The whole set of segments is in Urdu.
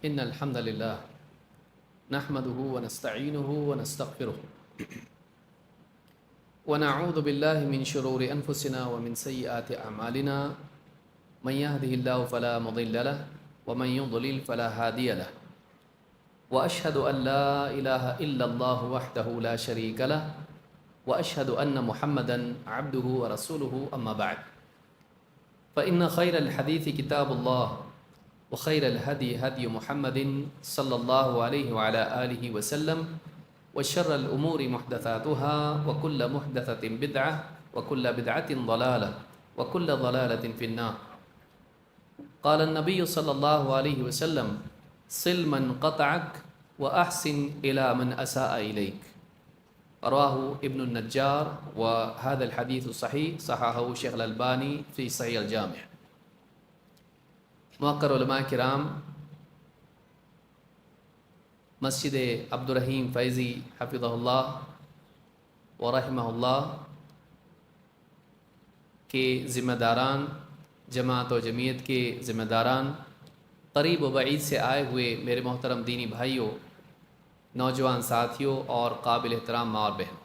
إن الحمد لله نحمده ونستعينه ونستغفره ونعوذ بالله من شرور أنفسنا ومن سيئات أعمالنا من يهده الله فلا مضل له ومن يضلل فلا هادي له وأشهد أن لا إله إلا الله وحده لا شريك له وأشهد أن محمدا عبده ورسوله أما بعد فإن خير الحديث كتاب الله وخير الهدي هدي محمد صلى الله عليه وعلى آله وسلم وشر الأمور محدثاتها وكل محدثة بدعة وكل بدعة ضلالة وكل ضلالة في النار. قال النبي صلى الله عليه وسلم صل من قطعك وأحسن إلى من أساء إليك. رواه ابن النجار وهذا الحديث صحيح صححه الشيخ الألباني في صحيح الجامع. موقر علماء کرام، مسجد عبدالرحیم فیضی حفظہ اللہ و رحمہ اللہ کے ذمہ داران، جماعت و جمعیت کے ذمہ داران، قریب و بعید سے آئے ہوئے میرے محترم دینی بھائیوں، نوجوان ساتھیوں اور قابل احترام ماں اور بہن،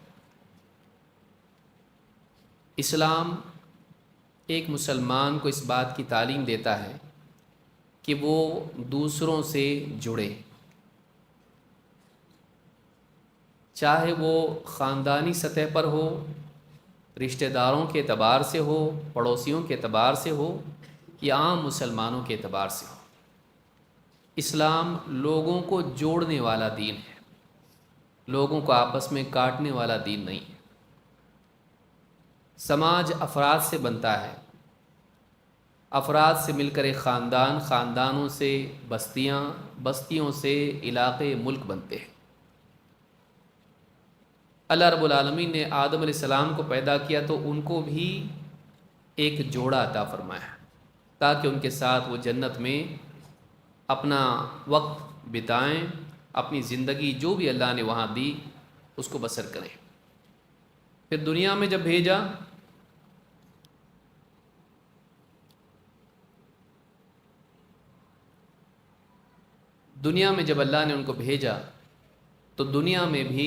اسلام ایک مسلمان کو اس بات کی تعلیم دیتا ہے کہ وہ دوسروں سے جڑے، چاہے وہ خاندانی سطح پر ہو، رشتہ داروں کے اعتبار سے ہو، پڑوسیوں کے اعتبار سے ہو یا عام مسلمانوں کے اعتبار سے ہو۔ اسلام لوگوں کو جوڑنے والا دین ہے، لوگوں کو آپس میں کاٹنے والا دین نہیں ہے۔ سماج افراد سے بنتا ہے، افراد سے مل کر ایک خاندان، خاندانوں سے بستیاں، بستیوں سے علاقے، ملک بنتے ہیں۔ اللہ رب العالمین نے آدم علیہ السلام کو پیدا کیا تو ان کو بھی ایک جوڑا عطا فرمایا تاکہ ان کے ساتھ وہ جنت میں اپنا وقت بتائیں، اپنی زندگی جو بھی اللہ نے وہاں دی اس کو بسر کریں۔ پھر دنیا میں جب بھیجا جب اللہ نے ان کو بھیجا تو دنیا میں بھی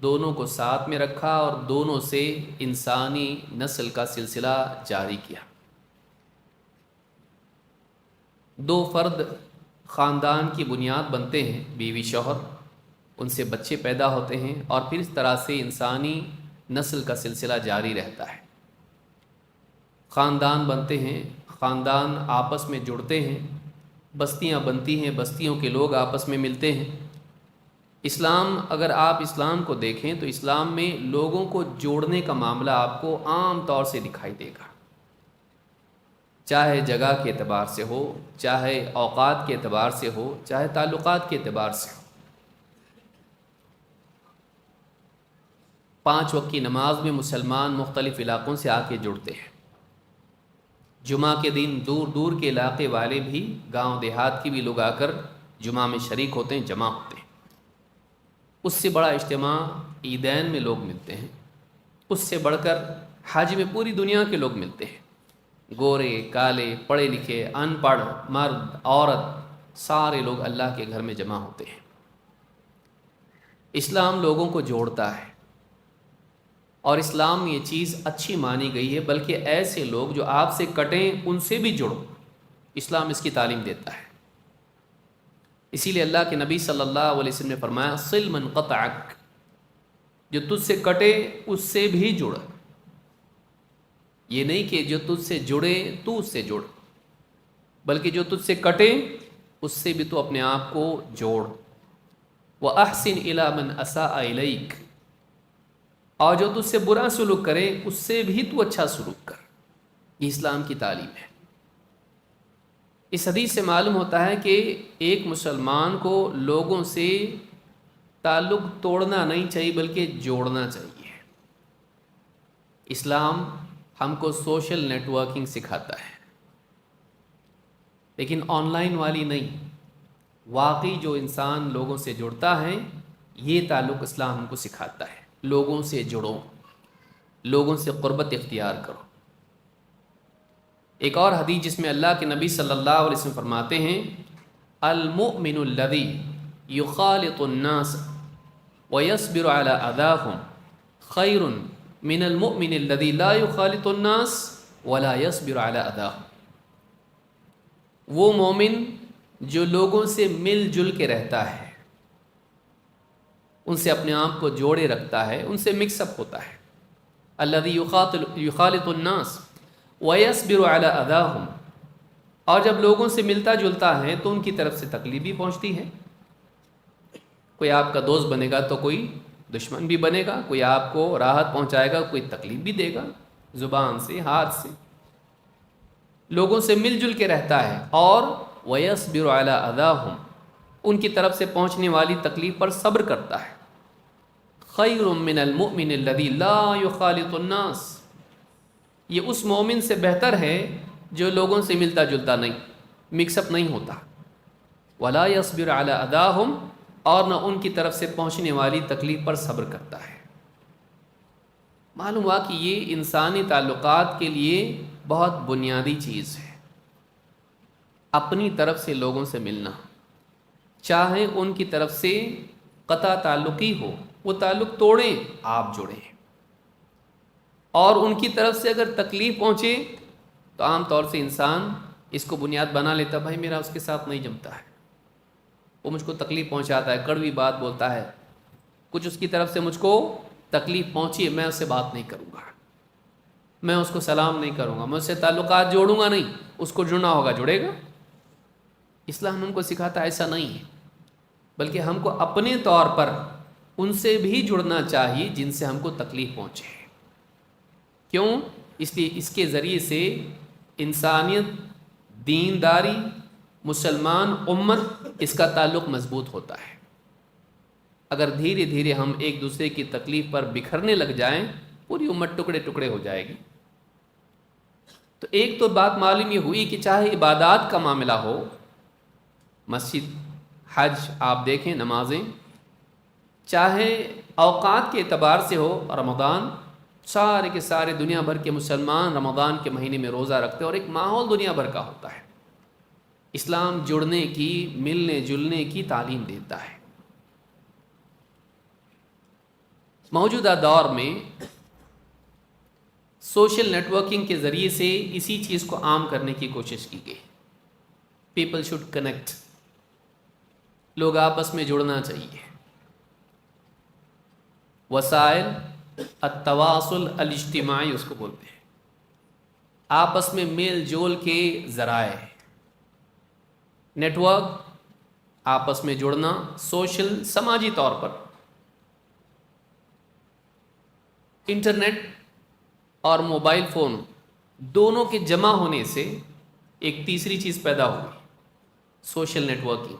دونوں کو ساتھ میں رکھا اور دونوں سے انسانی نسل کا سلسلہ جاری کیا۔ دو فرد خاندان کی بنیاد بنتے ہیں، بیوی شوہر، ان سے بچے پیدا ہوتے ہیں اور پھر اس طرح سے انسانی نسل کا سلسلہ جاری رہتا ہے۔ خاندان بنتے ہیں، خاندان آپس میں جڑتے ہیں، بستیاں بنتی ہیں، بستیوں کے لوگ آپس میں ملتے ہیں۔ اسلام، اگر آپ اسلام کو دیکھیں تو اسلام میں لوگوں کو جوڑنے کا معاملہ آپ کو عام طور سے دکھائی دے گا، چاہے جگہ کے اعتبار سے ہو، چاہے اوقات کے اعتبار سے ہو، چاہے تعلقات کے اعتبار سے ہو۔ 5 وقت کی نماز میں مسلمان مختلف علاقوں سے آ کے جڑتے ہیں۔ جمعہ کے دن دور دور کے علاقے والے بھی، گاؤں دیہات کے بھی لوگ آ کر جمعہ میں شریک ہوتے ہیں، جمع ہوتے ہیں۔ اس سے بڑا اجتماع عیدین میں لوگ ملتے ہیں، اس سے بڑھ کر حج میں پوری دنیا کے لوگ ملتے ہیں، گورے، کالے، پڑھے لکھے، ان پڑھ، مرد، عورت، سارے لوگ اللہ کے گھر میں جمع ہوتے ہیں۔ اسلام لوگوں کو جوڑتا ہے اور اسلام میں یہ چیز اچھی مانی گئی ہے، بلکہ ایسے لوگ جو آپ سے کٹیں ان سے بھی جڑو، اسلام اس کی تعلیم دیتا ہے۔ اسی لیے اللہ کے نبی صلی اللہ علیہ وسلم نے فرمایا صل من قطعک، جو تجھ سے کٹے اس سے بھی جڑ۔ یہ نہیں کہ جو تجھ سے جڑے تو اس سے جڑ، بلکہ جو تجھ سے کٹے اس سے بھی تو اپنے آپ کو جوڑ۔ وَأَحْسِنْ إِلَىٰ مَنْ أَسَاءَ إِلَيْكَ، اور جو تجھ سے برا سلوک کرے اس سے بھی تو اچھا سلوک کر۔ یہ اسلام کی تعلیم ہے۔ اس حدیث سے معلوم ہوتا ہے کہ ایک مسلمان کو لوگوں سے تعلق توڑنا نہیں چاہیے بلکہ جوڑنا چاہیے۔ اسلام ہم کو سوشل نیٹ ورکنگ سکھاتا ہے، لیکن آن لائن والی نہیں۔ واقعی جو انسان لوگوں سے جڑتا ہے، یہ تعلق اسلام ہم کو سکھاتا ہے۔ لوگوں سے جڑو، لوگوں سے قربت اختیار کرو۔ ایک اور حدیث جس میں اللہ کے نبی صلی اللہ علیہ وسلم فرماتے ہیں المؤمن الذي يخالط الناس ويصبر على أذاهم خير من المؤمن الذي لا يخالط الناس ولا يصبر على أذاهم. وہ مومن جو لوگوں سے مل جل کے رہتا ہے، ان سے اپنے آپ کو جوڑے رکھتا ہے، ان سے مکس اپ ہوتا ہے. الذی یخالط الناس ویصبر علی اذاہم، اور جب لوگوں سے ملتا جلتا ہے تو ان کی طرف سے تکلیف بھی پہنچتی ہے. کوئی آپ کا دوست بنے گا تو کوئی دشمن بھی بنے گا، کوئی آپ کو راحت پہنچائے گا، کوئی تکلیف بھی دے گا، زبان سے، ہاتھ سے. لوگوں سے مل جل کے رہتا ہے اور وَيَصْبِرُ عَلَىٰ أَذَاهُمْ، ان کی طرف سے پہنچنے والی تکلیف پر صبر کرتا ہے. خَيْرٌ مِّنَ الْمُؤْمِنِ الَّذِي لَا يُخَالِطُ النَّاسِ، یہ اس مومن سے بہتر ہے جو لوگوں سے ملتا جلتا نہیں، مکس اپ نہیں ہوتا. وَلَا يَصْبِرُ عَلَىٰ أَذَاهُمْ، اور نہ ان کی طرف سے پہنچنے والی تکلیف پر صبر کرتا ہے. معلوم ہوا کہ یہ انسانی تعلقات کے لیے بہت بنیادی چیز ہے. اپنی طرف سے لوگوں سے ملنا، چاہے ان کی طرف سے قطع تعلقی ہو، وہ تعلق توڑیں، آپ جڑیں. اور ان کی طرف سے اگر تکلیف پہنچے تو عام طور سے انسان اس کو بنیاد بنا لیتا، بھائی میرا اس کے ساتھ نہیں جمتا ہے، وہ مجھ کو تکلیف پہنچاتا ہے، کڑوی بات بولتا ہے، کچھ اس کی طرف سے مجھ کو تکلیف پہنچی ہے، میں اس سے بات نہیں کروں گا، میں اس کو سلام نہیں کروں گا، میں اس سے تعلقات جوڑوں گا نہیں. اس کو جڑنا ہوگا جڑے گا. اسلام ہم کو سکھاتا ہے ایسا نہیں ہے، بلکہ ہم کو اپنے طور پر ان سے بھی جڑنا چاہیے جن سے ہم کو تکلیف پہنچے. کیوں؟ اس لیے اس کے ذریعے سے انسانیت، دینداری، مسلمان امت، اس کا تعلق مضبوط ہوتا ہے. اگر دھیرے دھیرے ہم ایک دوسرے کی تکلیف پر بکھرنے لگ جائیں، پوری امت ٹکڑے ٹکڑے ہو جائے گی. تو ایک تو بات معلوم یہ ہوئی کہ چاہے عبادات کا معاملہ ہو، مسجد، حج آپ دیکھیں، نمازیں، چاہے اوقات کے اعتبار سے ہو، رمضان، سارے کے سارے دنیا بھر کے مسلمان رمضان کے مہینے میں روزہ رکھتے ہیں اور ایک ماحول دنیا بھر کا ہوتا ہے. اسلام جڑنے کی، ملنے جلنے کی تعلیم دیتا ہے. موجودہ دور میں سوشل نیٹ ورکنگ کے ذریعے سے اسی چیز کو عام کرنے کی کوشش کی گئی. پیپل شوڈ کنیکٹ، لوگ آپس میں جڑنا چاہیے. وسائل التواصل الاجتماعی اس کو بولتے ہیں، آپس میں میل جول کے ذرائع. نیٹ ورک، آپس میں جڑنا، سوشل، سماجی طور پر. انٹرنیٹ اور موبائل فون دونوں کے جمع ہونے سے ایک تیسری چیز پیدا ہوئی، سوشل نیٹ ورکنگ.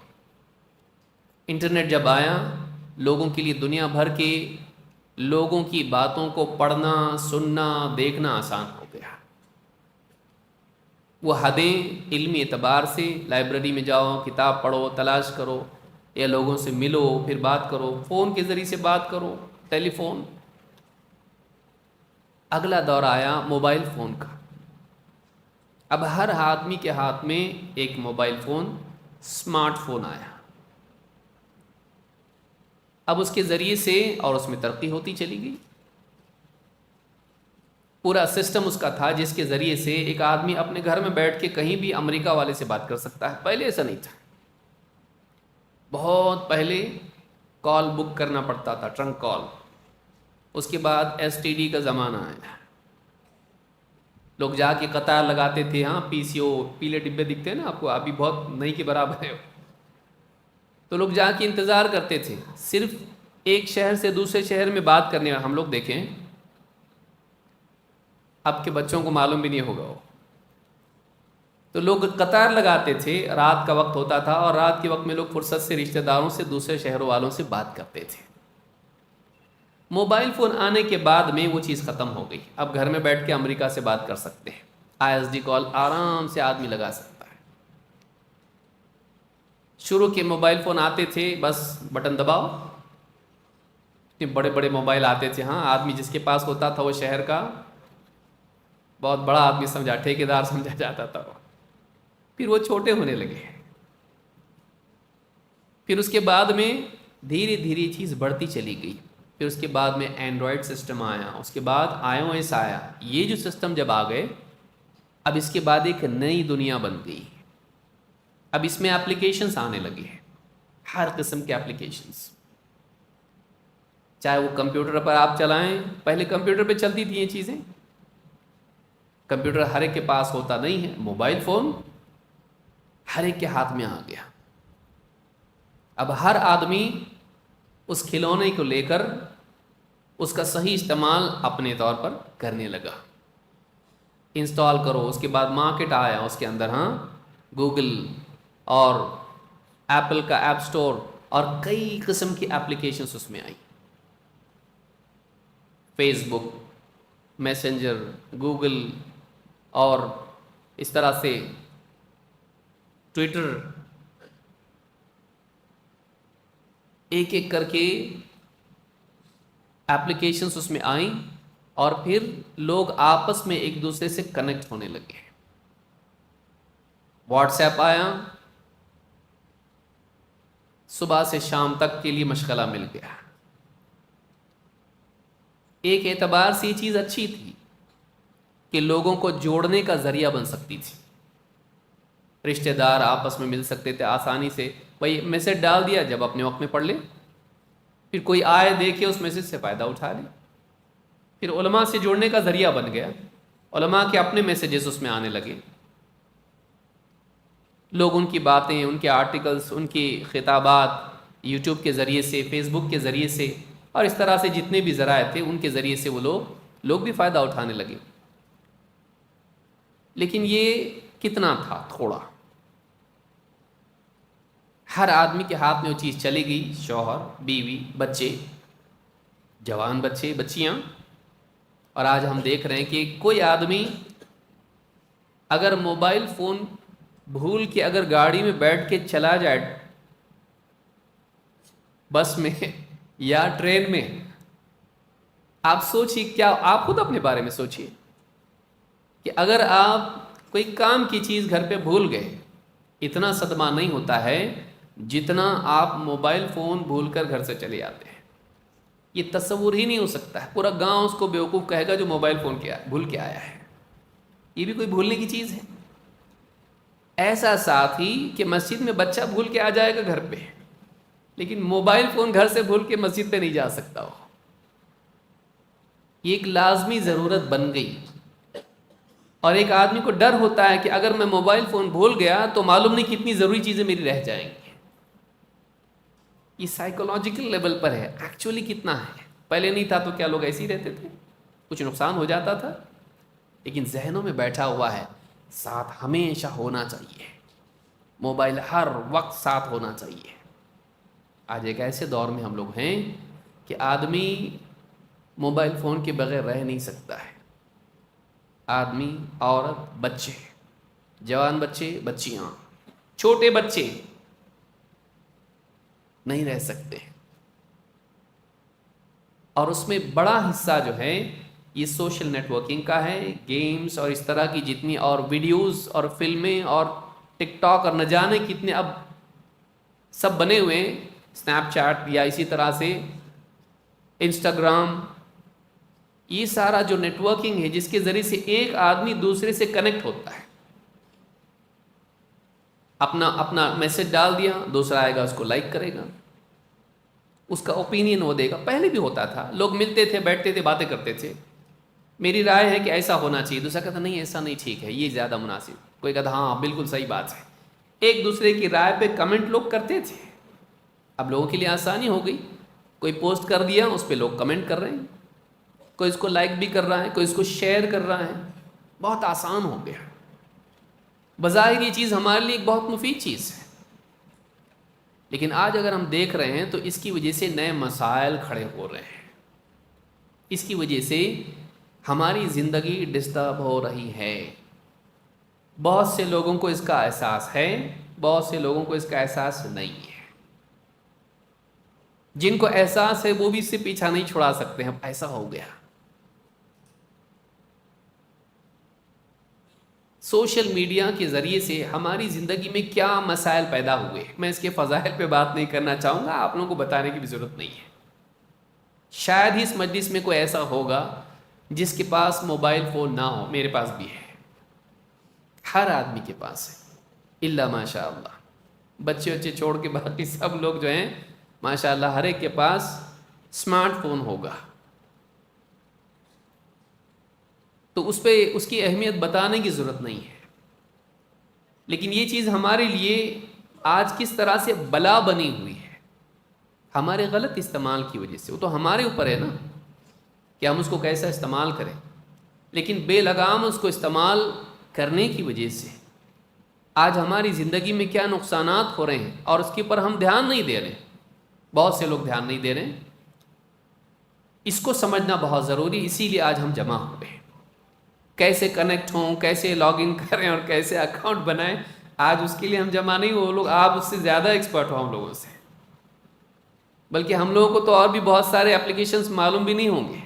انٹرنیٹ جب آیا، لوگوں کے لیے دنیا بھر کے لوگوں کی باتوں کو پڑھنا، سننا، دیکھنا آسان ہو گیا. وہ حدیں علمی اعتبار سے، لائبریری میں جاؤ، کتاب پڑھو، تلاش کرو، یا لوگوں سے ملو پھر بات کرو، فون کے ذریعے سے بات کرو، ٹیلی فون. اگلا دور آیا موبائل فون کا. اب ہر آدمی کے ہاتھ میں ایک موبائل فون، اسمارٹ فون آیا. اب اس کے ذریعے سے، اور اس میں ترقی ہوتی چلی گئی. پورا سسٹم اس کا تھا جس کے ذریعے سے ایک آدمی اپنے گھر میں بیٹھ کے کہیں بھی امریکہ والے سے بات کر سکتا ہے. پہلے ایسا نہیں تھا. بہت پہلے کال بک کرنا پڑتا تھا، ٹرنک کال. اس کے بعد ایس ٹی ڈی کا زمانہ آیا. لوگ جا کے قطار لگاتے تھے. ہاں، پی سی او، پیلے ڈبے دکھتے ہیں نا آپ کو، ابھی بہت نہیں کے برابر ہے. تو لوگ جا کے انتظار کرتے تھے. صرف ایک شہر سے دوسرے شہر میں بات کرنے میں، ہم لوگ دیکھیں، اب کے بچوں کو معلوم بھی نہیں ہوگا وہ. تو لوگ قطار لگاتے تھے، رات کا وقت ہوتا تھا، اور رات کے وقت میں لوگ فرصت سے رشتہ داروں سے، دوسرے شہروں والوں سے بات کرتے تھے. موبائل فون آنے کے بعد میں وہ چیز ختم ہو گئی. اب گھر میں بیٹھ کے امریکہ سے بات کر سکتے ہیں. ISD کال آرام سے آدمی لگا سکتا ہے. شروع کے موبائل فون آتے تھے، بس بٹن دباؤ. اتنے بڑے بڑے موبائل آتے تھے. ہاں، آدمی جس کے پاس ہوتا تھا وہ شہر کا بہت بڑا آدمی سمجھا، ٹھیکیدار سمجھا جاتا تھا وہ. پھر وہ چھوٹے ہونے لگے. پھر اس کے بعد میں دھیرے دھیرے یہ چیز بڑھتی چلی گئی. پھر اس کے بعد میں اینڈرائڈ سسٹم آیا, اس کے بعد iOS آیا. یہ جو سسٹم جب آ گئے, اب اس کے بعد ایک نئی دنیا بن گئی. اب اس میں اپلیکیشنس آنے لگے ہیں, ہر قسم کے اپلیکیشنس, چاہے وہ کمپیوٹر پر آپ چلائیں. پہلے کمپیوٹر پہ چلتی تھیں یہ چیزیں, کمپیوٹر ہر ایک کے پاس ہوتا نہیں ہے. موبائل فون ہر ایک کے ہاتھ میں آ گیا. اب ہر آدمی اس کھلونے کو لے کر اس کا صحیح استعمال اپنے طور پر کرنے لگا. انسٹال کرو, اس کے بعد مارکیٹ آیا, اس کے اندر گوگل اور ایپل کا ایپ سٹور اور کئی قسم کی اپلیکیشنز اس میں آئی. فیس بک, میسنجر, گوگل اور اس طرح سے ٹویٹر, ایک ایک کر کے اپلیکیشنز اس میں آئیں اور پھر لوگ آپس میں ایک دوسرے سے کنیکٹ ہونے لگے. واٹس ایپ آیا, صبح سے شام تک کے لیے مشغلہ مل گیا. ایک اعتبار سے یہ چیز اچھی تھی کہ لوگوں کو جوڑنے کا ذریعہ بن سکتی تھی. رشتہ دار آپس میں مل سکتے تھے آسانی سے. بھائی میسج ڈال دیا, جب اپنے وقت میں پڑھ لے, پھر کوئی آئے دیکھے اس میسج سے فائدہ اٹھا لے. پھر علماء سے جوڑنے کا ذریعہ بن گیا. علماء کے اپنے میسیجز اس میں آنے لگے. لوگ ان کی باتیں, ان کے آرٹیکلز, ان کی خطابات یوٹیوب کے ذریعے سے, فیس بک کے ذریعے سے اور اس طرح سے جتنے بھی ذرائع تھے ان کے ذریعے سے وہ لوگ بھی فائدہ اٹھانے لگے. لیکن یہ کتنا تھا؟ تھوڑا. ہر آدمی کے ہاتھ میں وہ چیز چلی گئی. شوہر, بیوی, بچے, جوان بچے, بچیاں. اور آج ہم دیکھ رہے ہیں کہ کوئی آدمی اگر موبائل فون بھول کے اگر گاڑی میں بیٹھ کے چلا جائے, بس میں یا ٹرین میں, آپ سوچیے, کیا آپ خود اپنے بارے میں سوچیے کہ اگر آپ کوئی کام کی چیز گھر پہ بھول گئے, اتنا صدمہ نہیں ہوتا ہے جتنا آپ موبائل فون بھول کر گھر سے چلے آتے ہیں. یہ تصور ہی نہیں ہو سکتا ہے. پورا گاؤں اس کو بیوقوف کہے گا جو موبائل فون بھول کے آیا ہے. یہ بھی کوئی بھولنے کی چیز ہے؟ ایسا ساتھ ہی کہ مسجد میں بچہ بھول کے آ جائے گا گھر پہ, لیکن موبائل فون گھر سے بھول کے مسجد پہ نہیں جا سکتا ہو. یہ ایک لازمی ضرورت بن گئی. اور ایک آدمی کو ڈر ہوتا ہے کہ اگر میں موبائل فون بھول گیا تو معلوم نہیں کتنی ضروری چیزیں میری رہ جائیں گی. یہ سائیکولوجیکل لیول پر ہے. ایکچولی کتنا ہے؟ پہلے نہیں تھا تو کیا لوگ ایسے ہی رہتے تھے؟ کچھ نقصان ہو جاتا تھا, لیکن ذہنوں میں بیٹھا ہوا ہے ساتھ ہمیشہ ہونا چاہیے. موبائل ہر وقت ساتھ ہونا چاہیے. آج ایک ایسے دور میں ہم لوگ ہیں کہ آدمی موبائل فون کے بغیر رہ نہیں سکتا ہے. آدمی, عورت, بچے, جوان بچے, بچیاں, چھوٹے بچے نہیں رہ سکتے. اور اس میں بڑا حصہ جو ہے یہ سوشل نیٹ ورکنگ کا ہے. گیمز اور اس طرح کی جتنی اور ویڈیوز اور فلمیں اور ٹک ٹاک اور نہ جانے کتنے اب سب بنے ہوئے ہیں, اسنیپ چیٹ یا اسی طرح سے انسٹاگرام. یہ سارا جو نیٹ ورکنگ ہے جس کے ذریعے سے ایک آدمی دوسرے سے کنیکٹ ہوتا ہے. اپنا میسج ڈال دیا, دوسرا آئے گا اس کو لائک کرے گا, اس کا اوپینین وہ دے گا. پہلے بھی ہوتا تھا, لوگ ملتے تھے, بیٹھتے تھے, باتیں کرتے تھے, میری رائے ہے کہ ایسا ہونا چاہیے. دوسرا کہتا نہیں ایسا نہیں ٹھیک ہے, یہ زیادہ مناسب. کوئی کہتا ہاں بالکل صحیح بات ہے. ایک دوسرے کی رائے پہ کمنٹ لوگ کرتے تھے. اب لوگوں کے لیے آسانی ہو گئی, کوئی پوسٹ کر دیا, اس پہ لوگ کمنٹ کر رہے ہیں, کوئی اس کو لائک بھی کر رہا ہے, کوئی اس کو شیئر کر رہا ہے. بہت آسان ہو گیا. بظاہر یہ چیز ہمارے لیے ایک بہت مفید چیز ہے, لیکن آج اگر ہم دیکھ رہے ہیں تو اس کی وجہ سے نئے مسائل کھڑے ہو رہے ہیں. اس کی وجہ سے ہماری زندگی ڈسٹرب ہو رہی ہے. بہت سے لوگوں کو اس کا احساس ہے, بہت سے لوگوں کو اس کا احساس نہیں ہے. جن کو احساس ہے وہ بھی اس سے پیچھا نہیں چھڑا سکتے ہیں. ایسا ہو گیا. سوشل میڈیا کے ذریعے سے ہماری زندگی میں کیا مسائل پیدا ہوئے. میں اس کے فضائل پہ بات نہیں کرنا چاہوں گا، آپ لوگوں کو بتانے کی بھی ضرورت نہیں ہے. شاید ہی اس مجلس میں کوئی ایسا ہوگا جس کے پاس موبائل فون نہ ہو. میرے پاس بھی ہے، ہر آدمی کے پاس ہے، الا ماشاء اللہ. بچے بچے چھوڑ کے باقی سب لوگ جو ہیں ماشاء اللہ ہر ایک کے پاس اسمارٹ فون ہوگا. تو اس پہ اس کی اہمیت بتانے کی ضرورت نہیں ہے. لیکن یہ چیز ہمارے لیے آج کس طرح سے بلا بنی ہوئی ہے، ہمارے غلط استعمال کی وجہ سے. وہ تو ہمارے اوپر ہے نا کہ ہم اس کو کیسا استعمال کریں. لیکن بے لگام اس کو استعمال کرنے کی وجہ سے آج ہماری زندگی میں کیا نقصانات ہو رہے ہیں اور اس کے اوپر ہم دھیان نہیں دے رہے. بہت سے لوگ دھیان نہیں دے رہے. اس کو سمجھنا بہت ضروری، اسی لیے آج ہم جمع ہوئے ہیں. کیسے کنیکٹ ہوں، کیسے لاگ ان کریں اور کیسے اکاؤنٹ بنائیں، آج اس کے لیے ہم جمع نہیں. وہ لوگ آپ اس سے زیادہ ایکسپرٹ ہو ہم لوگوں سے، بلکہ ہم لوگوں کو تو اور بھی بہت سارے اپلیکیشنز معلوم بھی نہیں ہوں گے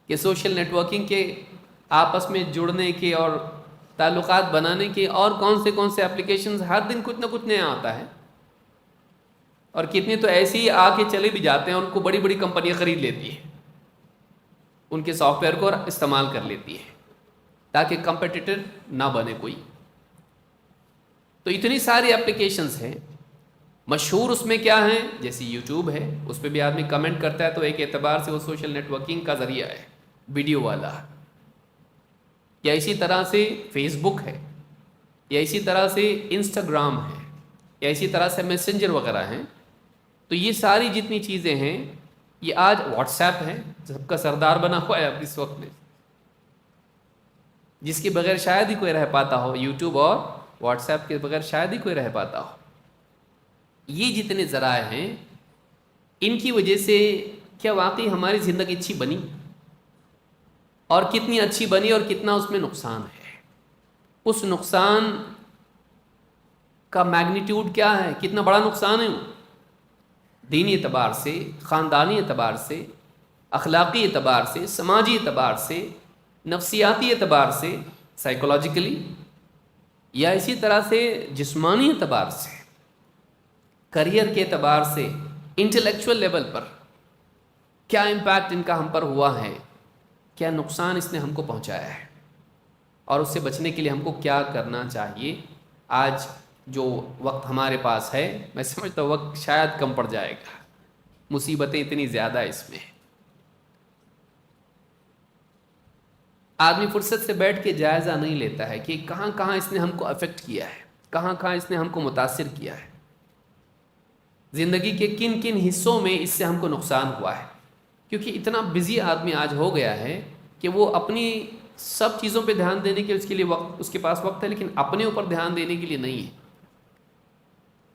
کہ سوشل نیٹ ورکنگ کے، آپس میں جڑنے کے اور تعلقات بنانے کے اور کون سے اپلیکیشنز. ہر دن کچھ نہ کچھ نیا آتا ہے، اور کتنے تو ایسے ہی آ کے چلے بھی جاتے ہیں. ان کو بڑی بڑی کمپنیاں خرید لیتی ہیں، ان کے سافٹ ویئر کو استعمال کر لیتی ہے تاکہ کمپٹیٹر نہ بنے کوئی. تو اتنی ساری اپلیکیشنز ہیں. مشہور اس میں کیا ہیں، جیسے یوٹیوب ہے، اس پہ بھی آدمی کمنٹ کرتا ہے تو ایک اعتبار سے وہ سوشل نیٹ ورکنگ کا ذریعہ ہے، ویڈیو والا. یا اسی طرح سے فیس بک ہے، یا اسی طرح سے انسٹاگرام ہے، یا اسی طرح سے میسنجر وغیرہ ہیں. تو یہ ساری جتنی چیزیں ہیں، یہ آج واٹس ایپ ہے سب کا سردار بنا ہوا ہے اب اس وقت میں، جس کے بغیر شاید ہی کوئی رہ پاتا ہو. یوٹیوب اور واٹس ایپ کے بغیر شاید ہی کوئی رہ پاتا ہو. یہ جتنے ذرائع ہیں، ان کی وجہ سے کیا واقعی ہماری زندگی اچھی بنی؟ اور کتنی اچھی بنی اور کتنا اس میں نقصان ہے؟ اس نقصان کا میگنیٹیوڈ کیا ہے، کتنا بڑا نقصان ہے؟ دینی اعتبار سے، خاندانی اعتبار سے، اخلاقی اعتبار سے، سماجی اعتبار سے، نفسیاتی اعتبار سے، سائیکولوجیکلی، یا اسی طرح سے جسمانی اعتبار سے، کریئر کے اعتبار سے، انٹلیکچوئل لیول پر کیا امپیکٹ ان کا ہم پر ہوا ہے، کیا نقصان اس نے ہم کو پہنچایا ہے، اور اس سے بچنے کے لیے ہم کو کیا کرنا چاہیے. آج جو وقت ہمارے پاس ہے، میں سمجھتا ہوں وقت شاید کم پڑ جائے گا، مصیبتیں اتنی زیادہ اس میں. آدمی فرصت سے بیٹھ کے جائزہ نہیں لیتا ہے کہ کہاں کہاں اس نے ہم کو افیکٹ کیا ہے، کہاں کہاں اس نے ہم کو متاثر کیا ہے، زندگی کے کن کن حصوں میں اس سے ہم کو نقصان ہوا ہے. کیونکہ اتنا بزی آدمی آج ہو گیا ہے کہ وہ اپنی سب چیزوں پہ دھیان دینے کے اس کے لیے وقت، اس کے پاس وقت ہے، لیکن اپنے اوپر دھیان دینے کے لیے نہیں ہے.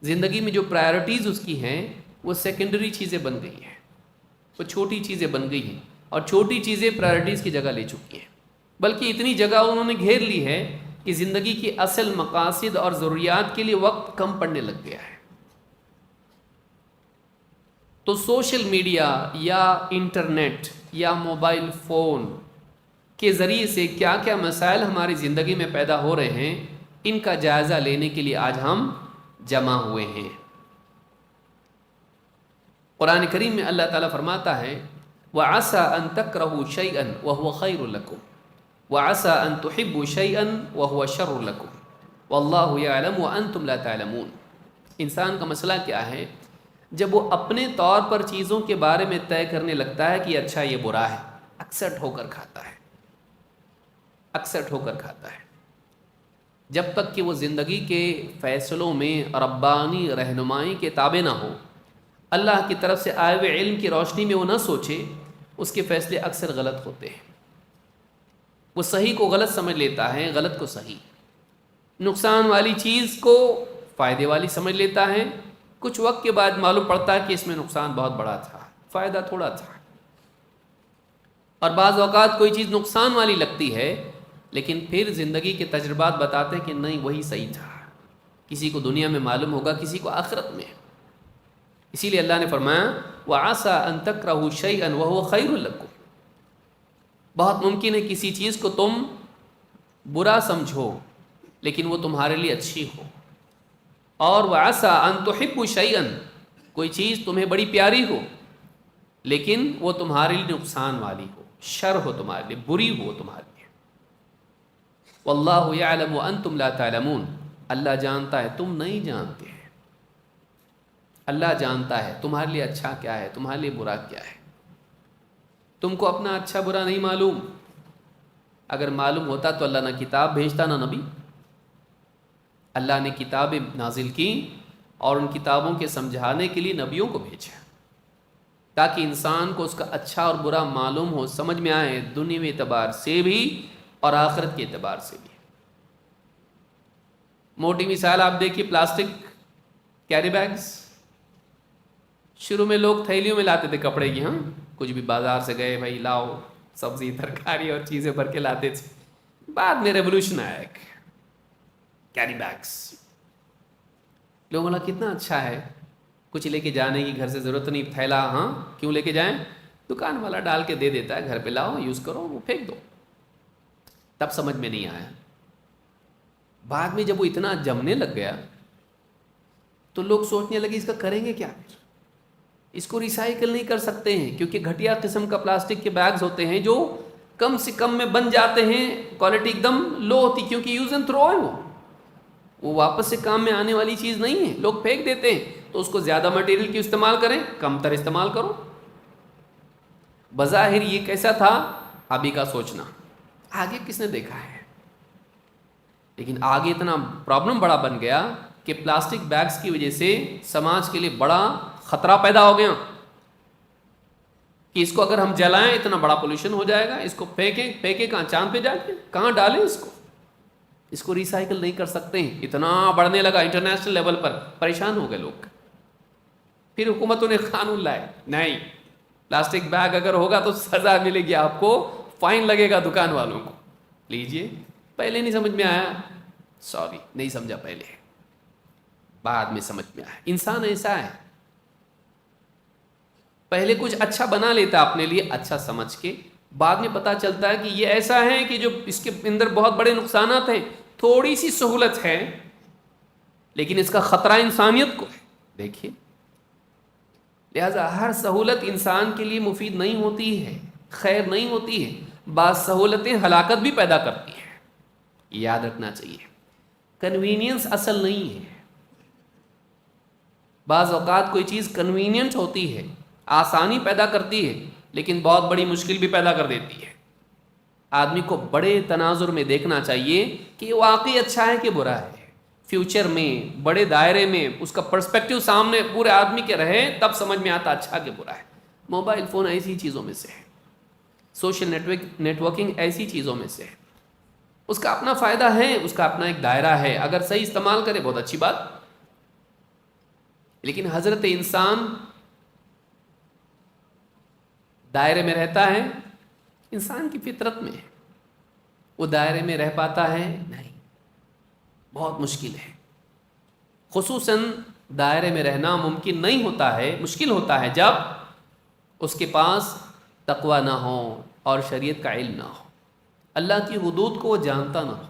زندگی میں جو پرائرٹیز اس کی ہیں وہ سیکنڈری چیزیں بن گئی ہیں، وہ چھوٹی چیزیں بن گئی ہیں، اور چھوٹی چیزیں پرائرٹیز کی جگہ لے چکی ہیں. بلکہ اتنی جگہ انہوں نے گھیر لی ہے کہ زندگی کی اصل مقاصد اور ضروریات کے لیے وقت کم پڑنے لگ گیا ہے. تو سوشل میڈیا یا انٹرنیٹ یا موبائل فون کے ذریعے سے کیا کیا مسائل ہماری زندگی میں پیدا ہو رہے ہیں، ان کا جائزہ لینے کے لیے آج ہم جمع ہوئے ہیں. قرآن کریم میں اللہ تعالیٰ فرماتا ہے وَعَسَىٰ أَن تَكْرَهُوا شَيْئًا وَهُوَ خَيْرٌ لَكُمْ وَعَسَىٰ أَن تُحِبُّوا شَيْئًا وَهُوَ شَرٌ لَكُمْ وَاللَّهُ يَعْلَمُ وَأَنْتُمْ لَا تَعْلَمُونَ. انسان کا مسئلہ کیا ہے، جب وہ اپنے طور پر چیزوں کے بارے میں طے کرنے لگتا ہے کہ یہ اچھا یہ برا ہے، اکسٹ ہو کر کھاتا ہے، اکسٹ ہو کر کھاتا ہے. جب تک کہ وہ زندگی کے فیصلوں میں ربانی رہنمائی کے تابع نہ ہو، اللہ کی طرف سے آئے ہوئے علم کی روشنی میں وہ نہ سوچے، اس کے فیصلے اکثر غلط ہوتے ہیں. وہ صحیح کو غلط سمجھ لیتا ہے، غلط کو صحیح، نقصان والی چیز کو فائدے والی سمجھ لیتا ہے. کچھ وقت کے بعد معلوم پڑتا ہے کہ اس میں نقصان بہت بڑا تھا، فائدہ تھوڑا تھا. اور بعض اوقات کوئی چیز نقصان والی لگتی ہے، لیکن پھر زندگی کے تجربات بتاتے ہیں کہ نہیں وہی صحیح تھا. کسی کو دنیا میں معلوم ہوگا، کسی کو آخرت میں. اسی لیے اللہ نے فرمایا وَعَسَىٰ أَن تَكْرَهُوا شَيْئًا وَهُوَ خَيْرٌ لَكُمْ. بہت ممکن ہے کسی چیز کو تم برا سمجھو لیکن وہ تمہارے لیے اچھی ہو. اور وَعَسَىٰ أَن تُحِبُّوا شَيْئًا، کوئی چیز تمہیں بڑی پیاری ہو لیکن وہ تمہارے لیے نقصان والی ہو، شر ہو تمہارے لیے، بری ہو تمہارے لیے. وَاللَّهُ يَعْلَمُ وَأَنْتُمْ لَا تَعْلَمُونَ، اللہ جانتا ہے تم نہیں جانتے. اللہ جانتا ہے تمہارے لیے اچھا کیا ہے، تمہارے لیے برا کیا ہے. تم کو اپنا اچھا برا نہیں معلوم. اگر معلوم ہوتا تو اللہ نہ کتاب بھیجتا نہ نبی. اللہ نے کتابیں نازل کی اور ان کتابوں کے سمجھانے کے لیے نبیوں کو بھیجا تاکہ انسان کو اس کا اچھا اور برا معلوم ہو، سمجھ میں آئے، دنیوی اعتبار سے بھی اور آخرت کے اعتبار سے بھی. موٹی مثال آپ دیکھیے، پلاسٹک کیری بیگز. شروع میں لوگ تھیلیوں میں لاتے تھے کپڑے کی، ہاں کچھ بھی بازار سے گئے بھائی لاؤ سبزی ترکاری اور چیزیں بھر کے لاتے تھے. بعد میں ریولوشن آیا ایک کیری بیگس. لوگوں نے کتنا اچھا ہے، کچھ لے کے جانے کی گھر سے ضرورت نہیں، تھیلا ہاں کیوں لے کے جائیں، دکان والا ڈال کے دے دیتا ہے، گھر پہ لاؤ یوز کرو وہ پھینک دو. تب سمجھ میں نہیں آیا. بعد میں جب وہ اتنا جمنے لگ گیا تو لوگ سوچنے لگے اس کا کریں گے کیا، اس کو ریسائیکل نہیں کر سکتے ہیں کیونکہ گھٹیا قسم کا پلاسٹک کے بیگز ہوتے ہیں جو کم سے کم میں بن جاتے ہیں، کوالٹی ایک دم لو ہوتی کیونکہ یوز اینڈ تھرو ہے، وہ واپس سے کام میں آنے والی چیز نہیں ہے. لوگ پھینک دیتے ہیں تو اس کو زیادہ مٹیریل کی استعمال کریں، کم تر استعمال کرو. بظاہر یہ کیسا تھا ابھی کا سوچنا، آگے کس نے دیکھا ہے. لیکن آگے اتنا پرابلم بڑا بن گیا کہ پلاسٹک بیگز کی وجہ سے سماج کے لیے بڑا خطرہ پیدا ہو گیا کہ اس کو اگر ہم جلائیں اتنا بڑا پولوشن ہو جائے گا، اس کو پھینکیں کہاں، چاند پہ جا کے کہاں ڈالیں، اس کو ریسائیکل نہیں کر سکتے ہیں. اتنا بڑھنے لگا انٹرنیشنل لیول پر، پریشان ہو گئے لوگ. پھر حکومتوں نے قانون لائے، نہیں پلاسٹک بیگ اگر ہوگا تو سزا ملے گی آپ کو، فائن لگے گا دکان والوں کو. لیجئے، پہلے نہیں سمجھ میں آیا، سوری نہیں سمجھا پہلے، بعد میں سمجھ میں آیا. انسان ایسا ہے، پہلے کچھ اچھا بنا لیتا اپنے لیے اچھا سمجھ کے، بعد میں پتا چلتا ہے کہ یہ ایسا ہے کہ جو اس کے اندر بہت بڑے نقصانات ہیں. تھوڑی سی سہولت ہے لیکن اس کا خطرہ انسانیت کو ہے. دیکھیے، لہذا ہر سہولت انسان کے لیے مفید نہیں ہوتی ہے، خیر نہیں ہوتی ہے. بعض سہولتیں ہلاکت بھی پیدا کرتی ہیں، یاد رکھنا چاہیے. کنوینئنس اصل نہیں ہے. بعض اوقات کوئی چیز کنوینئنٹ ہوتی ہے، آسانی پیدا کرتی ہے، لیکن بہت بڑی مشکل بھی پیدا کر دیتی ہے. آدمی کو بڑے تناظر میں دیکھنا چاہیے کہ یہ واقعی اچھا ہے کہ برا ہے. فیوچر میں بڑے دائرے میں اس کا پرسپیکٹیو سامنے پورے آدمی کے رہے، تب سمجھ میں آتا اچھا کہ برا ہے. موبائل فون ایسی چیزوں میں سے ہے، سوشل نیٹورکنگ ایسی چیزوں میں سے ہے. اس کا اپنا فائدہ ہے، اس کا اپنا ایک دائرہ ہے، اگر صحیح استعمال کرے بہت اچھی بات. لیکن حضرت انسان دائرے میں رہتا ہے، انسان کی فطرت میں وہ دائرے میں رہ پاتا ہے نہیں، بہت مشکل ہے. خصوصاً دائرے میں رہنا ممکن نہیں ہوتا ہے، مشکل ہوتا ہے جب اس کے پاس تقوی نہ ہو اور شریعت کا علم نہ ہو، اللہ کی حدود کو وہ جانتا نہ ہو.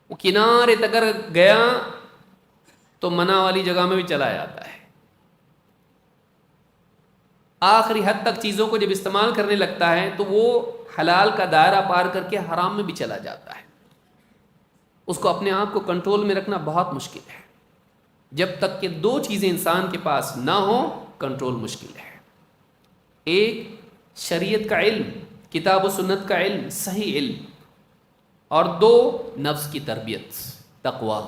وہ کنارے تک اگر گیا تو منع والی جگہ میں بھی چلا جاتا ہے. آخری حد تک چیزوں کو جب استعمال کرنے لگتا ہے تو وہ حلال کا دائرہ پار کر کے حرام میں بھی چلا جاتا ہے. اس کو اپنے آپ کو کنٹرول میں رکھنا بہت مشکل ہے. جب تک کہ دو چیزیں انسان کے پاس نہ ہوں کنٹرول مشکل ہے. ایک شریعت کا علم، کتاب و سنت کا علم، صحیح علم، اور دو نفس کی تربیت، تقوی.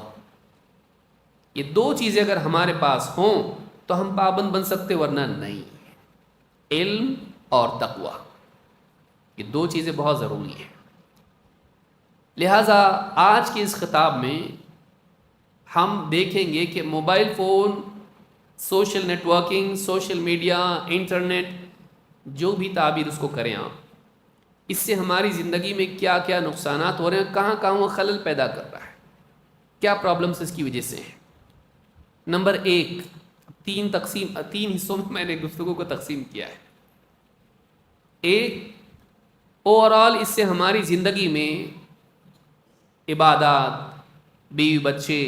یہ دو چیزیں اگر ہمارے پاس ہوں تو ہم پابند بن سکتے، ورنہ نہیں. علم اور تقوی، یہ دو چیزیں بہت ضروری ہیں. لہٰذا آج کے اس خطاب میں ہم دیکھیں گے کہ mobile phone, social networking, social media, internet, جو بھی تعبیر اس کو کریں آپ، اس سے ہماری زندگی میں کیا کیا نقصانات ہو رہے ہیں، کہاں کہاں وہ خلل پیدا کر رہا ہے، کیا پرابلمس اس کی وجہ سے ہیں. نمبر ایک، تین حصوں میں نے گفتگو کو تقسیم کیا ہے. ایک، اوور آل اس سے ہماری زندگی میں عبادات، بیوی بچے،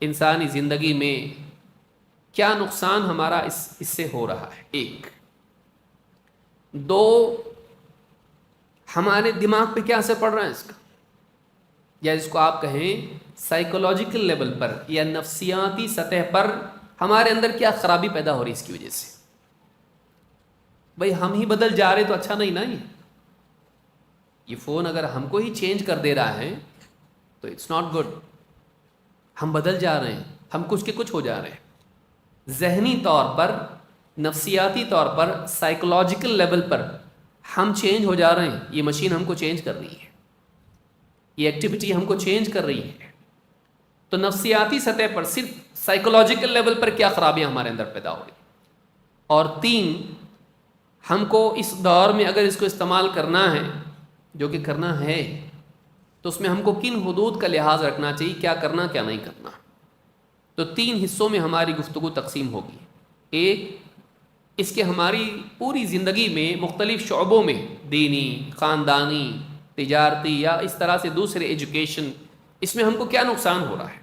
انسانی زندگی میں کیا نقصان ہمارا اس سے ہو رہا ہے؟ ایک، دو، ہمارے دماغ پہ کیا اثر پڑ رہا ہے اس کا، یا اس کو آپ کہیں سائیکولوجیکل لیول پر یا نفسیاتی سطح پر ہمارے اندر کیا خرابی پیدا ہو رہی ہے اس کی وجہ سے۔ بھئی ہم ہی بدل جا رہے تو اچھا نہیں نا، یہ فون اگر ہم کو ہی چینج کر دے رہا ہے تو اٹس ناٹ گڈ۔ ہم بدل جا رہے ہیں، ہم کچھ کے کچھ ہو جا رہے ہیں، ذہنی طور پر، نفسیاتی طور پر، سائیکولوجیکل لیول پر ہم چینج ہو جا رہے ہیں۔ یہ مشین ہم کو چینج کر رہی ہے، یہ ایکٹیویٹی ہم کو چینج کر رہی ہے۔ تو نفسیاتی سطح پر، صرف سائیکولوجیکل لیول پر کیا خرابیاں ہمارے اندر پیدا ہو رہی۔ اور تین، ہم کو اس دور میں اگر اس کو استعمال کرنا ہے، جو کہ کرنا ہے، تو اس میں ہم کو کن حدود کا لحاظ رکھنا چاہیے، کیا کرنا کیا نہیں کرنا۔ تو تین حصوں میں ہماری گفتگو تقسیم ہوگی۔ ایک، اس کے ہماری پوری زندگی میں مختلف شعبوں میں، دینی، خاندانی، تجارتی یا اس طرح سے دوسرے ایجوکیشن، اس میں ہم کو کیا نقصان ہو رہا ہے۔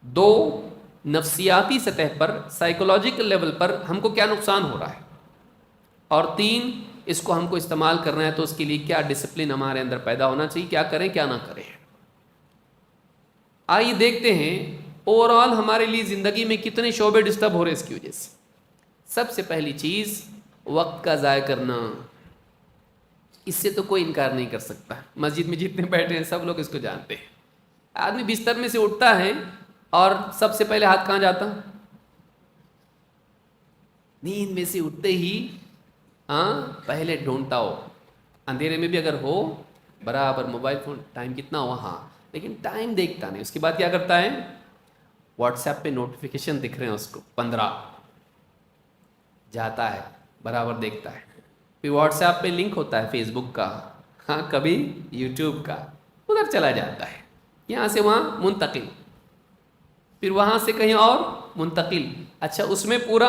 دو، نفسیاتی سطح پر، سائیکولوجیکل لیول پر ہم کو کیا نقصان ہو رہا ہے۔ اور تین، اس کو ہم کو استعمال کرنا ہے تو اس کے لیے کیا ڈسپلن ہمارے اندر پیدا ہونا چاہیے، کیا کریں کیا نہ کریں۔ آئیے دیکھتے ہیں اوور آل ہمارے لیے زندگی میں کتنے شعبے ڈسٹرب ہو رہے ہیں اس کی وجہ سے۔ سب سے پہلی چیز، وقت کا ضائع کرنا۔ اس سے تو کوئی انکار نہیں کر سکتا، مسجد میں جتنے بیٹھے ہیں سب لوگ اس کو جانتے ہیں۔ آدمی بستر میں سے اٹھتا ہے اور سب سے پہلے ہاتھ کہاں جاتا؟ نیند میں سے اٹھتے ہی پہلے ڈھونڈتا ہو، اندھیرے میں بھی اگر ہو، برابر موبائل فون، ٹائم کتنا ہوا، ہاں، لیکن ٹائم دیکھتا نہیں۔ اس کے بعد کیا کرتا ہے؟ واٹس ایپ پہ نوٹیفیکیشن دکھ رہے ہیں اس کو 15، جاتا ہے برابر دیکھتا ہے۔ پھر واٹس ایپ پہ لنک ہوتا ہے فیس بک کا، ہاں کبھی یوٹیوب کا، ادھر چلا جاتا ہے، یہاں سے وہاں منتقل، پھر وہاں سے کہیں اور منتقل۔ اچھا، اس میں پورا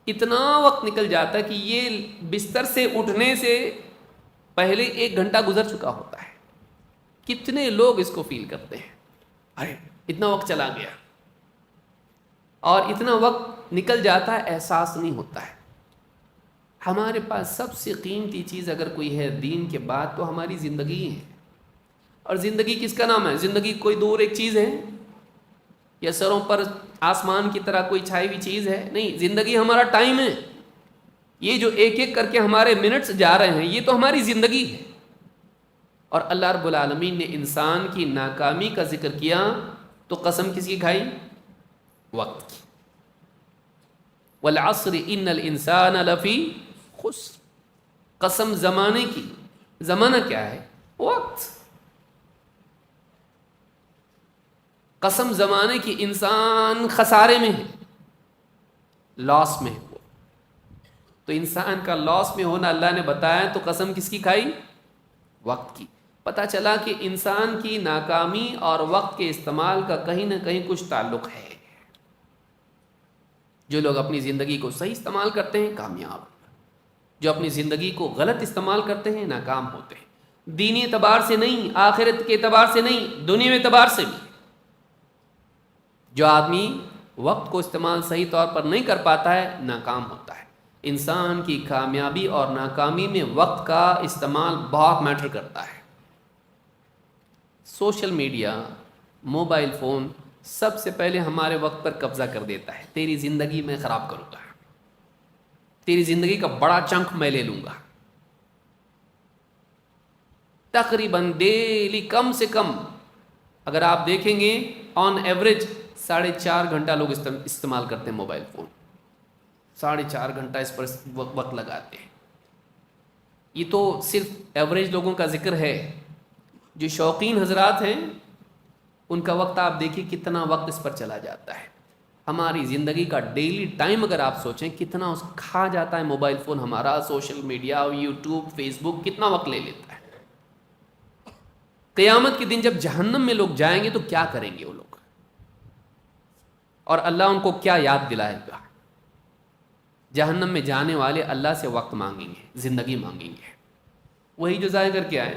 اتنا وقت نکل جاتا ہے کہ یہ بستر سے اٹھنے سے پہلے 1 گھنٹہ گزر چکا ہوتا ہے۔ کتنے لوگ اس کو فیل کرتے ہیں، ارے اتنا وقت چلا گیا، اور اتنا وقت نکل جاتا ہے، احساس نہیں ہوتا ہے۔ ہمارے پاس سب سے قیمتی چیز اگر کوئی ہے دین کے بعد تو ہماری زندگی ہے۔ اور زندگی کس کا نام ہے؟ زندگی کوئی دور ایک چیز ہے یا سروں پر آسمان کی طرح کوئی چھائی ہوئی چیز ہے؟ نہیں، زندگی ہمارا ٹائم ہے۔ یہ جو ایک ایک کر کے ہمارے منٹس جا رہے ہیں، یہ تو ہماری زندگی ہے۔ اور اللہ رب العالمین نے انسان کی ناکامی کا ذکر کیا تو قسم کس کی کھائی؟ وقت کی۔ والعصر ان الانسان لفی خسر، قسم زمانے کی۔ زمانہ کیا ہے؟ وقت۔ قسم زمانے کی، انسان خسارے میں ہے، لاس میں ہے وہ۔ تو انسان کا لاس میں ہونا اللہ نے بتایا، تو قسم کس کی کھائی؟ وقت کی۔ پتہ چلا کہ انسان کی ناکامی اور وقت کے استعمال کا کہیں نہ کہیں کچھ تعلق ہے۔ جو لوگ اپنی زندگی کو صحیح استعمال کرتے ہیں کامیاب، جو اپنی زندگی کو غلط استعمال کرتے ہیں ناکام ہوتے ہیں، دینی اعتبار سے نہیں، آخرت کے اعتبار سے نہیں، دنیا اعتبار سے بھی۔ جو آدمی وقت کو استعمال صحیح طور پر نہیں کر پاتا ہے ناکام ہوتا ہے۔ انسان کی کامیابی اور ناکامی میں وقت کا استعمال بہت میٹر کرتا ہے۔ سوشل میڈیا، موبائل فون سب سے پہلے ہمارے وقت پر قبضہ کر دیتا ہے۔ تیری زندگی میں خراب کروں گا، تیری زندگی کا بڑا چنک میں لے لوں گا۔ تقریباً ڈیلی کم سے کم اگر آپ دیکھیں گے آن ایوریج 4.5 گھنٹہ لوگ استعمال کرتے ہیں موبائل فون، 4.5 گھنٹہ اس پر وقت لگاتے ہیں۔ یہ تو صرف ایوریج لوگوں کا ذکر ہے۔ جو شوقین حضرات ہیں ان کا وقت آپ دیکھیے کتنا وقت اس پر چلا جاتا ہے۔ ہماری زندگی کا ڈیلی ٹائم اگر آپ سوچیں کتنا اس کھا جاتا ہے موبائل فون ہمارا، سوشل میڈیا، یوٹیوب، فیس بک کتنا وقت لے لیتا ہے۔ قیامت کے دن جب جہنم میں لوگ جائیں گے تو کیا کریں گے وہ لوگ، اور اللہ ان کو کیا یاد دلائے گا؟ جہنم میں جانے والے اللہ سے وقت مانگیں گے، زندگی مانگیں گے۔ وہی جو ضائع کر کے آئے.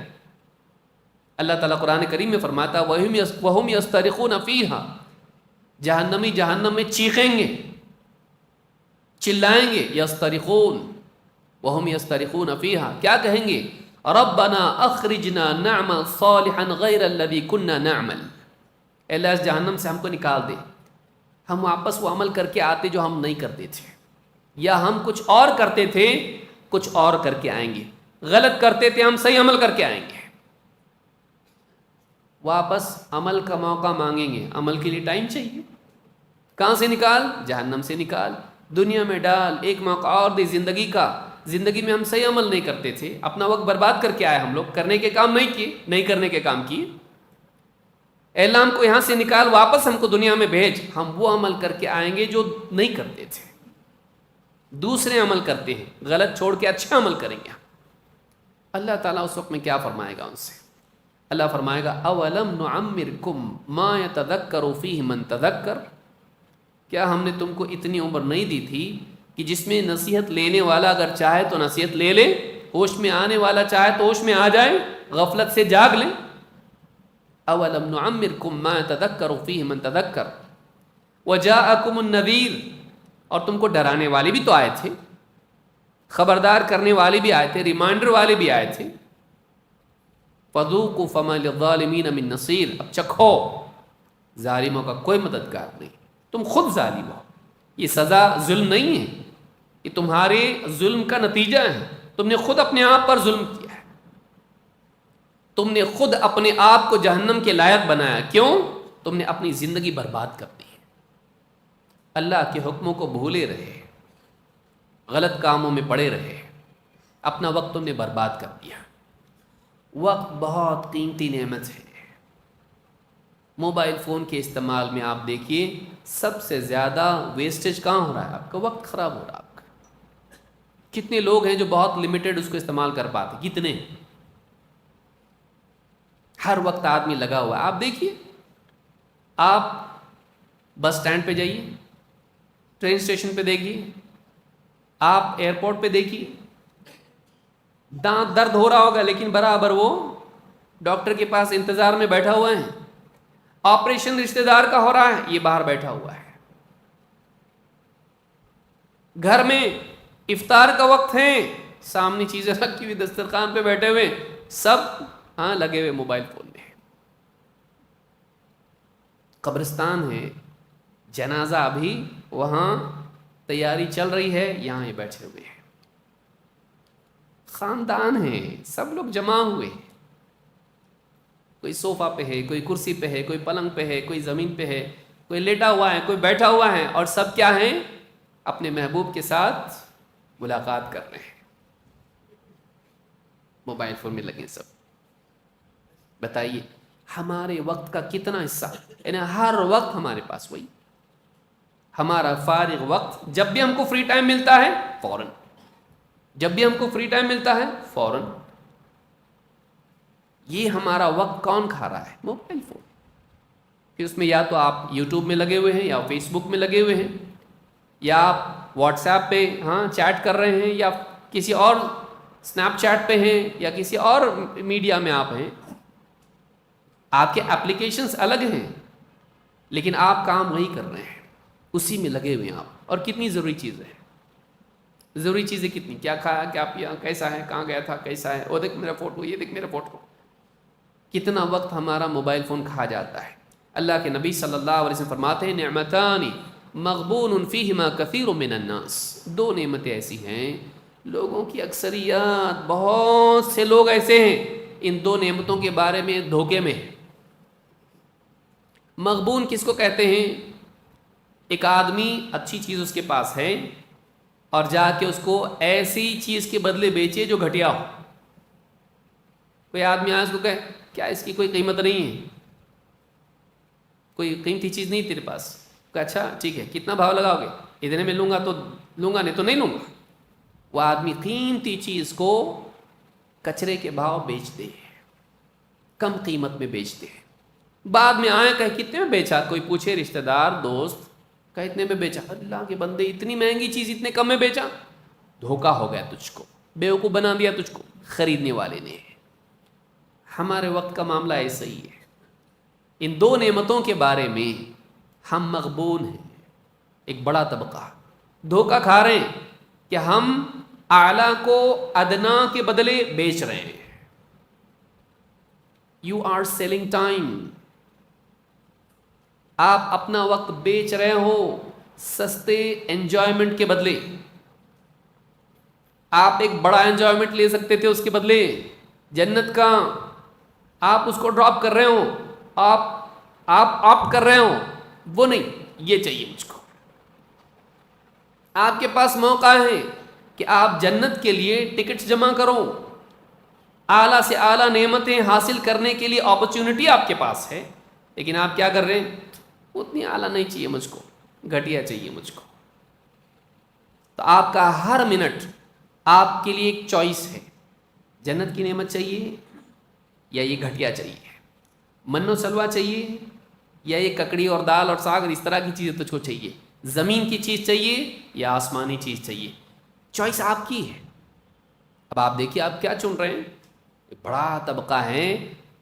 اللہ تعالیٰ قرآن کریم میں فرماتا وَهُمْ يَسْتَرِخُونَ فِيهَا، جہنمی جہنم میں چیخیں گے، چلائیں گے. یسترخون وَهُمْ يَسْتَرِخُونَ فِيهَا، کیا کہیں گے؟ رَبَّنَا أَخْرِجْنَا نَعْمَلْ صَالِحًا غَيْرَ الَّذِي كُنَّا نَعْمَلْ، اے اللہ اس جہنم سے ہم کو نکال دے، ہم واپس وہ عمل کر کے آتے جو ہم نہیں کرتے تھے، یا ہم کچھ اور کرتے تھے کچھ اور کر کے آئیں گے، غلط کرتے تھے ہم صحیح عمل کر کے آئیں گے. واپس عمل کا موقع مانگیں گے، عمل کے لیے ٹائم چاہیے. کہاں سے نکال؟ جہنم سے نکال، دنیا میں ڈال، ایک موقع اور دے زندگی کا. زندگی میں ہم صحیح عمل نہیں کرتے تھے، اپنا وقت برباد کر کے آئے، ہم لوگ کرنے کے کام نہیں کیے، نہیں کرنے کے کام کیے. اے اللہ ہم کو یہاں سے نکال، واپس ہم کو دنیا میں بھیج، ہم وہ عمل کر کے آئیں گے جو نہیں کرتے تھے. دوسرے عمل کرتے ہیں، غلط چھوڑ کے اچھا عمل کریں گے. اللہ تعالیٰ اس وقت میں کیا فرمائے گا ان سے؟ اللہ فرمائے گا اولم نعمرکم ما یتذکر فیہ من تذکر، کیا ہم نے تم کو اتنی عمر نہیں دی تھی کہ جس میں نصیحت لینے والا اگر چاہے تو نصیحت لے لے، ہوش میں آنے والا چاہے تو ہوش میں آ جائے، غفلت سے جاگ لیں. اولم نعمرکم ما یتذکر فیہ من تذکر وجاءکم النذیر، اور تم کو ڈرانے والے بھی تو آئے تھے، خبردار کرنے والے بھی آئے تھے، ریمائنڈر والے بھی آئے تھے. فذوقوا فما للظالمین من نصیر، اب چکھو، ظالموں کا کوئی مددگار نہیں، تم خود ظالم ہو. یہ سزا ظلم نہیں ہے، یہ تمہارے ظلم کا نتیجہ ہے. تم نے خود اپنے آپ پر ظلم کیا ہے، تم نے خود اپنے آپ کو جہنم کے لائق بنایا. کیوں؟ تم نے اپنی زندگی برباد کر دی، اللہ کے حکموں کو بھولے رہے، غلط کاموں میں پڑے رہے، اپنا وقت تم نے برباد کر دیا. وقت بہت قیمتی نعمت ہے. موبائل فون کے استعمال میں آپ دیکھیے سب سے زیادہ ویسٹیج کہاں ہو رہا ہے؟ آپ کا وقت خراب ہو رہا ہے. آپ کا کتنے لوگ ہیں جو بہت لمیٹڈ اس کو استعمال کر پاتے؟ کتنے؟ ہر وقت آدمی لگا ہوا ہے. آپ دیکھیے، آپ بس اسٹینڈ پہ جائیے، ٹرین اسٹیشن پہ دیکھیے، آپ ایئرپورٹ پہ دیکھیے، دانت درد ہو رہا ہوگا لیکن برابر وہ ڈاکٹر کے پاس انتظار میں بیٹھا ہوا ہے. آپریشن رشتہ دار کا ہو رہا ہے، یہ باہر بیٹھا ہوا ہے. گھر میں افطار کا وقت ہے، سامنے چیزیں رکھی ہوئی دسترخوان پہ بیٹھے ہوئے، سب لگے ہوئے موبائل فون میں. قبرستان ہے، جنازہ ابھی وہاں تیاری چل رہی ہے، یہاں یہ بیٹھے ہوئے ہیں. خاندان ہیں، سب لوگ جمع ہوئے ہیں، کوئی صوفہ پہ ہے، کوئی کرسی پہ ہے، کوئی پلنگ پہ ہے، کوئی زمین پہ ہے، کوئی لیٹا ہوا ہے، کوئی بیٹھا ہوا ہے، اور سب کیا ہیں؟ اپنے محبوب کے ساتھ ملاقات کر رہے ہیں. موبائل فون میں لگے سب. بتائیے ہمارے وقت کا کتنا حصہ، یعنی ہر وقت ہمارے پاس وہی ہمارا فارغ وقت، جب بھی ہم کو فری ٹائم ملتا ہے فوراً، جب بھی ہم کو فری ٹائم ملتا ہے فوراً، یہ ہمارا وقت کون کھا رہا ہے؟ Mobile phone. پھر اس میں یا تو آپ یوٹیوب میں لگے ہوئے ہیں، یا فیس بک میں لگے ہوئے ہیں، یا آپ واٹس ایپ پہ چیٹ کر رہے ہیں، یا کسی اور اسنیپ چیٹ پہ ہیں، یا کسی اور میڈیا میں آپ ہیں. آپ کے اپلیکیشنز الگ ہیں لیکن آپ کام وہی کر رہے ہیں، اسی میں لگے ہوئے ہیں آپ. اور کتنی ضروری چیزیں ہیں، ضروری چیزیں کتنی، کیا کھایا، کیا پیا، کیسا ہے، کہاں گیا تھا، کیسا ہے، وہ دیکھ میرا فوٹو، یہ دیکھ میرا فوٹو. کتنا وقت ہمارا موبائل فون کھا جاتا ہے. اللہ کے نبی صلی اللہ علیہ وسلم فرماتے ہیں نعمتان مغبون فیہما کثیر من الناس، دو نعمتیں ایسی ہیں لوگوں کی اکثریت، بہت سے لوگ ایسے ہیں ان دو نعمتوں کے بارے میں دھوکے میں. مغبون کس کو کہتے ہیں؟ ایک آدمی اچھی چیز اس کے پاس ہے اور جا کے اس کو ایسی چیز کے بدلے بیچے جو گھٹیا ہو. کوئی آدمی آئے اس کو کہے کیا اس کی کوئی قیمت نہیں ہے، کوئی قیمتی چیز نہیں تیرے پاس، کہ اچھا ٹھیک ہے کتنا بھاؤ لگاؤ گے؟ اتنے میں لوں گا تو لوں گا، نہیں تو نہیں لوں گا. وہ آدمی قیمتی چیز کو کچرے کے بھاؤ بیچتے ہیں، کم قیمت میں بیچتے ہیں. بعد میں آئے کہے کتنے میں بیچا، کوئی پوچھے رشتہ دار دوست، کہ اتنے میں بیچا. اللہ کے بندے اتنی مہنگی چیز اتنے کم میں بیچا، دھوکا ہو گیا تجھ کو. بیوقوف بنا دیا تجھ کو خریدنے والے نے. ہمارے وقت کا معاملہ ایسا ہی ہے. ان دو نعمتوں کے بارے میں ہم مغبون ہیں. ایک بڑا طبقہ دھوکہ کھا رہے ہیں کہ ہم اعلیٰ کو ادنا کے بدلے بیچ رہے ہیں. You are selling time. آپ اپنا وقت بیچ رہے ہو سستے انجوائمنٹ کے بدلے. آپ ایک بڑا انجوائمنٹ لے سکتے تھے اس کے بدلے جنت کا. آپ اس کو ڈراپ کر رہے ہو. آپ کر رہے ہو وہ نہیں. یہ چاہیے مجھ کو. آپ کے پاس موقع ہے کہ آپ جنت کے لیے ٹکٹس جمع کرو. اعلیٰ سے اعلیٰ نعمتیں حاصل کرنے کے لیے اپرچونٹی آپ کے پاس ہے. لیکن آپ کیا کر رہے ہیں؟ اتنی اعلیٰ نہیں چاہیے مجھ کو, گھٹیا چاہیے مجھ کو. تو آپ کا ہر منٹ آپ کے لیے ایک چوائس ہے. جنت کی نعمت چاہیے یا یہ گھٹیا چاہیے؟ من و سلوا چاہیے یا یہ ککڑی اور دال اور ساگ اور اس طرح کی چیزیں تجھ کو چاہیے؟ زمین کی چیز چاہیے یا آسمانی چیز چاہیے؟ چوائس آپ کی ہے. اب آپ دیکھیے آپ کیا چن رہے ہیں. بڑا طبقہ ہے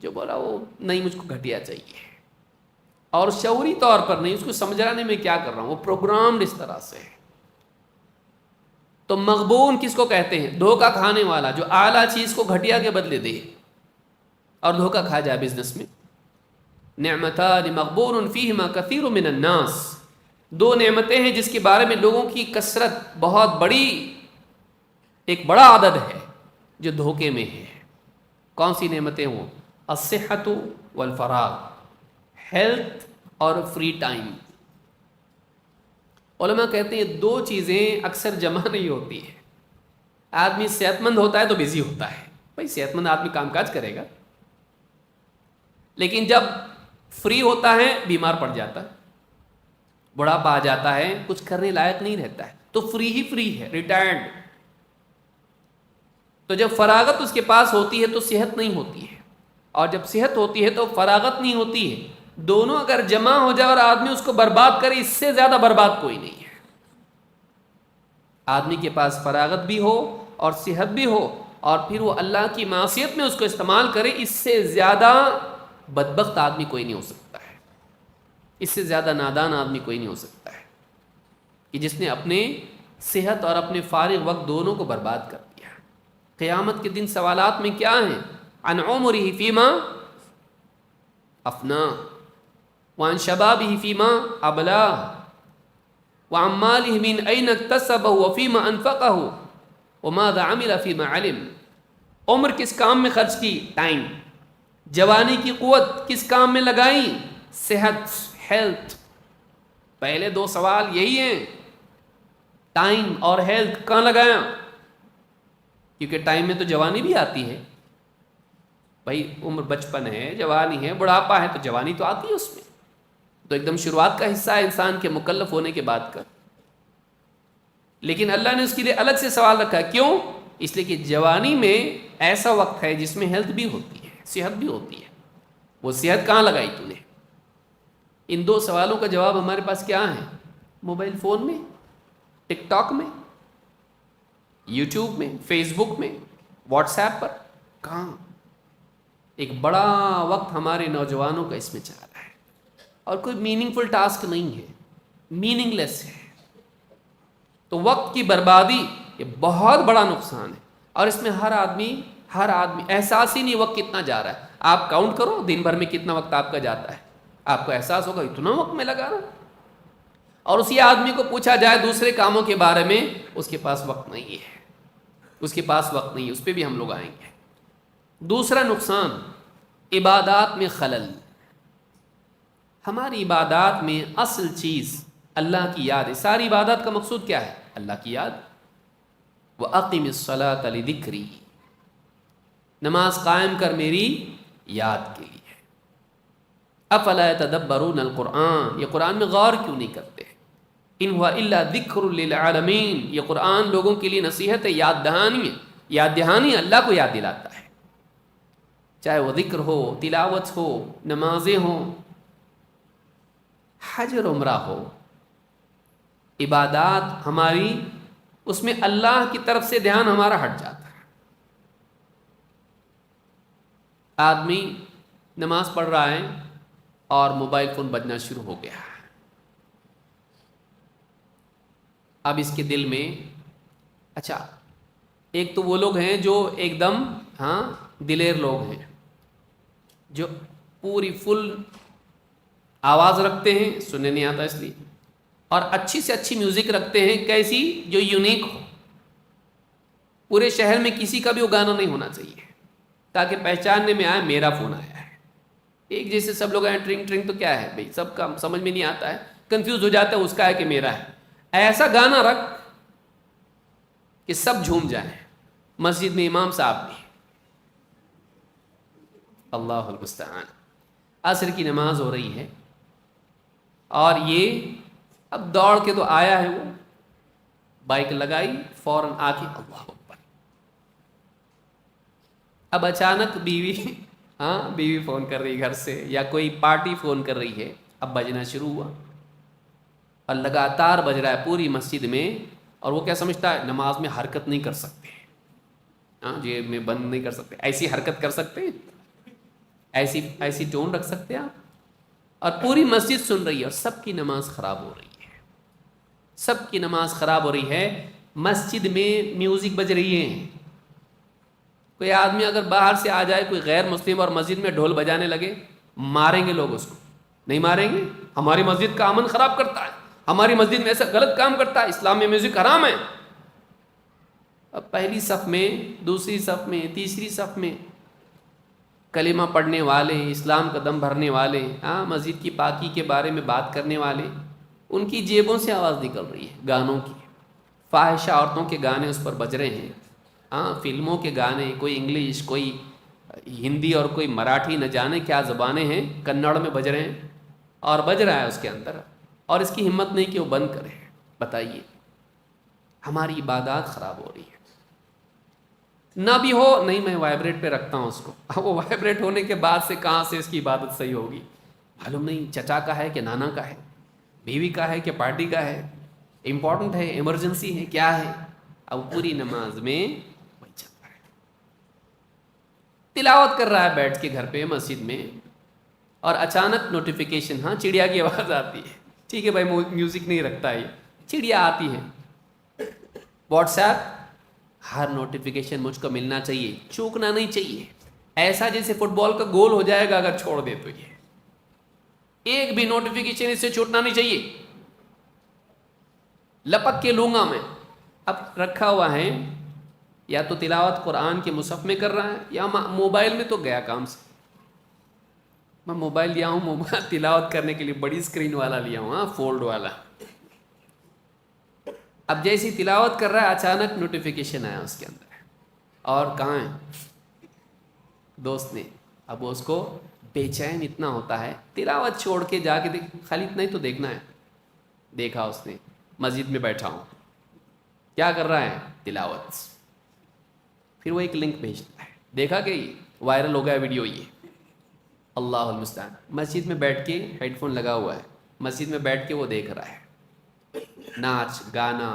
جو بولا وہ نہیں مجھ کو گھٹیا چاہیے, اور شعوری طور پر نہیں, اس کو سمجھانے میں کیا کر رہا ہوں, وہ پروگرامڈ اس طرح سے ہے. تو مغبون کس کو کہتے ہیں؟ دھوکہ کھانے والا جو اعلیٰ چیز کو گھٹیا کے بدلے دے اور دھوکہ کھا جائے بزنس میں. نعمتان مغبون فیہما کثیر من الناس. دو نعمتیں ہیں جس کے بارے میں لوگوں کی کثرت بہت بڑی, ایک بڑا عدد ہے جو دھوکے میں ہے. کون سی نعمتیں ہوں؟ الصحۃ والفراغ, ہیلتھ اور فری ٹائم. علماء کہتے ہیں دو چیزیں اکثر جمع نہیں ہوتی ہیں. آدمی صحت مند ہوتا ہے تو بزی ہوتا ہے, بھائی صحت مند آدمی کام کاج کرے گا, لیکن جب فری ہوتا ہے بیمار پڑ جاتا ہے, بڑھاپا آ جاتا ہے, کچھ کرنے لائق نہیں رہتا ہے, تو فری ہی فری ہے, ریٹائرڈ. تو جب فراغت اس کے پاس ہوتی ہے تو صحت نہیں ہوتی ہے, اور جب صحت ہوتی ہے تو فراغت نہیں ہوتی ہے. دونوں اگر جمع ہو جائے اور آدمی اس کو برباد کرے, اس سے زیادہ برباد کوئی نہیں ہے. آدمی کے پاس فراغت بھی ہو اور صحت بھی ہو, اور پھر وہ اللہ کی معصیت میں اس کو استعمال کرے, اس سے زیادہ بدبخت آدمی کوئی نہیں ہو سکتا ہے. اس سے زیادہ نادان آدمی کوئی نہیں ہو سکتا ہے کہ جس نے اپنے صحت اور اپنے فارغ وقت دونوں کو برباد کر دیا. قیامت کے دن سوالات میں کیا ہیں؟ عن عمرہ فیما افنا, وعن شبابہ فیما ابلا, وعن مالہ من این اکتسبہ وفیما انفقہ, وماذا عمل فیما علم. عمر کس کام میں خرچ کی؟ ٹائم. جوانی کی قوت کس کام میں لگائی؟ صحت, ہیلتھ. پہلے دو سوال یہی ہیں, ٹائم اور ہیلتھ کہاں لگایا؟ کیونکہ ٹائم میں تو جوانی بھی آتی ہے بھائی, عمر بچپن ہے, جوانی ہے, بڑھاپا ہے, تو جوانی تو آتی ہے اس میں, تو ایک دم شروعات کا حصہ ہے انسان کے مکلف ہونے کے بعد کا. لیکن اللہ نے اس کے لیے الگ سے سوال رکھا. کیوں؟ اس لیے کہ جوانی میں ایسا وقت ہے جس میں ہیلتھ بھی ہوتی ہے, صحت بھی ہوتی ہے. وہ صحت کہاں لگائی تو نے؟ ان دو سوالوں کا جواب ہمارے پاس کیا ہے؟ موبائل فون میں, ٹک ٹاک میں, یوٹیوب میں, فیس بک میں, واٹس ایپ پر. کہاں؟ ایک بڑا وقت ہمارے نوجوانوں کا اس میں چل رہا ہے, اور کوئی میننگ فل ٹاسک نہیں ہے, میننگ لیس ہے. تو وقت کی بربادی یہ بہت بڑا نقصان ہے, اور اس میں ہر آدمی احساس ہی نہیں وقت کتنا جا رہا ہے. آپ کاؤنٹ کرو دن بھر میں کتنا وقت آپ کا جاتا ہے, آپ کو احساس ہوگا اتنا وقت میں لگا رہا. اور اسی آدمی کو پوچھا جائے دوسرے کاموں کے بارے میں, اس کے پاس وقت نہیں ہے, اس کے پاس وقت نہیں ہے. اس پہ بھی ہم لوگ آئیں گے. دوسرا نقصان, عبادات میں خلل. ہماری عبادات میں اصل چیز اللہ کی یاد ہے. ساری عبادات کا مقصود کیا ہے؟ اللہ کی یاد. وَأَقِمِ الصَّلَاةَ لِذِكْرِي, نماز قائم کر میری یاد کے لیے. افلا يتدبرون القرآن, یہ قرآن میں غور کیوں نہیں کرتے؟ ان هو الا ذکر للعالمین, یہ قرآن لوگوں کے لیے نصیحت ہے, یاد دہانی اللہ کو یاد دلاتا ہے. چاہے وہ ذکر ہو, تلاوت ہو, نمازیں ہوں, حج اور عمرہ ہو, عبادات ہماری اس میں اللہ کی طرف سے دھیان ہمارا ہٹ جاتا ہے. آدمی نماز پڑھ رہا ہے اور موبائل فون بجنا شروع ہو گیا. اب اس کے دل میں اچھا، ایک تو وہ لوگ ہیں جو ایک دم دلیر لوگ ہیں، جو پوری فل آواز رکھتے ہیں، سننے نہیں آتا اس لیے، اور اچھی سے اچھی میوزک رکھتے ہیں، کیسی جو یونیک ہو. پورے شہر میں کسی کا بھی وہ گانا نہیں ہونا چاہیے تاکہ پہچاننے میں آئے میرا فون آیا ہے. ایک جیسے سب لوگ آئے ٹرنگ ٹرنگ، تو کیا ہے بھائی، سب کا سمجھ میں نہیں آتا ہے، کنفیوز ہو جاتا ہے اس کا ہے کہ میرا ہے. ایسا گانا رکھ کہ سب جھوم جائیں. مسجد میں امام صاحب بھی، اللہ المستعان، عصر کی نماز ہو رہی ہے اور یہ اب دوڑ کے تو آیا ہے، وہ بائک لگائی، فوراً آ کے اللہ اکبر. اب اچانک بیوی فون کر رہی گھر سے، یا کوئی پارٹی فون کر رہی ہے، اب بجنا شروع ہوا اور لگاتار بج رہا ہے پوری مسجد میں. اور وہ کیا سمجھتا ہے نماز میں حرکت نہیں کر سکتے، جیب میں بند نہیں کر سکتے، ایسی حرکت کر سکتے، ایسی ٹون رکھ سکتے آپ. اور پوری مسجد سن رہی ہے اور سب کی نماز خراب ہو رہی ہے، سب کی نماز خراب ہو رہی ہے. مسجد میں میوزک بج رہی ہے. کوئی آدمی اگر باہر سے آ جائے، کوئی غیر مسلم، اور مسجد میں ڈھول بجانے لگے، ماریں گے لوگ اس کو؟ نہیں ماریں گے؟ ہماری مسجد کا امن خراب کرتا ہے، ہماری مسجد میں ایسا غلط کام کرتا ہے، اسلام میں میوزک حرام ہے. اب پہلی صف میں، دوسری صف میں، تیسری صف میں کلمہ پڑھنے والے، اسلام کا دم بھرنے والے، مسجد کی پاکی کے بارے میں بات کرنے والے، ان کی جیبوں سے آواز نکل رہی ہے گانوں کی. فاحشہ عورتوں کے گانے اس پر بج رہے ہیں، فلموں کے گانے، کوئی انگلش، کوئی ہندی، اور کوئی مراٹھی، نہ جانے کیا زبانیں ہیں، کنڑ میں بج رہے ہیں، اور بج رہا ہے اس کے اندر، اور اس کی ہمت نہیں کہ وہ بند کرے. بتائیے، ہماری عبادات خراب ہو رہی ہے. نہ بھی ہو، نہیں میں وائبریٹ پہ رکھتا ہوں اس کو. اب وہ وائبریٹ ہونے کے بعد سے کہاں سے اس کی عبادت صحیح ہوگی معلوم نہیں. چچا کا ہے کہ نانا کا ہے، بیوی کا ہے کہ پارٹی کا ہے، امپورٹنٹ ہے، ایمرجنسی ہے، کیا ہے. اب پوری نماز میں وہی چل رہا ہے. تلاوت کر رہا ہے بیٹھ کے گھر پہ مسجد میں، اور اچانک نوٹیفیکیشن، چڑیا کی آواز آتی ہے. ٹھیک ہے بھائی، میوزک نہیں رکھتا ہے، چڑیا آتی ہے. واٹس ایپ، ہر نوٹیفیکیشن مجھ کو ملنا چاہیے، چوکنا نہیں چاہیے. ایسا جیسے فٹ بال کا گول ہو جائے گا اگر چھوڑ دے تو. یہ ایک بھی نوٹیفیکیشن اس سے چھوٹنا نہیں چاہیے. لپک کے لوں گا میں. اب رکھا ہوا ہے، یا تو تلاوت قرآن کے مصحف میں کر رہا ہے، یا موبائل میں تو گیا کام سے. میں موبائل لیا ہوں، موبائل تلاوت کرنے کے لیے بڑی اسکرین والا لیا ہوں، فولڈ والا. اب جیسی تلاوت کر رہا ہے، اچانک نوٹیفیکیشن آیا اس کے اندر، اور کہاں ہے دوست نے. اب وہ اس کو بے چین اتنا ہوتا ہے، تلاوت چھوڑ کے جا کے خالی اتنا ہی تو دیکھنا ہے. دیکھا اس نے، مسجد میں بیٹھا ہوں، کیا کر رہا ہے؟ تلاوت. پھر وہ ایک لنک بھیجتا ہے، دیکھا کہ وائرل ہو گیا ویڈیو. یہ اللہ المستعان. مسجد میں بیٹھ کے ہیڈ فون لگا ہوا ہے، مسجد میں بیٹھ کے وہ دیکھ رہا ہے، ناچ گانا،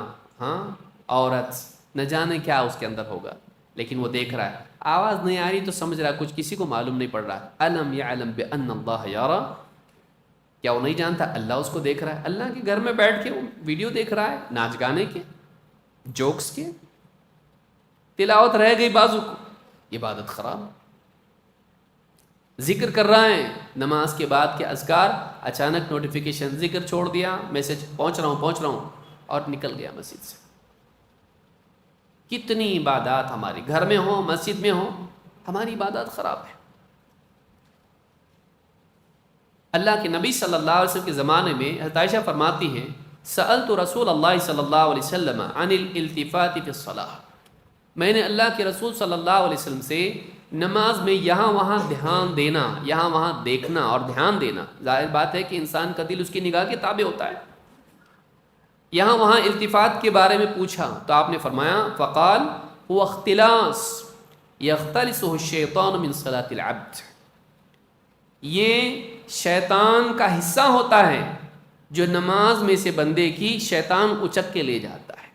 عورت، نہ جانے کیا اس کے اندر ہوگا، لیکن وہ دیکھ رہا ہے. آواز نہیں آ رہی تو سمجھ رہا ہے کچھ کسی کو معلوم نہیں پڑ رہا. الم یعلم بان اللہ یرا، کیا وہ نہیں جانتا اللہ اس کو دیکھ رہا ہے؟ اللہ کے گھر میں بیٹھ کے وہ ویڈیو دیکھ رہا ہے، ناچ گانے کے، جوکس کے. تلاوت رہ گئی بازو کو، عبادت خراب. ذکر کر رہا ہے نماز کے بعد کے اذکار، اچانک نوٹیفیکیشن، ذکر چھوڑ دیا، میسج پہنچ رہا ہوں، اور نکل گیا مسجد سے. کتنی عبادات ہماری گھر میں ہوں، مسجد میں ہوں، ہماری عبادات خراب ہے. اللہ کے نبی صلی اللہ علیہ وسلم کے زمانے میں حضرت عائشہ فرماتی ہیں، سألت رسول اللہ صلی اللہ علیہ وسلم عن الالتفات فی الصلاۃ، میں نے اللہ کے رسول صلی اللہ علیہ وسلم سے نماز میں یہاں وہاں دھیان دینا، یہاں وہاں دیکھنا اور دھیان دینا. ظاہر بات ہے کہ انسان کا دل اس کی نگاہ کے تابع ہوتا ہے. یہاں وہاں التفات کے بارے میں پوچھا تو آپ نے فرمایا، فقال هو اختلاس یختلسہ الشیطان من صلاۃ العبد، یہ شیطان کا حصہ ہوتا ہے جو نماز میں سے بندے کی شیطان اچک کے لے جاتا ہے.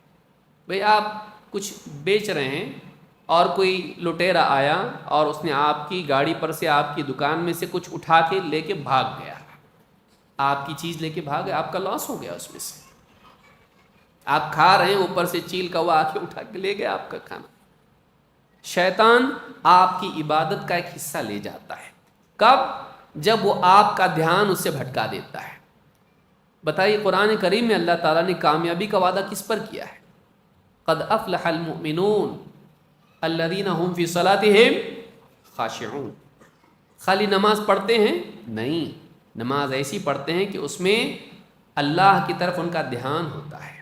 بھئی آپ کچھ بیچ رہے ہیں اور کوئی لٹیرا آیا اور اس نے آپ کی گاڑی پر سے آپ کی دکان میں سے کچھ اٹھا کے لے کے بھاگ گیا، آپ کی چیز لے کے بھاگ گیا، آپ کا لاس ہو گیا اس میں سے. آپ کھا رہے ہیں، اوپر سے چیل کا ہوا آ کے اٹھا کے لے گیا آپ کا کھانا. شیطان آپ کی عبادت کا ایک حصہ لے جاتا ہے. کب؟ جب وہ آپ کا دھیان اس سے بھٹکا دیتا ہے. بتائیے قرآن کریم میں اللہ تعالیٰ نے کامیابی کا وعدہ کس پر کیا ہے؟ قد افلح المؤمنون الذین هم فی صلاتہم خاشعون. خالی نماز پڑھتے ہیں؟ نہیں، نماز ایسی پڑھتے ہیں کہ اس میں اللہ کی طرف ان کا دھیان ہوتا ہے،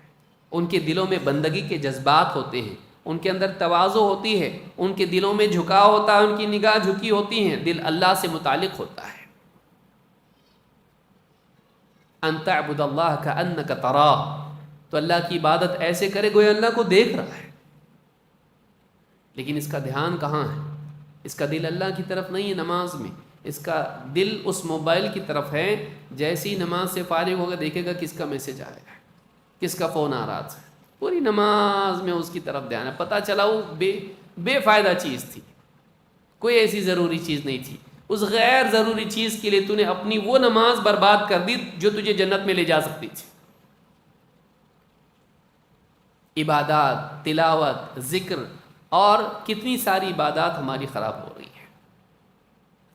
ان کے دلوں میں بندگی کے جذبات ہوتے ہیں، ان کے اندر تواضع ہوتی ہے، ان کے دلوں میں جھکاؤ ہوتا ہے، ان کی نگاہ جھکی ہوتی ہیں، دل اللہ سے متعلق ہوتا ہے. ان تعبد اللہ کأنک تراہ، تو اللہ کی عبادت ایسے کرے گویا اللہ کو دیکھ رہا ہے. لیکن اس کا دھیان کہاں ہے؟ اس کا دل اللہ کی طرف نہیں ہے نماز میں، اس کا دل اس موبائل کی طرف ہے. جیسی نماز سے فارغ ہوگا دیکھے گا کس کا میسج آیا ہے، کس کا فون آ رہا تھا. پوری نماز میں اس کی طرف دھیان ہے. پتہ چلا وہ بے فائدہ چیز تھی، کوئی ایسی ضروری چیز نہیں تھی. اس غیر ضروری چیز کے لیے تو نے اپنی وہ نماز برباد کر دی جو تجھے جنت میں لے جا سکتی تھی. عبادات، تلاوت، ذکر اور کتنی ساری عبادات ہماری خراب ہو رہی ہیں.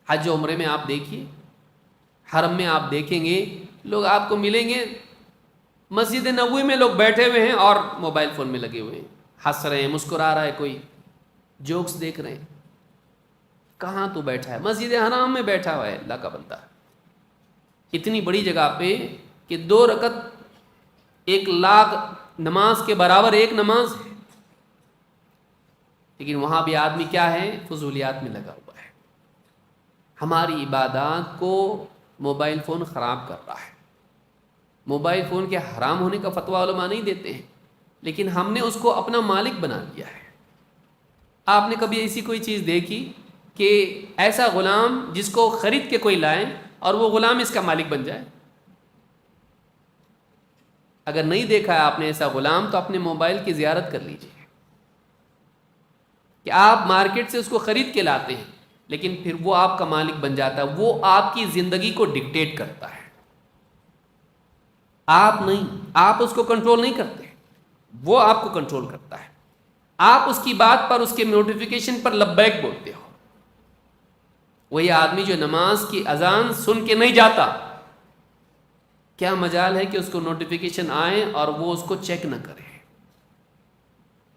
حج و عمرے میں آپ دیکھیے، حرم میں آپ دیکھیں گے لوگ آپ کو ملیں گے، مسجد نبوی میں لوگ بیٹھے ہوئے ہیں اور موبائل فون میں لگے ہوئے ہیں، ہنس رہے ہیں، مسکرا رہا ہے، کوئی جوکس دیکھ رہے ہیں. کہاں تو بیٹھا ہے؟ مسجد حرام میں بیٹھا ہوا ہے اللہ کا بندہ، اتنی بڑی جگہ پہ کہ 2 رکعت 1,00,000 نماز کے برابر ایک نماز ہے. لیکن وہاں بھی آدمی کیا ہے؟ فضولیات میں لگا ہوا ہے. ہماری عبادات کو موبائل فون خراب کر رہا ہے. موبائل فون کے حرام ہونے کا فتویٰ علماء نہیں دیتے ہیں، لیکن ہم نے اس کو اپنا مالک بنا لیا ہے. آپ نے کبھی ایسی کوئی چیز دیکھی کہ ایسا غلام جس کو خرید کے کوئی لائے اور وہ غلام اس کا مالک بن جائے؟ اگر نہیں دیکھا ہے آپ نے ایسا غلام تو اپنے موبائل کی زیارت کر لیجئے کہ آپ مارکیٹ سے اس کو خرید کے لاتے ہیں لیکن پھر وہ آپ کا مالک بن جاتا ہے. وہ آپ کی زندگی کو ڈکٹیٹ کرتا ہے، آپ نہیں. آپ اس کو کنٹرول نہیں کرتے، وہ آپ کو کنٹرول کرتا ہے. آپ اس کی بات پر، اس کے نوٹیفیکیشن پر لبیک بولتے ہو. وہی آدمی جو نماز کی اذان سن کے نہیں جاتا، کیا مجال ہے کہ اس کو نوٹیفیکیشن آئے اور وہ اس کو چیک نہ کرے؟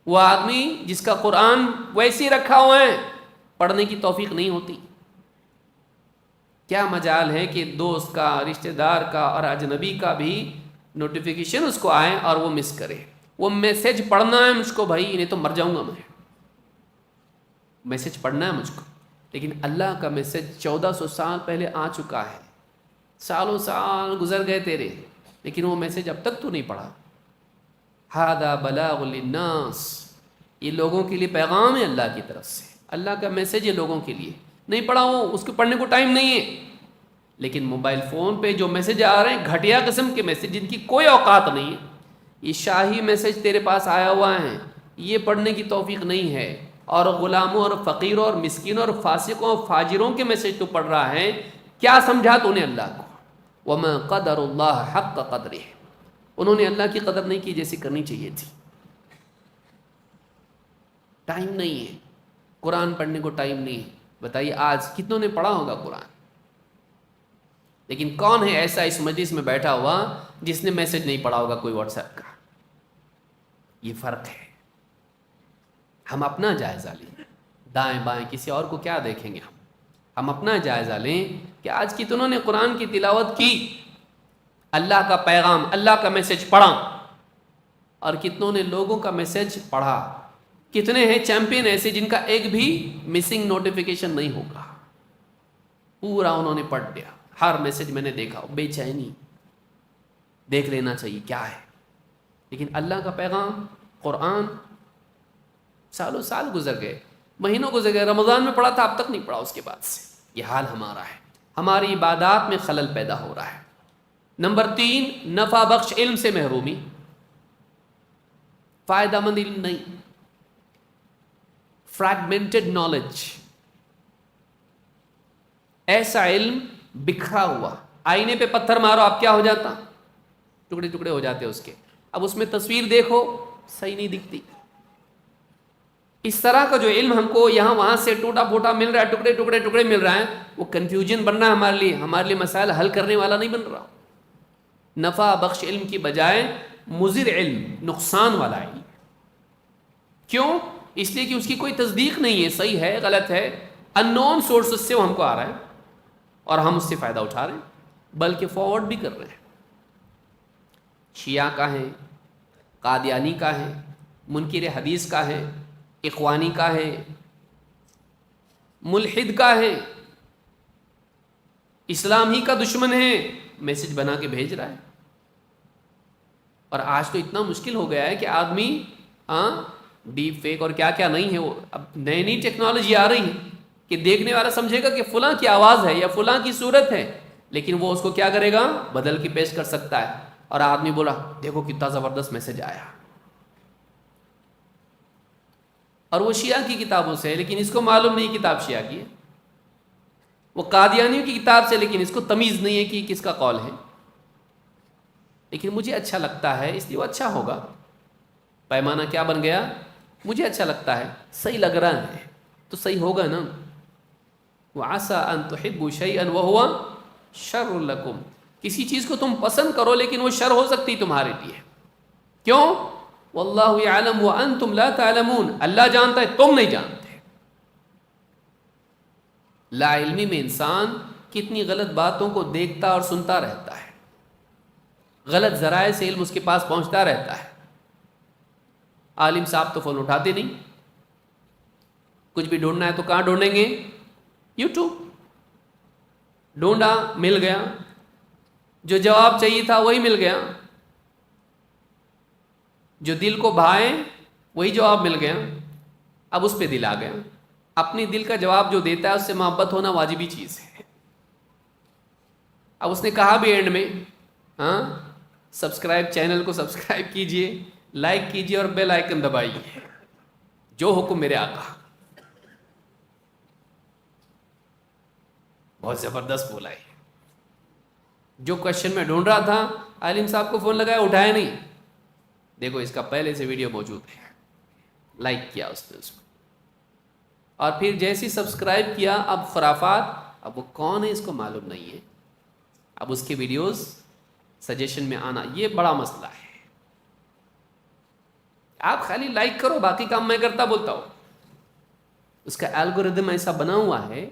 وہ آدمی جس کا قرآن ویسے ہی رکھا ہوا ہے، پڑھنے کی توفیق نہیں ہوتی، کیا مجال ہے کہ دوست کا، رشتہ دار کا اور اجنبی کا بھی نوٹیفیکیشن اس کو آئے اور وہ مس کرے؟ وہ میسج پڑھنا ہے مجھ کو بھائی، نہیں تو مر جاؤں گا میں. میسج پڑھنا ہے مجھ کو، لیکن اللہ کا میسج 1400 سال پہلے آ چکا ہے، سالوں سال گزر گئے تیرے، لیکن وہ میسج اب تک تو نہیں پڑھا. ھذا بلاغ للناس، یہ لوگوں کے لیے پیغام ہے اللہ کی طرف سے، اللہ کا میسج ہے لوگوں کے لیے. نہیں پڑھا ہو، اس کو پڑھنے کو ٹائم نہیں ہے. لیکن موبائل فون پہ جو میسج آ رہے ہیں گھٹیا قسم کے میسج جن کی کوئی اوقات نہیں ہے، یہ شاہی میسج تیرے پاس آیا ہوا ہے، یہ پڑھنے کی توفیق نہیں ہے. اور غلاموں اور فقیروں اور مسکینوں اور فاسقوں اور فاجروں کے میسج تو پڑھ رہا ہے. کیا سمجھا تو نے اللہ کو؟ وَمَا قَدَرُ اللَّهَ حَقَّ قَدْرِهِ، انہوں نے اللہ کی قدر نہیں کی جیسی کرنی چاہیے تھی. ٹائم نہیں ہے، قرآن پڑھنے کو ٹائم نہیں ہے. بتائیے آج کتنوں نے پڑھا ہوگا قرآن؟ لیکن کون ہے ایسا اس مجلس میں بیٹھا ہوا جس نے میسج نہیں پڑھا ہوگا کوئی واٹس ایپ کا؟ یہ فرق ہے. ہم اپنا جائزہ لیں، دائیں بائیں کسی اور کو کیا دیکھیں گے؟ ہم اپنا جائزہ لیں کہ آج کتنوں نے قرآن کی تلاوت کی، اللہ کا پیغام، اللہ کا میسج پڑھا، اور کتنوں نے لوگوں کا میسج پڑھا. کتنے ہیں چیمپئن ایسے جن کا ایک بھی مسنگ نوٹیفیکیشن نہیں ہوگا، پورا انہوں نے پڑھ لیا. ہر میسج میں نے دیکھا، بے چینی، دیکھ لینا چاہیے کیا ہے. لیکن اللہ کا پیغام، قرآن، سالوں سال گزر گئے، مہینوں گزر گئے. رمضان میں پڑھا تھا، اب تک نہیں پڑھا اس کے بعد سے. یہ حال ہمارا ہے. ہماری عبادات میں خلل پیدا ہو رہا ہے. نمبر 3، نفع بخش علم سے محرومی. فائدہ مند علم نہیں، فریگمنٹڈ نالج، ایسا علم بکھرا ہوا، آئینے پہ پتھر مارو آپ کیا ہو جاتا، ٹکڑے ٹکڑے ہو جاتے اس کے، اب اس میں تصویر دیکھو صحیح نہیں دکھتی۔ اس طرح کا جو علم ہم کو یہاں وہاں سے ٹوٹا پھوٹا مل رہا ہے، ٹکڑے ٹکڑے ٹکڑے مل رہا ہے، وہ کنفیوژن بن رہا ہے ہمارے لیے مسائل حل کرنے والا نہیں بن رہا، نفع بخش علم کی بجائے مضر علم، نقصان والا علم۔ کیوں؟ اس لیے کہ اس کی کوئی تصدیق نہیں ہے، صحیح ہے غلط ہے، ان نون سورسز سے وہ ہم کو آ رہا ہے اور ہم اس سے فائدہ اٹھا رہے ہیں، بلکہ فارورڈ بھی کر رہے ہیں۔ شیعہ کا ہے، قادیانی کا ہے، منکر حدیث کا ہے، اخوانی کا ہے، ملحد کا ہے، اسلام ہی کا دشمن ہے، میسج بنا کے بھیج رہا ہے۔ اور آج تو اتنا مشکل ہو گیا ہے کہ آدمی ڈیپ فیک اور کیا کیا نہیں ہے، وہ اب نئی نئی ٹیکنالوجی آ رہی ہے کہ دیکھنے والا سمجھے گا کہ فلاں کی آواز ہے یا فلاں کی صورت ہے، لیکن وہ اس کو کیا کرے گا، بدل کے پیش کر سکتا ہے، اور آدمی بولا دیکھو کتنا زبردست میسج آیا، اور وہ شیعہ کی کتابوں سے ہے لیکن اس کو معلوم نہیں کتاب شیعہ کی ہے، وہ قادیانیوں کی کتاب سے لیکن اس کو تمیز نہیں ہے کہ کس کا قول ہے، لیکن مجھے اچھا لگتا ہے اس لیے وہ اچھا ہوگا۔ پیمانہ کیا بن گیا، مجھے اچھا لگتا ہے، صحیح لگ رہا ہے تو صحیح ہوگا نا۔ وَعَسَىٰ أَن تُحِبُّوا شَيْئًا وَهُوَ شَرٌّ لَكُمْ، کسی چیز کو تم پسند کرو لیکن وہ شر ہو سکتی تمہارے لیے، کیوں؟ وَاللَّهُ يَعْلَمُ وَأَنْتُمْ لَا تَعْلَمُونَ، اللہ جانتا ہے تم نہیں جانتے۔ لا علمی میں انسان کتنی غلط باتوں کو دیکھتا اور سنتا رہتا ہے، غلط ذرائع سے علم اس کے پاس پہنچتا رہتا ہے۔ عالم صاحب تو فون اٹھاتے نہیں، کچھ بھی ڈھونڈنا ہے تو کہاں ڈھونڈیں گے، یوٹیوب، ڈھونڈا مل گیا، جو جواب چاہیے تھا وہی مل گیا، جو دل کو بھائے وہی جواب مل گیا، اب اس پہ دل آ گیا۔ اپنی دل کا جواب جو دیتا ہے اس سے محبت ہونا واجبی چیز ہے۔ اب اس نے کہا بھی اینڈ میں سبسکرائب، چینل کو سبسکرائب کیجئے، لائک کیجئے اور بیل آئیکن دبائیے، جو حکم میرے آقا۔ بہت زبردست بولا ہے، جو کوشچن میں ڈھونڈ رہا تھا عالم صاحب کو فون لگایا اٹھایا نہیں، دیکھو اس کا پہلے سے ویڈیو موجود ہے، لائک کیا اس نے اس کو، اور پھر جیسی سبسکرائب کیا، اب خرافات، اب وہ کون ہے اس کو معلوم نہیں ہے، اب اس کے ویڈیوز سجیشن میں آنا یہ بڑا مسئلہ ہے۔ آپ خالی لائک کرو، باقی کام میں کرتا بولتا ہوں۔ اس کا الگوریدم ایسا بنا ہوا ہے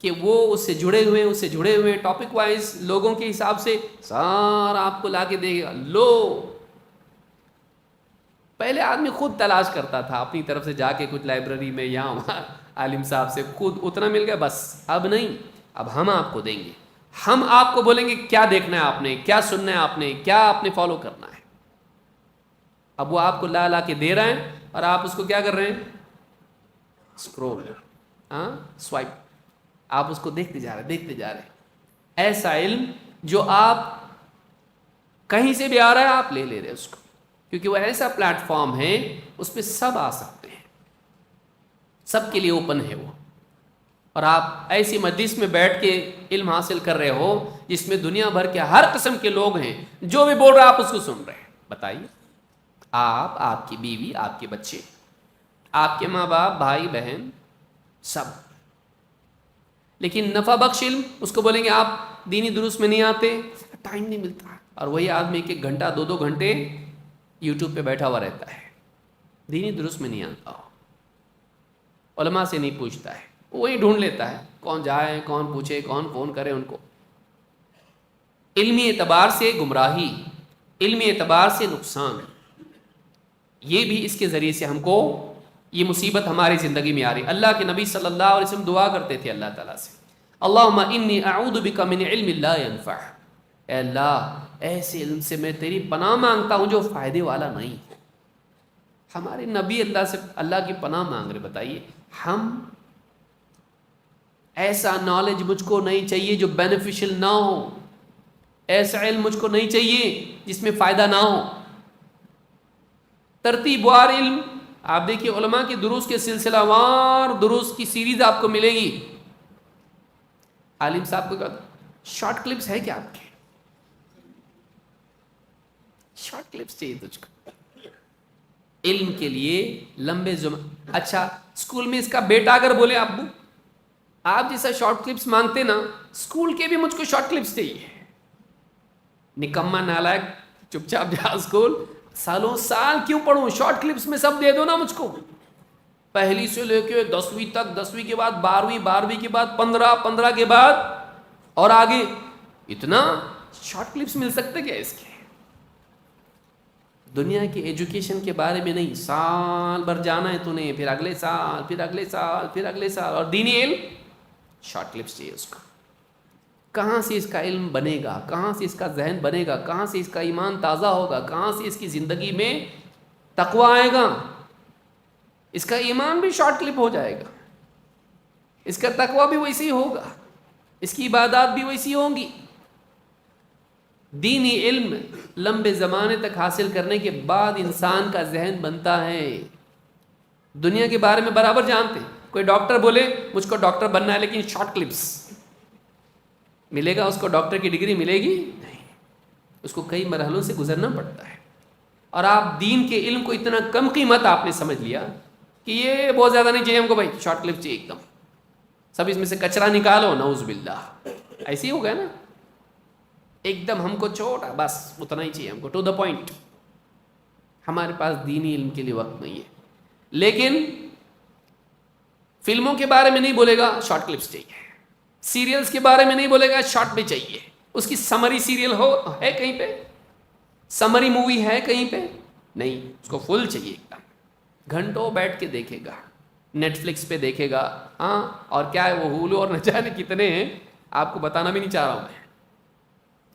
کہ وہ اس سے جڑے ہوئے ٹاپک وائز لوگوں کے حساب سے سارا آپ کو لا کے دے گا۔ لو، پہلے آدمی خود تلاش کرتا تھا اپنی طرف سے جا کے کچھ لائبریری میں یا وہاں عالم صاحب سے، خود اتنا مل گیا بس، اب نہیں، اب ہم آپ کو دیں گے، ہم آپ کو بولیں گے کیا دیکھنا ہے آپ نے، کیا سننا ہے آپ نے، کیا آپ نے فالو کرنا ہے۔ اب وہ آپ کو لا لا کے دے رہے ہیں اور آپ اس کو کیا کر رہے ہیں، اسکرول، سوائپ، آپ اس کو دیکھتے جا رہے ہیں۔ ایسا علم جو آپ کہیں سے بھی آ رہا ہے آپ لے رہے اس کو، کیونکہ وہ ایسا پلیٹ فارم ہے اس پہ سب آ سکتے ہیں، سب کے لیے اوپن ہے وہ، اور آپ ایسی مجلس میں بیٹھ کے علم حاصل کر رہے ہو جس میں دنیا بھر کے ہر قسم کے لوگ ہیں، جو بھی بول رہے آپ اس کو سن رہے ہیں۔ بتائیے، آپ کی بیوی، آپ کے بچے، آپ کے ماں باپ، بھائی بہن، سب، لیکن نفع بخش علم اس کو بولیں گے آپ دینی دروس میں نہیں آتے، ٹائم نہیں ملتا، اور وہی آدمی 1 گھنٹہ 2 گھنٹے یوٹیوب پہ بیٹھا ہوا رہتا ہے، دینی دروس میں نہیں آتا ہو، علماء سے نہیں پوچھتا ہے، وہی ڈھونڈ لیتا ہے، کون جائے، کون پوچھے، کون فون کرے ان کو۔ علمی اعتبار سے گمراہی، علمی اعتبار سے نقصان، یہ بھی اس کے ذریعے سے ہم کو یہ مصیبت ہماری زندگی میں آ رہی۔ اللہ کے نبی صلی اللہ علیہ وسلم دعا کرتے تھے اللہ تعالیٰ سے، اللہم انی اعوذ بک من علم لا ینفع، اے اللہ ایسے علم سے میں تیری پناہ مانگتا ہوں جو فائدے والا نہیں۔ ہمارے نبی اللہ کی پناہ مانگ رہے، بتائیے ہم، ایسا نالج مجھ کو نہیں چاہیے جو بینیفیشل نہ ہو، ایسا علم مجھ کو نہیں چاہیے جس میں فائدہ نہ ہو۔ ترتیب وار علم. آپ دیکھیے علماء کے دروس کے سلسلہ وار دروس کی سیریز آپ کو ملے گی. عالم صاحب کو کہا شارٹ کلپس ہے کیا آپ کے؟ شارٹ کلپس چاہیے تجھ کو علم کے لیے لمبے اچھا اسکول میں اس کا بیٹا اگر بولے ابو آپ جیسا شارٹ کلپس مانگتے نا، اسکول کے بھی مجھ کو شارٹ کلپس چاہیے. نکما نالائق چپ چاپ جا اسکول، سالوں سال کیوں پڑھوں، شارٹ کلپس میں سب دے دو نا مجھ کو. پہلی سے لے کے 10ویں تک، 10ویں کے بعد 12ویں، 12ویں کے بعد 15، 15 کے بعد اور آگے. اتنا شارٹ کلپس مل سکتے کیا اس کے؟ دنیا کی ایجوکیشن کے بارے میں نہیں، سال بھر جانا ہے تو نے، پھر اگلے سال، پھر اگلے سال، پھر اگلے سال. اور دینی علم شارٹ کلپس چاہیے اس کو. کہاں سے اس کا علم بنے گا، کہاں سے اس کا ذہن بنے گا، کہاں سے اس کا ایمان تازہ ہوگا، کہاں سے اس کی زندگی میں تقوی آئے گا. اس کا ایمان بھی شارٹ کلپ ہو جائے گا، اس کا تقوی بھی ویسے ہی ہوگا، اس کی عبادات بھی ویسی ہوں گی. دینی علم لمبے زمانے تک حاصل کرنے کے بعد انسان کا ذہن بنتا ہے. دنیا کے بارے میں برابر جانتے. کوئی ڈاکٹر بولے مجھ کو ڈاکٹر بننا ہے لیکن شارٹ کلپس، ملے گا اس کو ڈاکٹر کی ڈگری ملے گی؟ نہیں، اس کو کئی مرحلوں سے گزرنا پڑتا ہے. اور آپ دین کے علم کو اتنا کم قیمت آپ نے سمجھ لیا کہ یہ بہت زیادہ نہیں چاہیے ہم کو، بھائی شارٹ کلپ چاہیے ایک دم، سب اس میں سے کچرا نکالو، نعوذ باللہ. ایسے ہی ہو گیا نا، ایک دم ہم کو چھوٹا، بس اتنا ہی چاہیے ہم کو، ٹو دا پوائنٹ. ہمارے پاس دینی علم کے لیے وقت نہیں ہے. لیکن فلموں کے بارے میں نہیں بولے گا شارٹ کلپس چاہیے، سیریلز کے بارے میں نہیں بولے گا شارٹ بھی چاہیے. اس کی سمری سیریل ہے کہیں پہ، سمری مووی ہے کہیں پہ نہیں، اس کو فل چاہیے ایک دم. گھنٹوں بیٹھ کے دیکھے گا، نیٹ فلکس پہ دیکھے گا. ہاں اور کیا ہے وہ ہولو اور نہ جانے کتنے ہیں، آپ کو بتانا بھی نہیں چاہ رہا ہوں میں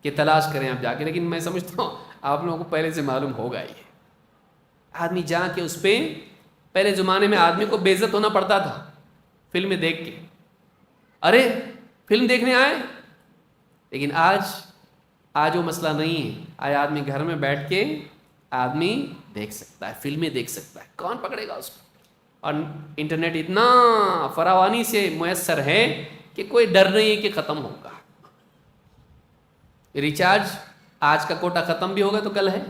کہ تلاش کریں آپ جا کے، لیکن میں سمجھتا ہوں آپ لوگوں کو پہلے سے معلوم ہوگا ہی. آدمی جا کے اس پہ، پہلے زمانے میں آدمی کو بے عزت ہونا پڑتا تھا فلمیں دیکھ کے، ارے فلم دیکھنے آئے. لیکن آج وہ مسئلہ نہیں ہے. آج آدمی گھر میں بیٹھ کے آدمی دیکھ سکتا ہے، فلمیں دیکھ سکتا ہے، کون پکڑے گا اس کو. اور انٹرنیٹ اتنا فراوانی سے میسر ہے کہ کوئی ڈر نہیں ہے کہ ختم ہوگا. ریچارج آج کا کوٹا ختم بھی ہوگا تو کل ہے،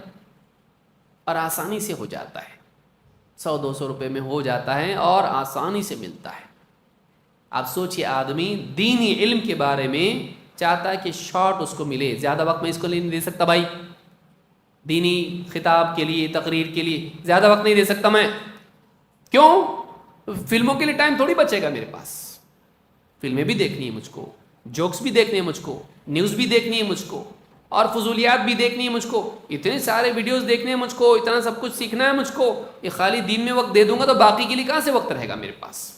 اور آسانی سے ہو جاتا ہے، 100-200 روپے میں ہو جاتا ہے اور آسانی سے ملتا ہے. آپ سوچئے آدمی دینی علم کے بارے میں چاہتا ہے کہ شارٹ اس کو ملے. زیادہ وقت میں اس کو نہیں دے سکتا بھائی، دینی خطاب کے لیے، تقریر کے لیے زیادہ وقت نہیں دے سکتا میں. کیوں؟ فلموں کے لیے ٹائم تھوڑی بچے گا میرے پاس. فلمیں بھی دیکھنی ہے مجھ کو، جوکس بھی دیکھنے ہیں مجھ کو، نیوز بھی دیکھنی ہے مجھ کو، اور فضولیات بھی دیکھنی ہے مجھ کو، اتنے سارے ویڈیوز دیکھنے ہیں مجھ کو، اتنا سب کچھ سیکھنا ہے مجھ کو. یہ خالی دین میں وقت دے دوں گا تو باقی کے لیے کہاں سے وقت رہے گا میرے پاس.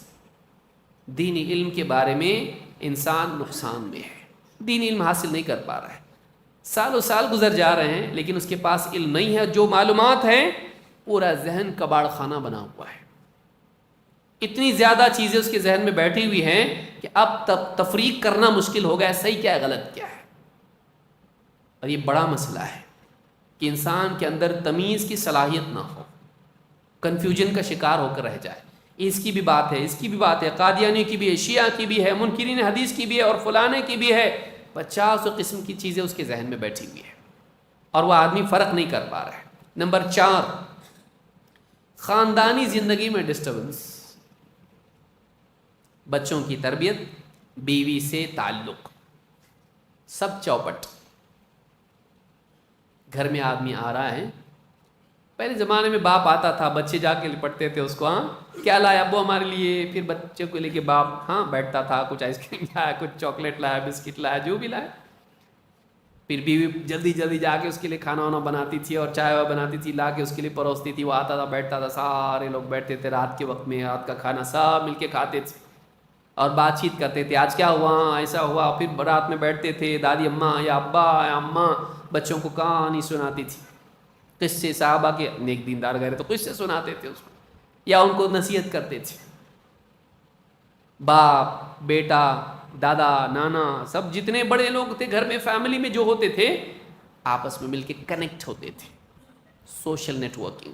دینی علم کے بارے میں انسان نقصان میں ہے، دینی علم حاصل نہیں کر پا رہا ہے. سالوں سال گزر جا رہے ہیں لیکن اس کے پاس علم نہیں ہے. جو معلومات ہیں پورا ذہن کباڑ خانہ بنا ہوا ہے. اتنی زیادہ چیزیں اس کے ذہن میں بیٹھی ہوئی ہیں کہ اب تک تفریق کرنا مشکل ہو گیا ہے، صحیح کیا ہے غلط کیا ہے. اور یہ بڑا مسئلہ ہے کہ انسان کے اندر تمیز کی صلاحیت نہ ہو، کنفیوژن کا شکار ہو کر رہ جائے. اس کی بھی بات ہے، اس کی بھی بات ہے، قادیانی کی بھی ہے، شیعہ کی بھی ہے، منکرین حدیث کی بھی ہے، اور فلانے کی بھی ہے. 50 قسم کی چیزیں اس کے ذہن میں بیٹھی ہوئی ہیں اور وہ آدمی فرق نہیں کر پا رہا ہے. نمبر 4، خاندانی زندگی میں ڈسٹربنس. بچوں کی تربیت، بیوی سے تعلق، سب چوپٹ. گھر میں آدمی آ رہا ہے، پہلے زمانے میں باپ آتا تھا، بچے جا کے لپٹتے تھے اس کو، ہاں کیا لایا ابو ہمارے لیے. پھر بچے کو لے کے باپ ہاں بیٹھتا تھا، کچھ آئس کریم لایا، کچھ چاکلیٹ لایا، بسکٹ لایا، جو بھی لایا. پھر بیوی جلدی جلدی جا کے اس کے لیے کھانا وانا بناتی تھی اور چائے بناتی تھی، لا کے اس کے لیے پروستی تھی. وہ آتا تھا، بیٹھتا تھا، سارے لوگ بیٹھتے تھے رات کے وقت میں، رات کا کھانا سب مل کے کھاتے تھے اور بات چیت کرتے تھے. آج کیا ہوا، ایسا ہوا. پھر رات میں بیٹھتے تھے، دادی اماں یا ابا یا اماں بچوں کو کہانی سناتی تھی، قصے صحابہ کے، نیک دیندار گئے تو قصے سناتے تھے اس کو، یا ان کو نصیحت کرتے تھے. باپ، بیٹا، دادا، نانا، سب جتنے بڑے لوگ تھے گھر میں، فیملی میں جو ہوتے تھے، آپس میں مل کے کنیکٹ ہوتے تھے. Social networking.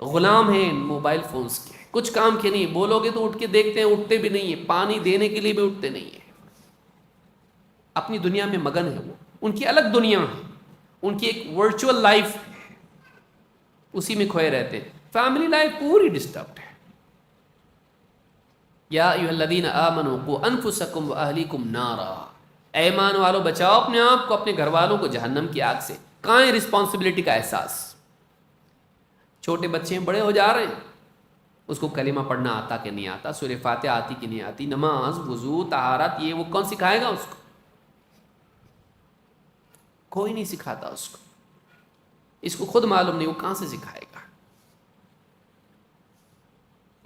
غلام ہیں موبائل فونز کے، کچھ کام کے نہیں، بولو گے تو اٹھ کے دیکھتے ہیں، اٹھتے بھی نہیں ہیں، پانی دینے کے لیے بھی اٹھتے نہیں ہیں، اپنی دنیا میں مگن ہے، وہ ان کی الگ دنیا ہے، ان کی ایک ورچوئل لائف ہے، اسی میں کھوئے رہتے ہیں، فیملی لائف پوری ڈسٹربڈ ہے۔ یا ایھا الذین آمنوا قوا انفسکم واہلیکم نارا، اے ایمان والو بچاؤ اپنے آپ کو، اپنے گھر والوں کو جہنم کی آگ سے۔ کہاں ہے رسپانسبلٹی کا احساس؟ چھوٹے بچے بڑے ہو جا رہے ہیں، اس کو کلمہ پڑھنا آتا کہ نہیں آتا، سورہ فاتحہ آتی کہ نہیں آتی، نماز، وضو، طہارت، یہ وہ کون سکھائے گا اس کو؟ کوئی نہیں سکھاتا اس کو، اس کو خود معلوم نہیں، وہ کہاں سے سکھائے گا؟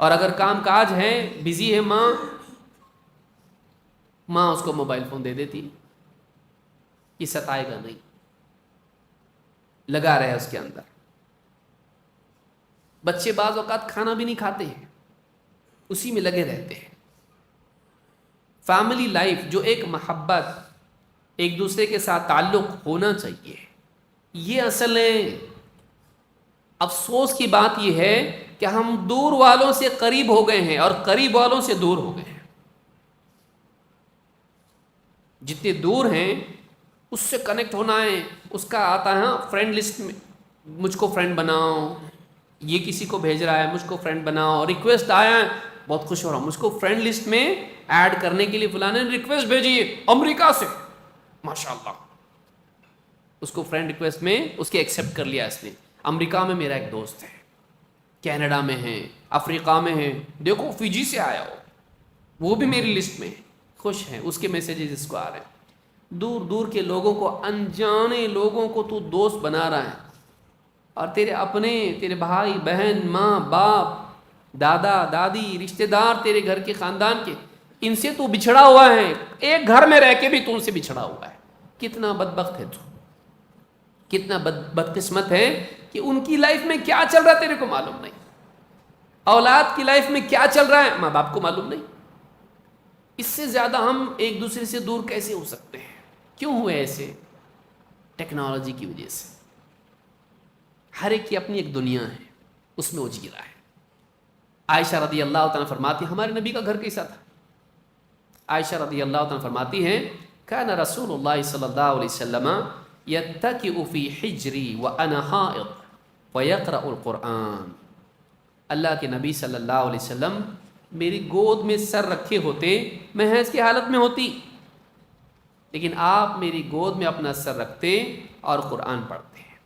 اور اگر کام کاج ہے، بزی ہے ماں اس کو موبائل فون دے دیتی، یہ ستائے گا نہیں، لگا رہے اس کے اندر۔ بچے بعض اوقات کھانا بھی نہیں کھاتے ہیں، اسی میں لگے رہتے ہیں۔ فیملی لائف جو ایک محبت، ایک دوسرے کے ساتھ تعلق ہونا چاہیے، یہ اصل ہے۔ افسوس کی بات یہ ہے کہ ہم دور والوں سے قریب ہو گئے ہیں اور قریب والوں سے دور ہو گئے ہیں۔ جتنے دور ہیں اس سے کنیکٹ ہونا ہے، اس کا آتا ہے فرینڈ لسٹ میں، مجھ کو فرینڈ بناؤ، یہ کسی کو بھیج رہا ہے مجھ کو فرینڈ بناؤ، ریکویسٹ آیا ہے بہت خوش ہو رہا ہوں، مجھ کو فرینڈ لسٹ میں ایڈ کرنے کے لیے فلاں نے ریکویسٹ بھیجی ہے امریکہ سے، ماشاءاللہ، اس کو فرینڈ ریکویسٹ میں اس کے ایکسیپٹ کر لیا اس نے۔ امریکہ میں میرا ایک دوست ہے، کینیڈا میں ہے، افریقہ میں ہے، دیکھو فیجی سے آیا ہو، وہ بھی میری لسٹ میں خوش ہیں، اس کے میسیجز اس کو آ رہے ہیں۔ دور دور کے لوگوں کو، انجانے لوگوں کو تو دوست بنا رہا ہے، اور تیرے اپنے، تیرے بھائی بہن، ماں باپ، دادا دادی، رشتہ دار تیرے گھر کے خاندان کے، ان سے تو بچھڑا ہوا ہے، ایک گھر میں رہ کے بھی تو ان سے بچھڑا ہوا ہے۔ کتنا بدبخت ہے تو، کتنا بدقسمت ہے کہ ان کی لائف میں کیا چل رہا ہے تیرے کو معلوم نہیں، اولاد کی لائف میں کیا چل رہا ہے ماں باپ کو معلوم نہیں۔ اس سے زیادہ ہم ایک دوسرے سے دور کیسے ہو سکتے ہیں؟ کیوں ہوئے ایسے؟ ٹیکنالوجی کی وجہ سے۔ ہر ایک کی اپنی ایک دنیا ہے، اس میں اجگرا ہے۔ عائشہ رضی اللہ تعالیٰ فرماتی، ہمارے نبی کا گھر کیسا تھا؟ عائشہ رضی اللہ تعالیٰ فرماتی ہیں، کان رسول اللہ صلی اللہ علیہ وسلم یتکئ فی حجری وانا حائض ویقرأ القرآن۔ اللہ کے نبی صلی اللہ علیہ وسلم میری گود میں سر رکھے ہوتے، میں حیض کی حالت میں ہوتی، لیکن آپ میری گود میں اپنا سر رکھتے اور قرآن پڑھتے ہیں۔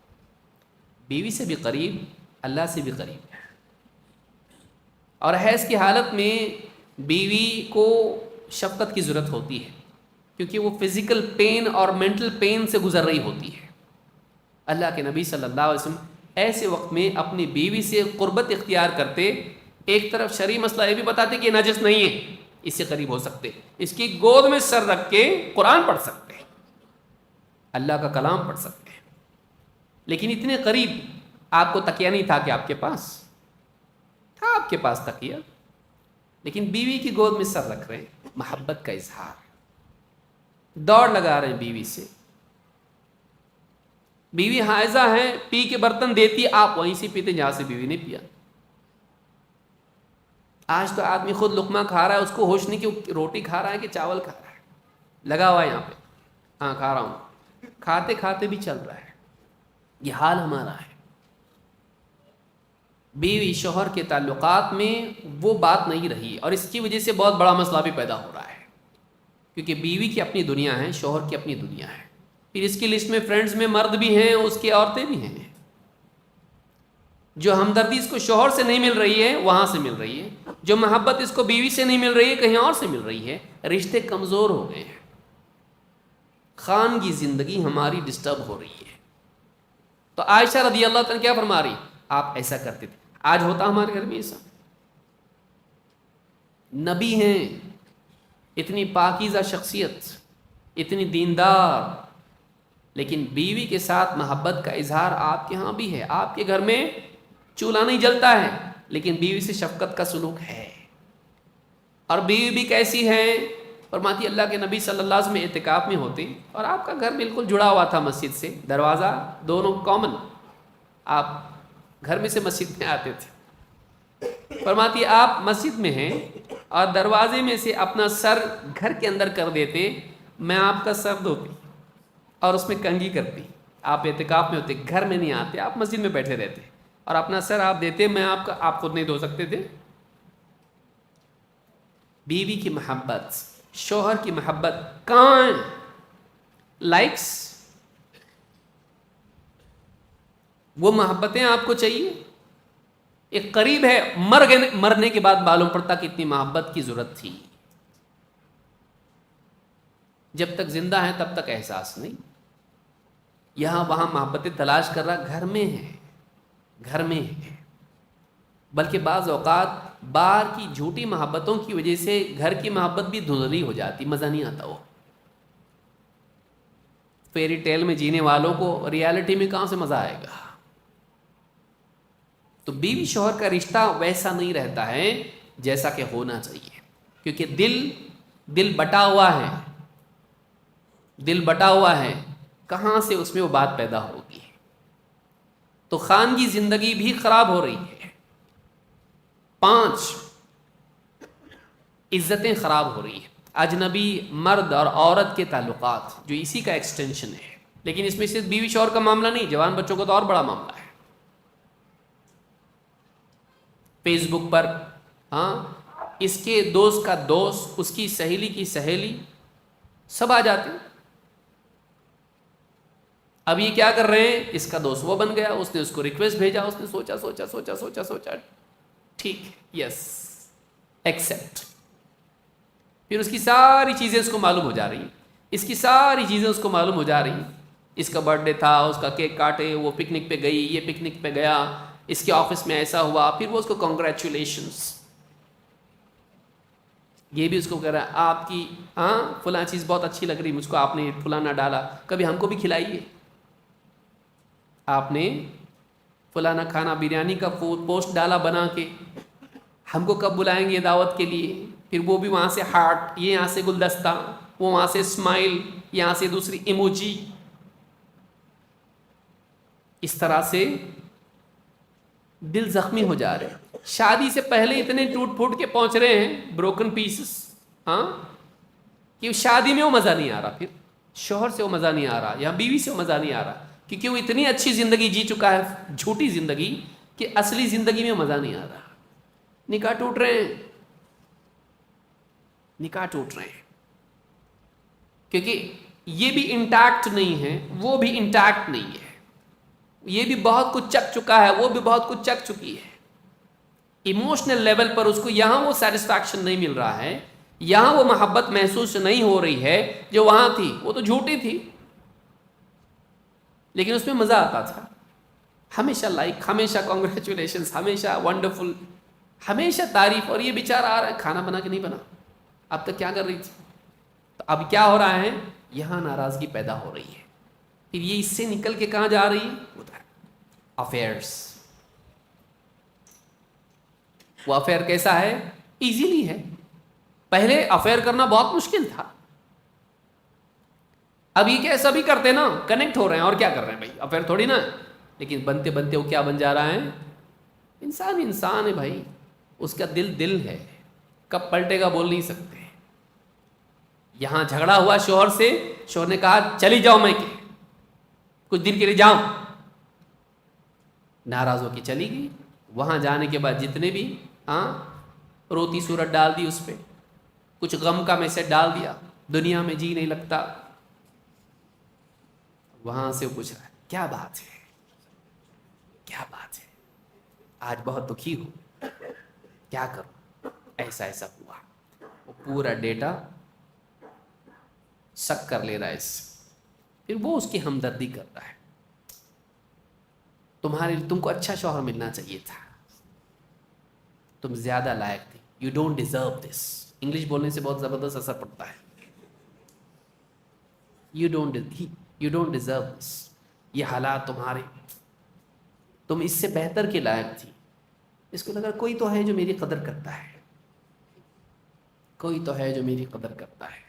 بیوی سے بھی قریب، اللہ سے بھی قریب ہے۔ اور حیض کی حالت میں بیوی کو شفقت کی ضرورت ہوتی ہے، کیونکہ وہ فزیکل پین اور مینٹل پین سے گزر رہی ہوتی ہے۔ اللہ کے نبی صلی اللہ علیہ وسلم ایسے وقت میں اپنی بیوی سے قربت اختیار کرتے، ایک طرف شرعی مسئلہ یہ بھی بتاتے کہ یہ نجس نہیں ہے، اس سے قریب ہو سکتے، اس کی گود میں سر رکھ کے قرآن پڑھ سکتے، اللہ کا کلام پڑھ سکتے ہیں۔ لیکن اتنے قریب، آپ کو تکیہ نہیں تھا کہ آپ کے پاس تھا، آپ کے پاس تکیہ، لیکن بیوی کی گود میں سر رکھ رہے ہیں، محبت کا اظہار، دوڑ لگا رہے ہیں بیوی سے۔ بیوی حائضہ ہے، پی کے برتن دیتی، آپ وہیں سے پیتے جہاں سے بیوی نے پیا۔ آج تو آدمی خود لقمہ کھا رہا ہے، اس کو ہوش نہیں کہ وہ روٹی کھا رہا ہے کہ چاول کھا رہا ہے، لگا ہوا ہے یہاں پہ، ہاں کھا رہا ہوں، کھاتے کھاتے بھی چل رہا ہے۔ یہ حال ہمارا ہے۔ بیوی شوہر کے تعلقات میں وہ بات نہیں رہی، اور اس کی وجہ سے بہت بڑا مسئلہ بھی پیدا ہو رہا ہے، کیونکہ بیوی کی اپنی دنیا ہے، شوہر کی اپنی دنیا ہے۔ پھر اس کی لسٹ میں فرینڈز میں مرد بھی ہیں، اس کی عورتیں بھی ہیں۔ جو ہمدردی اس کو شوہر سے نہیں مل رہی ہے وہاں سے مل رہی ہے، جو محبت اس کو بیوی سے نہیں مل رہی ہے کہیں اور سے مل رہی ہے۔ رشتے کمزور ہو گئے ہیں، خانگی زندگی ہماری ڈسٹرب ہو رہی ہے۔ تو عائشہ رضی اللہ تعالیٰ کیا فرما رہی؟ آپ ایسا کرتے تھے۔ آج ہوتا ہمارے گھر میں ایسا؟ نبی ہیں، اتنی پاکیزہ شخصیت، اتنی دیندار، لیکن بیوی کے ساتھ محبت کا اظہار آپ کے ہاں بھی ہے۔ آپ کے گھر میں چولہا نہیں جلتا ہے، لیکن بیوی سے شفقت کا سلوک ہے۔ اور بیوی بھی کیسی ہے؟ فرماتی اللہ کے نبی صلی اللہ علیہ وسلم اعتکاف میں ہوتے، اور آپ کا گھر بالکل جڑا ہوا تھا مسجد سے، دروازہ دونوں کامن، آپ گھر میں سے مسجد میں آتے تھے. فرماتی ہے آپ مسجد میں ہیں اور دروازے میں سے اپنا سر گھر کے اندر کر دیتے, میں آپ کا سر دھوتی اور اس میں کنگھی کرتی. آپ اعتکاف میں ہوتے, گھر میں نہیں آتے, آپ مسجد میں بیٹھے رہتے اور اپنا سر آپ دیتے, میں آپ خود نہیں دھو سکتے تھے. بیوی کی محبت, شوہر کی محبت کہاں لائکس, وہ محبتیں آپ کو چاہیے. ایک قریب ہے, مرنے کے بعد معلوم پڑتا کہ اتنی محبت کی ضرورت تھی. جب تک زندہ ہیں تب تک احساس نہیں. یہاں وہاں محبتیں تلاش کر رہا, گھر میں ہے, گھر میں ہے. بلکہ بعض اوقات باہر کی جھوٹی محبتوں کی وجہ سے گھر کی محبت بھی دھندلی ہو جاتی, مزہ نہیں آتا. وہ فیری ٹیل میں جینے والوں کو ریالٹی میں کہاں سے مزہ آئے گا. تو بیوی شوہر کا رشتہ ویسا نہیں رہتا ہے جیسا کہ ہونا چاہیے, کیونکہ دل بٹا ہوا ہے, دل بٹا ہوا ہے, کہاں سے اس میں وہ بات پیدا ہوگی. تو خانگی زندگی بھی خراب ہو رہی ہے. 5 عزتیں خراب ہو رہی ہیں. اجنبی مرد اور عورت کے تعلقات جو اسی کا ایکسٹینشن ہے, لیکن اس میں صرف بیوی شوہر کا معاملہ نہیں, جوان بچوں کا تو اور بڑا معاملہ ہے. فیس بک پر اس کے دوست کا دوست, اس کی سہیلی کی سہیلی, سب آ جاتے ہیں. اب یہ کیا کر رہے ہیں, اس کا دوست وہ بن گیا, اس نے اس کو ریکویسٹ بھیجا, اس نے سوچا ٹھیک یس ایکسیپٹ. پھر اس کی ساری چیزیں اس کو معلوم ہو جا رہی ہیں, اس کی ساری چیزیں اس کو معلوم ہو جا رہی ہیں. اس کا برتھ ڈے تھا, اس کا کیک کاٹے, وہ پکنک پہ گئی, یہ پکنک پہ گیا, اس کے آفس میں ایسا ہوا. پھر وہ اس کو کنگریچولیشنس, یہ بھی اس کو کہہ رہا ہے آپ کی فلاں چیز بہت اچھی لگ رہی, مجھ کو آپ نے فلانا ڈالا, کبھی ہم کو بھی کھلائیے. آپ نے فلانا کھانا بریانی کا پوسٹ ڈالا بنا کے, ہم کو کب بلائیں گے دعوت کے لیے. پھر وہ بھی وہاں سے ہارٹ, یہ یہاں سے گلدستہ, وہ وہاں سے اسمائل, یہاں سے دوسری ایموجی. اس طرح سے دل زخمی ہو جا رہے ہیں. شادی سے پہلے اتنے ٹوٹ پھوٹ کے پہنچ رہے ہیں, بروکن پیسز, کہ شادی میں وہ مزہ نہیں آ رہا, پھر شوہر سے وہ مزہ نہیں آ رہا, یا بیوی سے وہ مزہ نہیں آ رہا, کیونکہ وہ اتنی اچھی زندگی جی چکا ہے, جھوٹی زندگی, کہ اصلی زندگی میں مزہ نہیں آ رہا. نکاح ٹوٹ رہے ہیں, نکاح ٹوٹ رہے ہیں, کیونکہ یہ بھی انٹیکٹ نہیں ہے, وہ بھی انٹیکٹ نہیں ہے. یہ بھی بہت کچھ چک چکا ہے, وہ بھی بہت کچھ چک چکی ہے. ایموشنل لیول پر اس کو یہاں وہ سیٹسفیکشن نہیں مل رہا ہے, یہاں وہ محبت محسوس نہیں ہو رہی ہے جو وہاں تھی. وہ تو جھوٹی تھی لیکن اس میں مزہ آتا تھا, ہمیشہ لائک, ہمیشہ کانگریچولیشنس, ہمیشہ ونڈرفل, ہمیشہ تعریف. اور یہ بیچارہ آ رہا ہے, کھانا بنا کہ نہیں بنا, اب تک کیا کر رہی تھی. تو اب کیا ہو رہا ہے, یہاں ناراضگی پیدا ہو رہی ہے. پھر یہ اس سے نکل کے کہاں جا رہی ہے, افیئرس. وہ افیئر کیسا ہے, ایزیلی ہے. پہلے افیئر کرنا بہت مشکل تھا, اب یہ کیا سبھی کرتے نا, کنیکٹ ہو رہے ہیں, اور کیا کر رہے ہیں بھائی, افیئر تھوڑی نا. لیکن بنتے بنتے وہ کیا بن جا رہا ہے, انسان ہے بھائی, اس کا دل ہے, کب پلٹے گا بول نہیں سکتے. یہاں جھگڑا ہوا شوہر سے, شوہر نے کہا چلی جاؤ میں کہ کچھ دن کے لیے جاؤں, ناراض ہو کے چلی گئی. وہاں جانے کے بعد جتنے بھی روتی صورت ڈال دی اس پہ, کچھ غم کا میسج ڈال دیا, دنیا میں جی نہیں لگتا. وہاں سے وہ پوچھ رہا ہے کیا بات ہے, کیا بات ہے, آج بہت دکھی ہوں, کیا کروں, ایسا ہوا. وہ پورا ڈیٹا سک کر لے رہا ہے اس سے. پھر وہ اس کی ہمدردی کرتا ہے, تم کو اچھا شوہر ملنا چاہیے تھا, تم زیادہ لائق تھی, you don't deserve this. English بولنے سے بہت زبردست اثر پڑتا ہے. یو ڈونٹ ڈیزرو دس, یہ حالات تمہارے, تم اس سے بہتر کے لائق تھی. اس کو لگا کوئی تو ہے جو میری قدر کرتا ہے, کوئی تو ہے جو میری قدر کرتا ہے.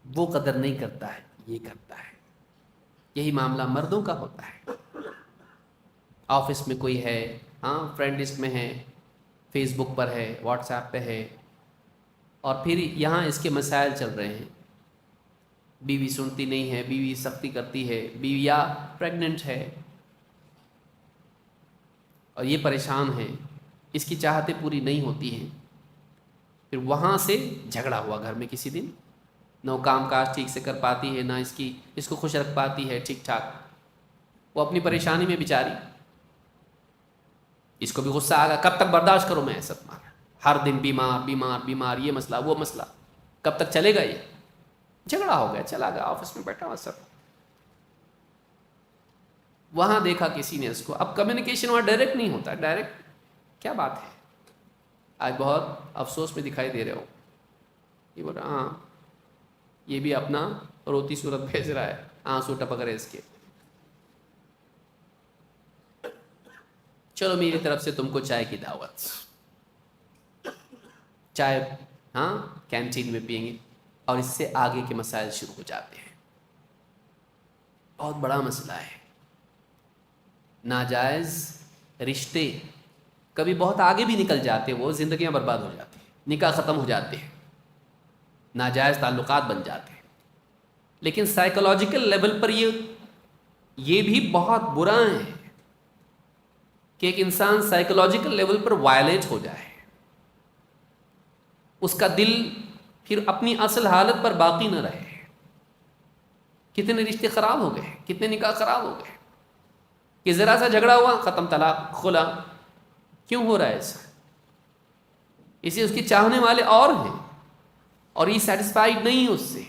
وہ قدر نہیں کرتا ہے, یہ کرتا ہے. یہی معاملہ مردوں کا ہوتا ہے. آفس میں کوئی ہے، ہاں فرینڈ لسٹ میں ہے، فیس بک پر ہے، واٹس ایپ پہ ہے، اور پھر یہاں اس کے مسائل چل رہے ہیں، بیوی سنتی نہیں ہے، بیوی سختی کرتی ہے، بیوی یا پریگننٹ ہے اور یہ پریشان ہے، اس کی چاہتیں پوری نہیں ہوتی ہیں، پھر وہاں سے جھگڑا ہوا گھر میں کسی دن، نہ وہ کام کاج ٹھیک سے کر پاتی ہے، نہ اس کو خوش رکھ پاتی ہے ٹھیک ٹھاک، وہ اپنی پریشانی میں بیچاری، اس کو بھی غصہ آ گیا، کب تک برداشت کروں میں ایسا تمہارا، ہر دن بیمار بیمار بیمار، یہ مسئلہ وہ مسئلہ، کب تک چلے گا یہ؟ جھگڑا ہو گیا، چلا گیا آفس میں بیٹھا ہوا سب، وہاں دیکھا کسی نے اس کو، اب کمیونیکیشن وہاں ڈائریکٹ نہیں ہوتا، ڈائریکٹ کیا بات ہے، آج بہت افسوس میں دکھائی دے رہے ہو، یہ بول رہا ہاں یہ بھی اپنا روتی صورت بھیج رہا ہے، آنسو ٹپک رہے اس کے، چلو میری طرف سے تم کو چائے کی دعوت، چائے ہاں کینٹین میں پئیں گے، اور اس سے آگے کے مسائل شروع ہو جاتے ہیں، بہت بڑا مسئلہ ہے، ناجائز رشتے کبھی بہت آگے بھی نکل جاتے، وہ زندگیاں برباد ہو جاتی ہیں، نکاح ختم ہو جاتے ہیں، ناجائز تعلقات بن جاتے ہیں، لیکن سائیکولوجیکل لیول پر یہ بھی بہت برا ہے کہ ایک انسان سائیکولوجیکل لیول پر وائلیٹ ہو جائے، اس کا دل پھر اپنی اصل حالت پر باقی نہ رہے، کتنے رشتے خراب ہو گئے، کتنے نکاح خراب ہو گئے، کہ ذرا سا جھگڑا ہوا ختم، طلاق، خلا، کیوں ہو رہا ہے ایسا؟ اسے اس کے چاہنے والے اور ہیں اور یہ سیٹسفائیڈ نہیں اس سے،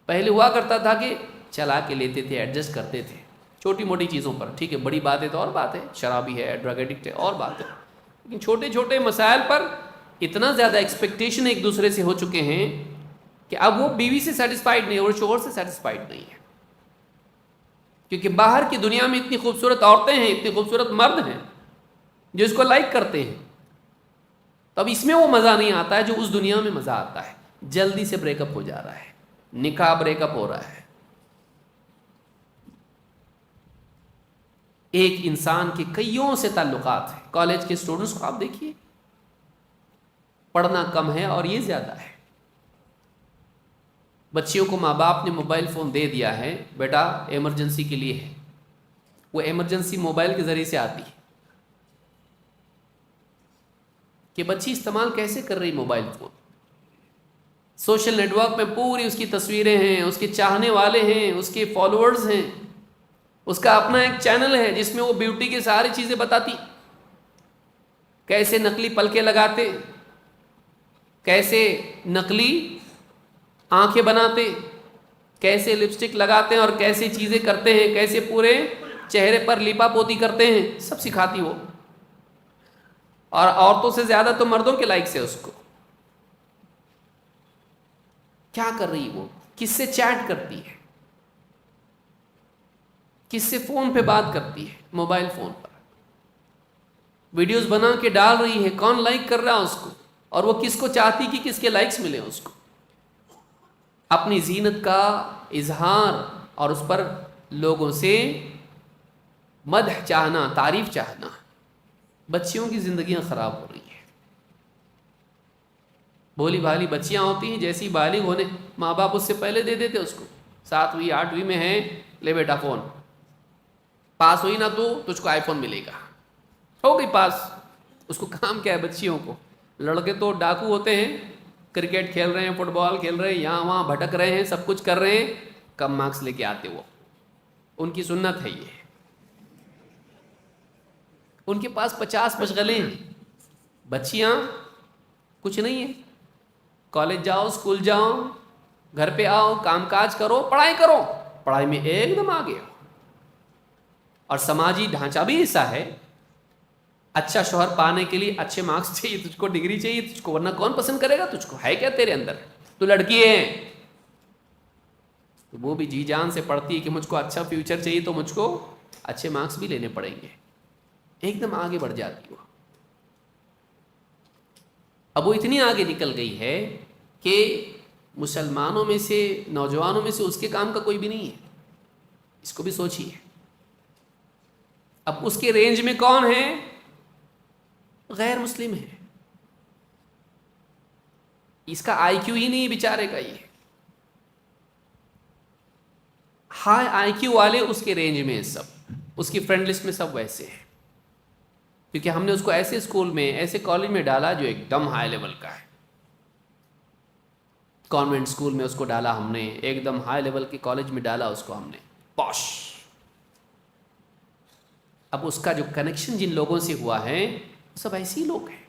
پہلے ہوا کرتا تھا کہ چلا کے لیتے تھے، ایڈجسٹ کرتے تھے چھوٹی موٹی چیزوں پر، ٹھیک ہے بڑی بات ہے تو اور بات ہے، شرابی ہے، ڈرگ ایڈکٹ ہے اور بات ہے، لیکن چھوٹے چھوٹے مسائل پر اتنا زیادہ ایکسپیکٹیشن ایک دوسرے سے ہو چکے ہیں کہ اب وہ بیوی سے سیٹسفائیڈ نہیں اور شوہر سے سیٹسفائیڈ نہیں ہے، کیونکہ باہر کی دنیا میں اتنی خوبصورت عورتیں ہیں، اتنے خوبصورت مرد ہیں جو اس کو لائک کرتے ہیں، تو اب اس میں وہ مزہ نہیں آتا ہے جو اس دنیا میں مزہ آتا ہے، جلدی سے بریک اپ ہو جا رہا ہے، نکاح بریک اپ ہو رہا ہے، ایک انسان کے کئیوں سے تعلقات ہیں، کالج کے اسٹوڈنٹس کو آپ دیکھیے، پڑھنا کم ہے اور یہ زیادہ ہے، بچیوں کو ماں باپ نے موبائل فون دے دیا ہے، بیٹا ایمرجنسی کے لیے ہے، وہ ایمرجنسی موبائل کے ذریعے سے آتی ہے، کہ بچی استعمال کیسے کر رہی mobile phone, social network میں پوری اس کی تصویریں ہیں، اس کے چاہنے والے ہیں، اس کے فالوورز ہیں، اس کا اپنا ایک چینل ہے جس میں وہ بیوٹی کی ساری چیزیں بتاتی، کیسے نقلی پلکیں لگاتے، کیسے نقلی آنکھیں بناتے، کیسے لپسٹک لگاتے ہیں اور کیسے چیزیں کرتے ہیں، کیسے پورے چہرے پر لیپا پوتی کرتے ہیں، سب سکھاتی وہ، اور عورتوں سے زیادہ تو مردوں کے لائک سے اس کو، کیا کر رہی وہ، کس سے چیٹ کرتی ہے، کس سے فون پہ بات کرتی ہے، موبائل فون پر ویڈیوز بنا کے ڈال رہی ہے، کون لائک کر رہا ہے اس کو، اور وہ کس کو چاہتی کہ کس کے لائکس ملے اس کو، اپنی زینت کا اظہار اور اس پر لوگوں سے مدح چاہنا، تعریف چاہنا، بچیوں کی زندگیاں خراب ہو رہی ہیں، بھولی بھالی بچیاں ہوتی ہیں، جیسی بالغ ہونے ماں باپ اس سے پہلے دے دیتے اس کو، 7ویں 8ویں میں ہے، لے بیٹا فون، پاس ہوئی نا تو تجھ کو آئی فون ملے گا، ہو گئی پاس، اس کو کام کیا ہے بچیوں کو، لڑکے تو ڈاکو ہوتے ہیں، کرکٹ کھیل رہے ہیں، فٹ بال کھیل رہے ہیں، یہاں وہاں بھٹک رہے ہیں، سب کچھ کر رہے ہیں، کم مارکس لے کے آتے، وہ ان کی سنت ہے، یہ ان کے پاس 50 مشغلے ہیں، بچیاں کچھ نہیں ہے، کالج جاؤ، اسکول جاؤ، گھر پہ آؤ، کام کاج کرو، پڑھائی میں ایک دم آگے ہو، اور سماجی ڈھانچہ بھی ایسا ہے، اچھا شوہر پانے کے لیے اچھے مارکس چاہیے تجھ کو، ڈگری چاہیے تجھ کو، ورنہ کون پسند کرے گا تجھ کو، ہے کیا تیرے اندر، تو لڑکی ہے، تو وہ بھی جی جان سے پڑھتی ہے کہ مجھ کو اچھا فیوچر چاہیے تو مجھ کو اچھے مارکس بھی لینے پڑیں گے، ایک دم آگے بڑھ جاتی وہ، اب وہ اتنی آگے نکل گئی ہے کہ مسلمانوں میں سے، نوجوانوں میں سے اس کے کام کا کوئی بھی نہیں ہے، اس کو بھی سوچیے، اب اس کے رینج میں کون ہے؟ غیر مسلم ہے. اس کا آئی کیو ہی نہیں بیچارے کا. یہ ہائی آئی کیو والے اس کے رینج میں سب، اس کی فرینڈ لسٹ میں سب ویسے ہیں، کیونکہ ہم نے اس کو ایسے اسکول میں، ایسے کالج میں ڈالا جو ایک دم ہائی لیول کا ہے. کانوینٹ اسکول میں اس کو ڈالا ہم نے، ایک دم ہائی لیول کے کالج میں ڈالا اس کو ہم نے، پوش. اب اس کا جو کنیکشن جن لوگوں سے ہوا ہے سب ایسے ہی لوگ ہیں.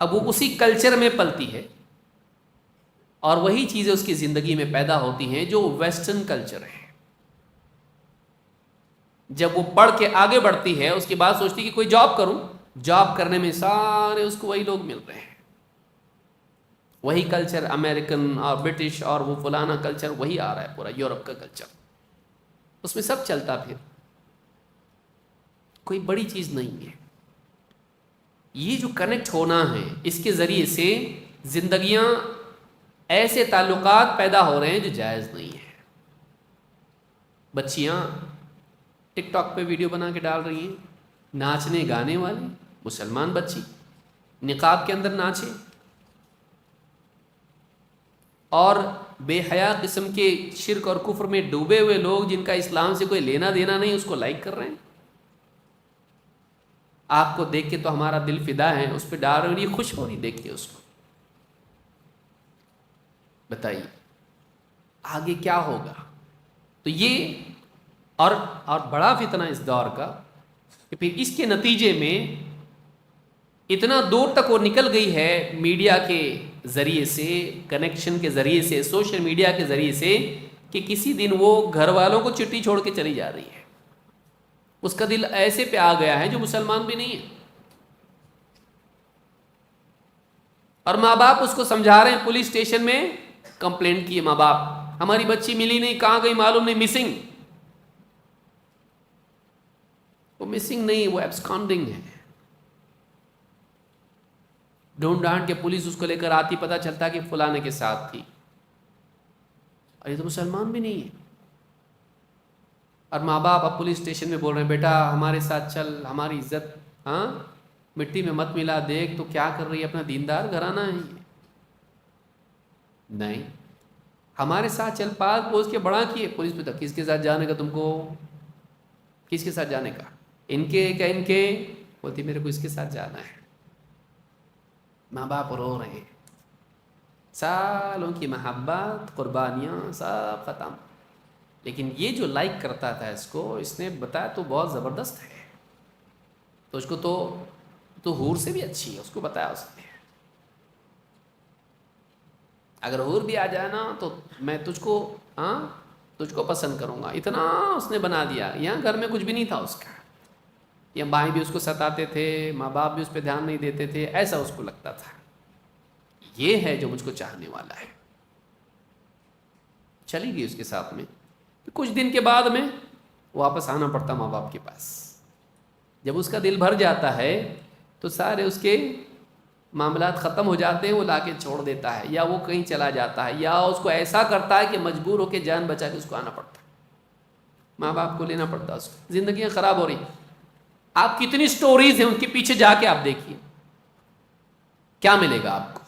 اب وہ اسی کلچر میں پلتی ہے اور وہی چیزیں اس کی زندگی میں پیدا ہوتی ہیں جو ویسٹرن کلچر ہے. جب وہ پڑھ کے آگے بڑھتی ہے اس کے بعد سوچتی کہ کوئی جاب کروں، جاب کرنے میں سارے اس کو وہی لوگ مل رہے ہیں، وہی کلچر امریکن اور برٹش اور وہ فلانا کلچر وہی آ رہا ہے، پورا یورپ کا کلچر اس میں سب چلتا. پھر کوئی بڑی چیز نہیں ہے. یہ جو کنیکٹ ہونا ہے اس کے ذریعے سے زندگیاں، ایسے تعلقات پیدا ہو رہے ہیں جو جائز نہیں ہے. بچیاں ٹک ٹاک پہ ویڈیو بنا کے ڈال رہی ہیں، ناچنے گانے والی مسلمان بچی نقاب کے اندر ناچے، اور بے حیا قسم کے شرک اور کفر میں ڈوبے ہوئے لوگ جن کا اسلام سے کوئی لینا دینا نہیں اس کو لائک کر رہے ہیں. آپ کو دیکھ کے تو ہمارا دل فدا ہے، اس پہ ڈال رہے ہیں، یہ خوش ہو رہی دیکھ کے اس کو. بتائیے آگے کیا ہوگا؟ تو یہ اور بڑا فتنہ اس دور کا کہ پھر اس کے نتیجے میں اتنا دور تک وہ نکل گئی ہے میڈیا کے ذریعے سے، کنیکشن کے ذریعے سے، سوشل میڈیا کے ذریعے سے، کہ کسی دن وہ گھر والوں کو چٹھی چھوڑ کے چلی جا رہی ہے. اس کا دل ایسے پہ آ گیا ہے جو مسلمان بھی نہیں ہے، اور ماں باپ اس کو سمجھا رہے ہیں. پولیس اسٹیشن میں کمپلینٹ کی ہے ماں باپ، ہماری بچی ملی نہیں، کہاں گئی معلوم نہیں، مسنگ. وہ مسنگ نہیں، وہ ایبسکانڈنگ ہے. ڈھونڈ ڈھانڈ کے پولیس اس کو لے کر آتی، پتہ چلتا کہ فلانے کے ساتھ تھی، اور یہ تو مسلمان بھی نہیں ہے. اور ماں باپ اب پولیس اسٹیشن میں بول رہے ہیں بیٹا ہمارے ساتھ چل، ہماری عزت ہاں مٹی میں مت ملا، دیکھ تو کیا کر رہی ہے، اپنا دیندار گھرانہ ہے یہ. نہیں، ہمارے ساتھ چل، پاس پوچھ کے بڑا کیے. پولیس پہ کس کے ساتھ جانے کا تم کو، کس کے ساتھ جانے کا؟ ان کے کیا ان کے؟ بولتی میرے کو اس کے ساتھ جانا ہے. ماں باپ رو رہے ہیں، سالوں کی محبت، قربانیاں سب ختم. لیکن یہ جو لائک کرتا تھا اس کو، اس نے بتایا تو بہت زبردست ہے، تو اس کو تو حور سے بھی اچھی ہے، اس کو بتایا اس نے. اگر حور بھی آ جائے نا تو میں تجھ کو پسند کروں گا. اتنا اس نے بنا دیا. یہاں گھر میں کچھ بھی نہیں تھا اس کا، یا بھائی بھی اس کو ستاتے تھے، ماں باپ بھی اس پہ دھیان نہیں دیتے تھے، ایسا اس کو لگتا تھا. یہ ہے جو مجھ کو چاہنے والا ہے. چلی گئی اس کے ساتھ میں. کچھ دن کے بعد میں واپس آنا پڑتا ماں باپ کے پاس. جب اس کا دل بھر جاتا ہے تو سارے اس کے معاملات ختم ہو جاتے ہیں، وہ لا کے چھوڑ دیتا ہے، یا وہ کہیں چلا جاتا ہے، یا اس کو ایسا کرتا ہے کہ مجبور ہو کے جان بچا کے اس کو آنا پڑتا ہے، ماں باپ کو لینا پڑتا ہے. اس کو زندگیاں خراب ہو رہی. آپ کتنی سٹوریز ہیں ان کے پیچھے جا کے آپ دیکھیے، کیا ملے گا آپ کو.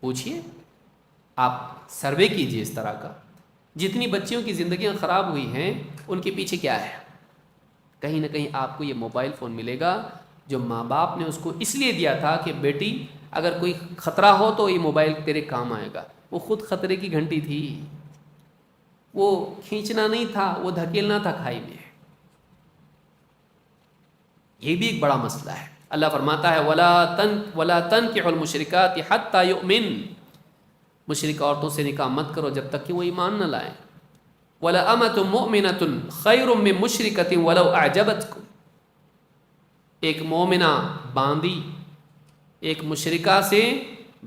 پوچھئے، آپ سروے کیجئے اس طرح کا. جتنی بچیوں کی زندگیاں خراب ہوئی ہیں ان کے پیچھے کیا ہے؟ کہیں نہ کہیں آپ کو یہ موبائل فون ملے گا جو ماں باپ نے اس کو اس لیے دیا تھا کہ بیٹی اگر کوئی خطرہ ہو تو یہ موبائل تیرے کام آئے گا. وہ خود خطرے کی گھنٹی تھی، وہ کھینچنا نہیں تھا، وہ دھکیلنا تھا کھائی میں. یہ بھی ایک بڑا مسئلہ ہے. اللہ فرماتا ہے وَلَا تَنْكِحُوا الْمُشْرِكَاتِ حَتَّى يُؤْمِنْ. مشرک عورتوں سے نکاح مت کرو جب تک کہ وہ ایمان نہ لائیں. وَلَأَمَةٌ مُؤْمِنَةٌ خَيْرٌ مِّن مُشْرِكَةٍ وَلَوْ أَعْجَبَتْكُمْ. ایک مومنہ باندی ایک مشرکہ سے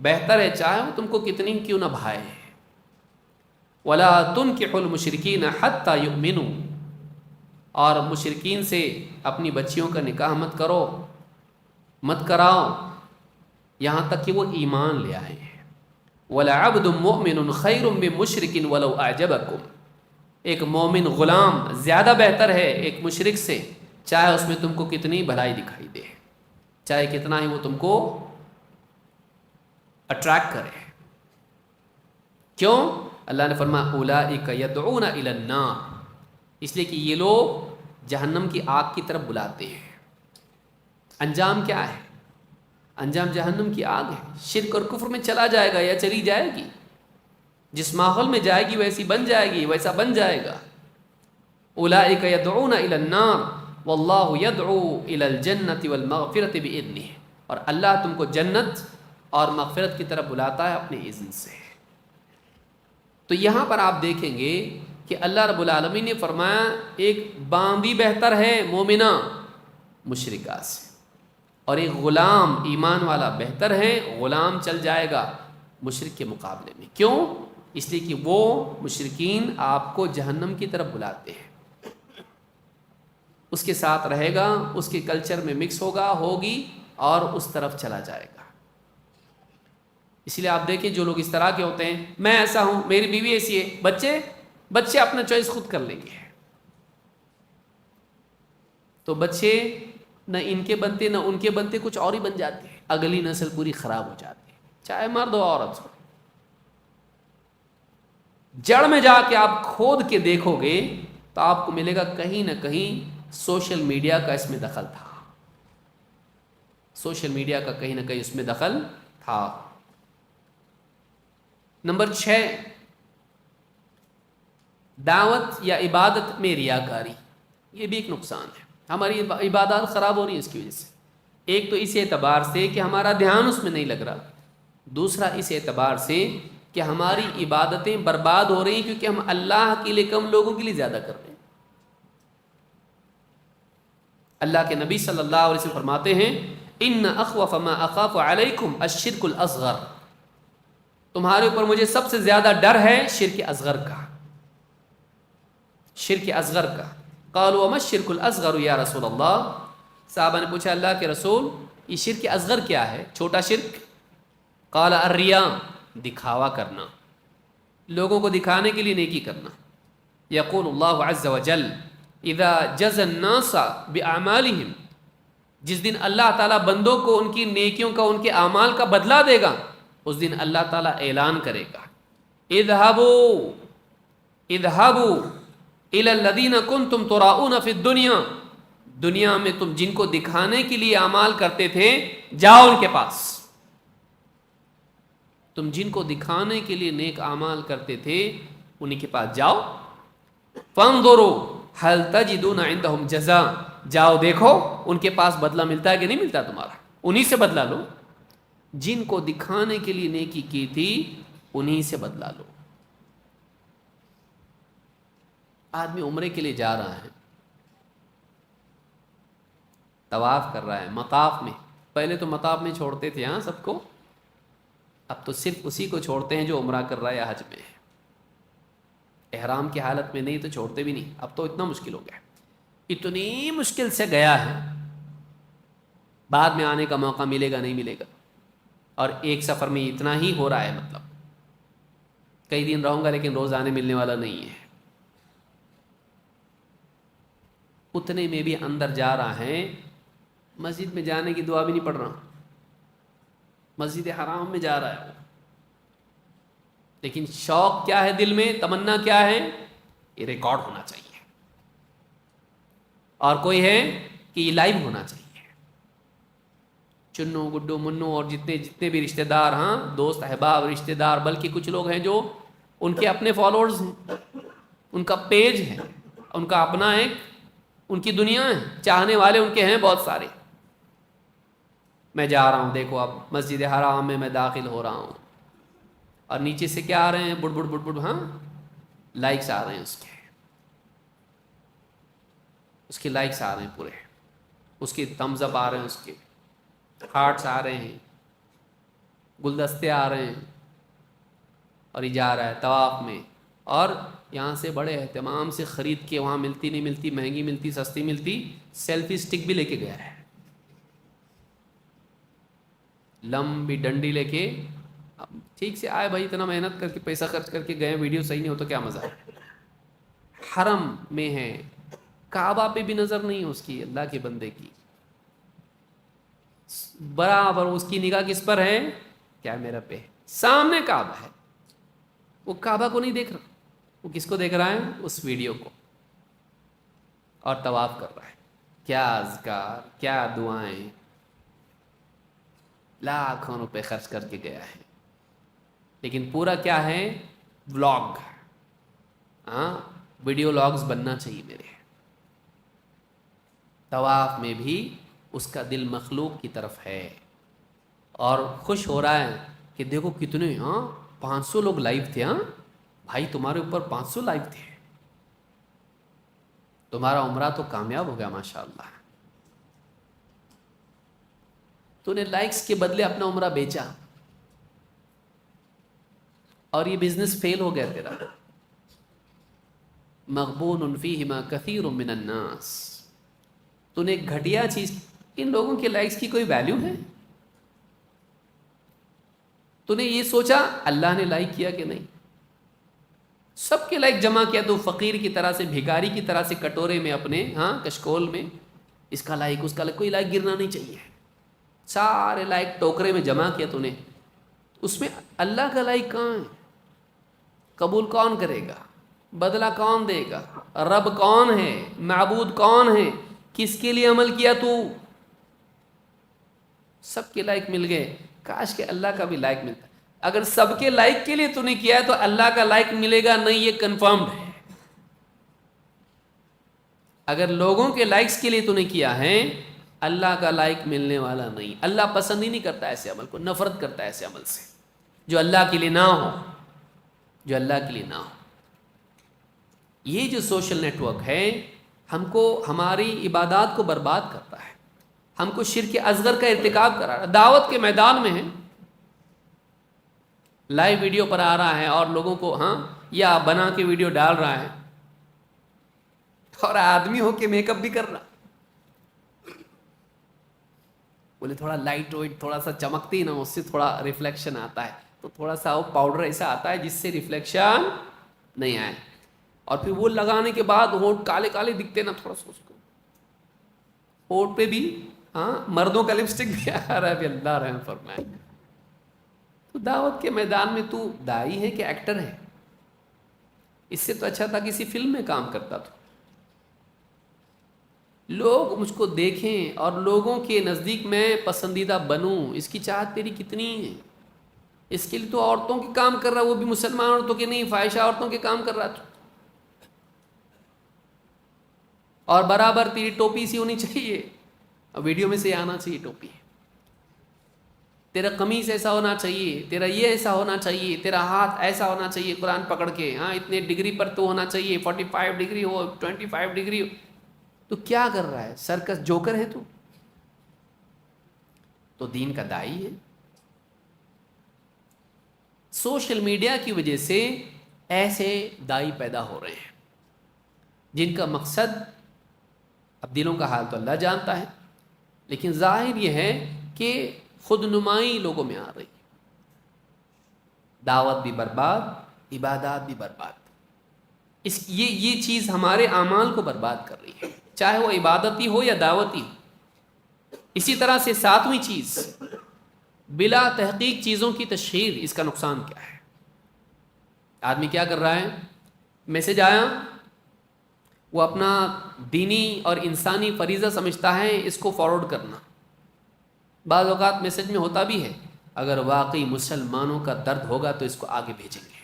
بہتر ہے، چاہے وہ تم کو کتنی کیوں نہ بھائے. وَلَا تُنْكِحُوا الْمُشْرِكِينَ حَتَّى يُؤْمِنُوا. اور مشرکین سے اپنی بچیوں کا نکاح مت کرو، مت کراؤ یہاں تک کہ وہ ایمان لے آئیں. وَلَعَبْدٌ مُؤْمِنٌ خَيْرٌ مِّن مُشْرِكٍ وَلَوْ أَعْجَبَكُمْ. ایک مومن غلام زیادہ بہتر ہے ایک مشرک سے، چاہے اس میں تم کو کتنی بھلائی دکھائی دے، چاہے کتنا ہی وہ تم کو اٹریکٹ کرے۔ کیوں؟ اللہ نے فرمایا اولئک یدعون الی النار، اس لیے کہ یہ لوگ جہنم کی آگ کی طرف بلاتے ہیں۔ انجام کیا ہے؟ انجام جہنم کی آگ ہے، شرک اور کفر میں چلا جائے گا یا چلی جائے گی، جس ماحول میں جائے گی ویسی بن جائے گی، ویسا بن جائے گا۔ اولئک یدعون الی النار واللہ یدعو الی الجنۃ والمغفرۃ باذنہ، اور اللہ تم کو جنت اور مغفرت کی طرف بلاتا ہے اپنے اذن سے۔ تو یہاں پر آپ دیکھیں گے کہ اللہ رب العالمین نے فرمایا ایک باندی بہتر ہے مومنہ مشرکہ سے، اور ایک غلام ایمان والا بہتر ہے، غلام چل جائے گا مشرک کے مقابلے میں۔ کیوں؟ اس لیے کہ وہ مشرکین آپ کو جہنم کی طرف بلاتے ہیں، اس کے ساتھ رہے گا، اس کے کلچر میں مکس ہوگی اور اس طرف چلا جائے گا۔ اس لیے آپ دیکھیں جو لوگ اس طرح کے ہوتے ہیں، میں ایسا ہوں، میری بیوی ایسی ہے، بچے اپنا چوائس خود کر لیں گے، تو بچے نہ ان کے بنتے نہ ان کے بنتے، کچھ اور ہی بن جاتے ہیں، اگلی نسل پوری خراب ہو جاتی ہے، چاہے مرد ہو عورت ہو۔ جڑ میں جا کے آپ کھود کے دیکھو گے تو آپ کو ملے گا کہیں نہ کہیں سوشل میڈیا کا اس میں دخل تھا، سوشل میڈیا کا کہیں نہ کہیں اس میں دخل تھا۔ نمبر 6، دعوت یا عبادت میں ریاکاری، یہ بھی ایک نقصان ہے، ہماری عبادات خراب ہو رہی ہیں اس کی وجہ سے۔ ایک تو اس اعتبار سے کہ ہمارا دھیان اس میں نہیں لگ رہا، دوسرا اس اعتبار سے کہ ہماری عبادتیں برباد ہو رہی ہیں کیونکہ ہم اللہ کے لیے کم لوگوں کے لیے زیادہ کر رہے ہیں۔ اللہ کے نبی صلی اللہ علیہ وسلم فرماتے ہیں ان اخوف ما اخاف علیکم الشرک الاصغر، تمہارے اوپر مجھے سب سے زیادہ ڈر ہے شرک اصغر کا، شرک اصغر کا۔ قالوا وما الشرک الاصغر یا رسول اللہ، صحابہ نے پوچھا اللہ کے رسول یہ شرک اصغر کیا ہے، چھوٹا شرک؟ قال الریا، دکھاوا کرنا، لوگوں کو دکھانے کے لیے نیکی کرنا۔ یقول اللہ عز وجل اذا جزى الناس باعمالهم، جس دن اللہ تعالیٰ بندوں کو ان کی نیکیوں کا، ان کے اعمال کا بدلہ دے گا، اس دن اللہ تعالیٰ اعلان کرے گا اذهبوا الى الذين كنتم تراؤون في الدنيا، دنیا میں تم جن کو دکھانے کے لیے اعمال کرتے تھے جاؤ ان کے پاس، تم جن کو دکھانے کے لیے نیک اعمال کرتے تھے انہی کے پاس جاؤ، فانظروا هل تجدون عندهم جزاء، جاؤ دیکھو ان کے پاس بدلہ ملتا ہے کہ نہیں ملتا تمہارا، انہی سے بدلہ لو، جن کو دکھانے کے لیے نیکی کی تھی انہی سے بدلہ لو۔ آدمی عمرے کے لیے جا رہا ہے، طواف کر رہا ہے مطاف میں، پہلے تو مطاف میں چھوڑتے تھے ہاں سب کو، اب تو صرف اسی کو چھوڑتے ہیں جو عمرہ کر رہا ہے یا حج میں ہے، احرام کی حالت میں نہیں تو چھوڑتے بھی نہیں۔ اب تو اتنا مشکل ہو گیا، اتنی مشکل سے گیا ہے، بعد میں آنے کا موقع ملے گا نہیں ملے گا، اور ایک سفر میں اتنا ہی ہو رہا ہے، مطلب کئی دن رہوں گا لیکن روز آنے ملنے والا نہیں ہے، اتنے میں بھی اندر جا رہا ہے، مسجد میں جانے کی دعا بھی نہیں پڑھ رہا، مسجد حرام میں جا رہا ہے وہ، لیکن شوق کیا ہے دل میں، تمنا کیا ہے، یہ ریکارڈ ہونا چاہیے، اور کوئی ہے کہ یہ لائیو ہونا چاہیے۔ چنو گڈو منو اور جتنے بھی رشتہ دار، ہاں دوست احباب رشتہ دار، بلکہ کچھ لوگ ہیں جو ان کے اپنے فالوورز ہیں، ان کا پیج ہے، ان کا اپنا ایک ان کی دنیا ہے، چاہنے والے ان کے ہیں بہت سارے، میں جا رہا ہوں دیکھو اب مسجد حرام میں میں داخل ہو رہا ہوں، اور نیچے سے کیا آ رہے ہیں، بڑ بڑ بڑ بڑ، ہاں لائکس آ رہے ہیں، اس کے لائکس آ رہے ہیں پورے، اس کے تھمز اپ آ رہے ہیں، اس کے ہارٹس آ رہے ہیں، گلدستے آ رہے ہیں، اور یہ جا رہا ہے طواف میں، اور یہاں سے بڑے اہتمام سے خرید کے، وہاں ملتی نہیں ملتی، مہنگی ملتی سستی ملتی، سیلفی سٹک بھی لے کے گیا ہے، لمبی ڈنڈی لے کے، ٹھیک سے آئے بھائی، اتنا محنت کر کے پیسہ خرچ کر کے گئے، ویڈیو صحیح نہیں ہو تو کیا مزہ ہے، حرم میں ہے، کعبہ پہ بھی نظر نہیں اس کی، اللہ کے بندے کی، برابر اس کی نگاہ کس پر ہے؟ کیمرہ پہ، سامنے کعبہ ہے، وہ کعبہ کو نہیں دیکھ رہا، وہ کس کو دیکھ رہا ہے؟ اس ویڈیو کو، اور طواف کر رہا ہے۔ کیا اذکار، کیا دعائیں، لاکھوں روپے خرچ کر کے گیا ہے، لیکن پورا کیا ہے؟ ولاگ۔ ہاں، ویڈیو لاگز بننا چاہیے میرے۔ طواف میں بھی اس کا دل مخلوق کی طرف ہے، اور خوش ہو رہا ہے کہ دیکھو کتنے، 500 لوگ لائیو تھے، بھائی تمہارے اوپر 500 لائیو تھے، تمہارا عمرہ تو کامیاب ہو گیا ماشاءاللہ۔ تو نے لائکس کے بدلے اپنا عمرہ بیچا، اور یہ بزنس فیل ہو گیا تیرا۔ مغبون فیہما کثیر من الناس، تو نے ایک گھٹیا چیز، ان لوگوں کے لائکس کی کوئی ویلیو ہے؟ تو نے یہ سوچا اللہ نے لائک کیا کہ نہیں؟ سب کے لائک جمع کیا تو فقیر کی طرح سے، بھکاری کی طرح سے کٹورے میں اپنے، کشکول میں، اس کا لائک اس کا لائک، کوئی لائک گرنا نہیں چاہیے، سارے لائک ٹوکرے میں جمع کیا تو نے، اس میں اللہ کا لائک کہاں ہے؟ قبول کون کرے گا؟ بدلہ کون دے گا؟ رب کون ہے؟ معبود کون ہے؟ کس کے لیے عمل کیا تو؟ سب کے لائک مل گئے، کاش کہ اللہ کا بھی لائک ملتا۔ اگر سب کے لائک کے لیے تو نے کیا ہے تو اللہ کا لائک ملے گا نہیں، یہ کنفرمڈ ہے۔ اگر لوگوں کے لائکس کے لیے تو نے کیا ہے، اللہ کا لائک ملنے والا نہیں۔ اللہ پسند ہی نہیں کرتا ایسے عمل کو، نفرت کرتا ہے ایسے عمل سے جو اللہ کے لیے نہ ہو، جو اللہ کے لیے نہ ہو۔ یہ جو سوشل نیٹ ورک ہے، ہم کو ہماری عبادات کو برباد کرتا ہے، ہم کو شرک اصغر کا ارتکاب کرا رہا ہے۔ دعوت کے میدان میں ہے، لائیو ویڈیو پر آ رہا ہے اور لوگوں کو یا بنا کے ویڈیو ڈال رہا ہے، اور آدمی ہو کے میک اپ بھی کر رہا، بولے تھوڑا لائٹ ویٹ تھوڑا سا چمکتی نا، اس سے تھوڑا ریفلیکشن آتا ہے، تو تھوڑا سا وہ پاؤڈر ایسا آتا ہے جس سے ریفلیکشن نہیں آئے، اور پھر وہ لگانے کے بعد ہونٹ کالے کالے دکھتے نا، تھوڑا سا اس کو ہونٹ پہ بھی مردوں کا لپسٹک بھی آ رہا ہے، بھی اللہ رحم فرمائے۔ تو دعوت کے میدان میں تو داعی ہے کہ ایکٹر ہے؟ اس سے تو اچھا تھا کسی فلم میں کام کرتا تو، لوگ مجھ کو دیکھیں اور لوگوں کے نزدیک میں پسندیدہ بنوں، اس کی چاہت تیری کتنی ہے؟ اس کے لیے تو عورتوں کے کام کر رہا، وہ بھی مسلمان عورتوں کے نہیں، فاحشہ عورتوں کے کام کر رہا تو، اور برابر تیری ٹوپی سی ہونی چاہیے، اور ویڈیو میں سے آنا چاہیے ٹوپی، تیرا قمیص ایسا ہونا چاہیے، تیرا یہ ایسا ہونا چاہیے، تیرا ہاتھ ایسا ہونا چاہیے قرآن پکڑ کے، اتنے ڈگری پر تو ہونا چاہیے، 45 ڈگری ہو، 25 ڈگری ہو۔ تو کیا کر رہا ہے؟ سرکس جوکر ہے تو دین کا داعی ہے؟ سوشل میڈیا کی وجہ سے ایسے داعی پیدا ہو رہے ہیں جن کا مقصد، اب دلوں کا حال تو اللہ جانتا ہے، لیکن ظاہر یہ ہے کہ خود نمائی لوگوں میں آ رہی، دعوت بھی برباد، عبادات بھی برباد، یہ چیز ہمارے اعمال کو برباد کر رہی ہے، چاہے وہ عبادتی ہو یا دعوتی۔ اسی طرح سے 7ویں چیز، بلا تحقیق چیزوں کی تشہیر، اس کا نقصان کیا ہے؟ آدمی کیا کر رہا ہے؟ میسج آیا، وہ اپنا دینی اور انسانی فریضہ سمجھتا ہے اس کو فارورڈ کرنا۔ بعض اوقات میسج میں ہوتا بھی ہے، اگر واقعی مسلمانوں کا درد ہوگا تو اس کو آگے بھیجیں گے،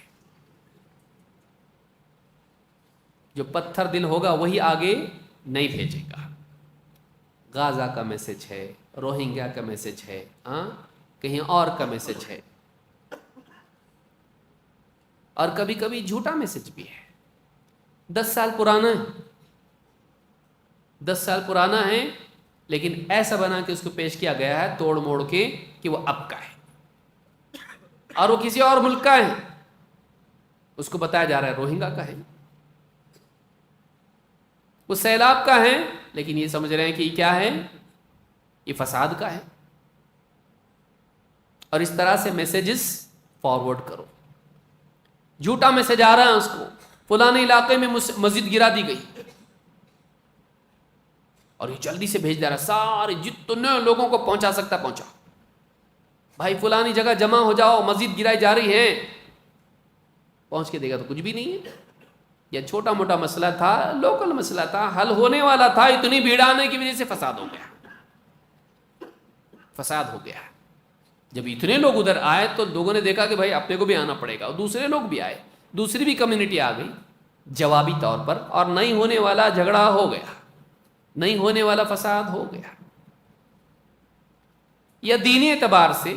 جو پتھر دل ہوگا وہی آگے نہیں بھیجے گا۔ غازہ کا میسج ہے، روہنگیا کا میسج ہے، کہیں اور کا میسج ہے، اور کبھی کبھی جھوٹا میسج بھی ہے، 10 سال پرانا ہے، 10 سال پرانا ہے، لیکن ایسا بنا کہ اس کو پیش کیا گیا ہے توڑ موڑ کے کہ وہ اب کا ہے، اور وہ کسی اور ملک کا ہے، اس کو بتایا جا رہا ہے روہنگا کا ہے، وہ سیلاب کا ہے، لیکن یہ سمجھ رہے ہیں کہ یہ کیا ہے؟ یہ فساد کا ہے، اور اس طرح سے میسیجز فارورڈ کرو، جھوٹا میسج آ رہا ہے اس کو، فلانے علاقے میں مسجد گرا دی گئی، اور یہ جلدی سے بھیج دے رہا، سارے جتنے لوگوں کو پہنچا سکتا پہنچا، بھائی فلانی جگہ جمع ہو جاؤ، مسجد گرائی جا رہی ہے۔ پہنچ کے دیکھا تو کچھ بھی نہیں ہے، یہ چھوٹا موٹا مسئلہ تھا، لوکل مسئلہ تھا، حل ہونے والا تھا، اتنی بھیڑ آنے کی وجہ سے فساد ہو گیا، فساد ہو گیا۔ جب اتنے لوگ ادھر آئے تو لوگوں نے دیکھا کہ بھائی اپنے کو بھی آنا پڑے گا، اور دوسرے لوگ بھی آئے، دوسری بھی کمیونٹی آ گئی جوابی طور پر، اور نہیں ہونے والا جھگڑا ہو گیا، نہیں ہونے والا فساد ہو گیا۔ یا دینی اعتبار سے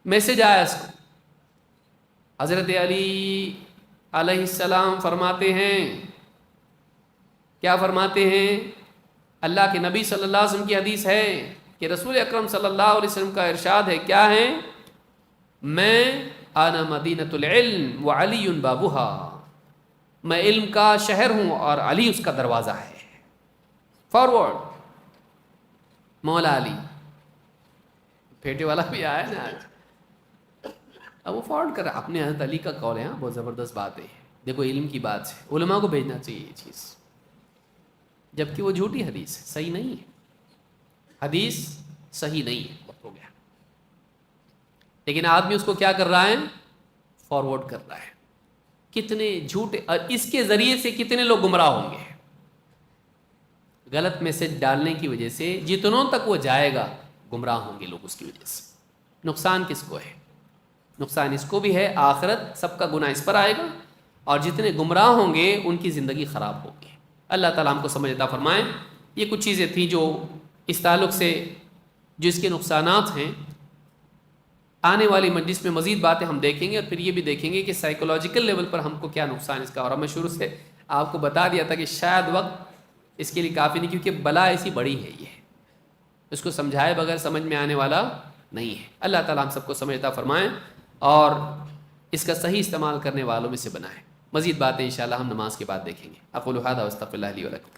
میسج آیا اس کو، حضرت علی علیہ السلام فرماتے ہیں، کیا فرماتے ہیں؟ اللہ کے نبی صلی اللہ علیہ وسلم کی حدیث ہے کہ رسول اکرم صلی اللہ علیہ وسلم کا ارشاد ہے، کیا ہے؟ میں انا مدینۃ العلم وعلی بابها، میں علم کا شہر ہوں اور علی اس کا دروازہ ہے۔ فارورڈ، مولا علی، پھیٹے والا بھی آیا نا آج، اب وہ فارورڈ کر رہا، اپنے حضرت علی کا قول ہے، بہت زبردست بات ہے۔ دیکھو علم کی بات ہے، علماء کو بھیجنا چاہیے یہ چیز، جبکہ وہ جھوٹی حدیث ہے، صحیح نہیں ہے، حدیث صحیح نہیں ہے، وقت ہو گیا، لیکن آدمی اس کو کیا کر رہا ہے؟ فارورڈ کر رہا ہے۔ کتنے جھوٹے، اس کے ذریعے سے کتنے لوگ گمراہ ہوں گے، غلط میسج ڈالنے کی وجہ سے جتنوں تک وہ جائے گا گمراہ ہوں گے لوگ اس کی وجہ سے۔ نقصان کس کو ہے؟ نقصان اس کو بھی ہے، آخرت سب کا گناہ اس پر آئے گا، اور جتنے گمراہ ہوں گے ان کی زندگی خراب ہوگی۔ اللہ تعالیٰ ہم کو سمجھ عطا فرمائیں۔ یہ کچھ چیزیں تھیں جو اس تعلق سے، جو اس کے نقصانات ہیں۔ آنے والی مجلس میں مزید باتیں ہم دیکھیں گے، اور پھر یہ بھی دیکھیں گے کہ سائیکولوجیکل لیول پر ہم کو کیا نقصان اس کا، اور میں شروع سے آپ کو بتا دیا تھا کہ شاید وقت اس کے لیے کافی نہیں، کیونکہ بلا ایسی بڑی ہے، یہ اس کو سمجھائے بغیر سمجھ میں آنے والا نہیں ہے۔ اللہ تعالیٰ ہم سب کو سمجھ عطا فرمائیں اور اس کا صحیح استعمال کرنے والوں میں سے بنائیں۔ مزید باتیں انشاءاللہ ہم نماز کے بعد دیکھیں گے۔ اقول ھذا واستغفر اللہ لی ولکم۔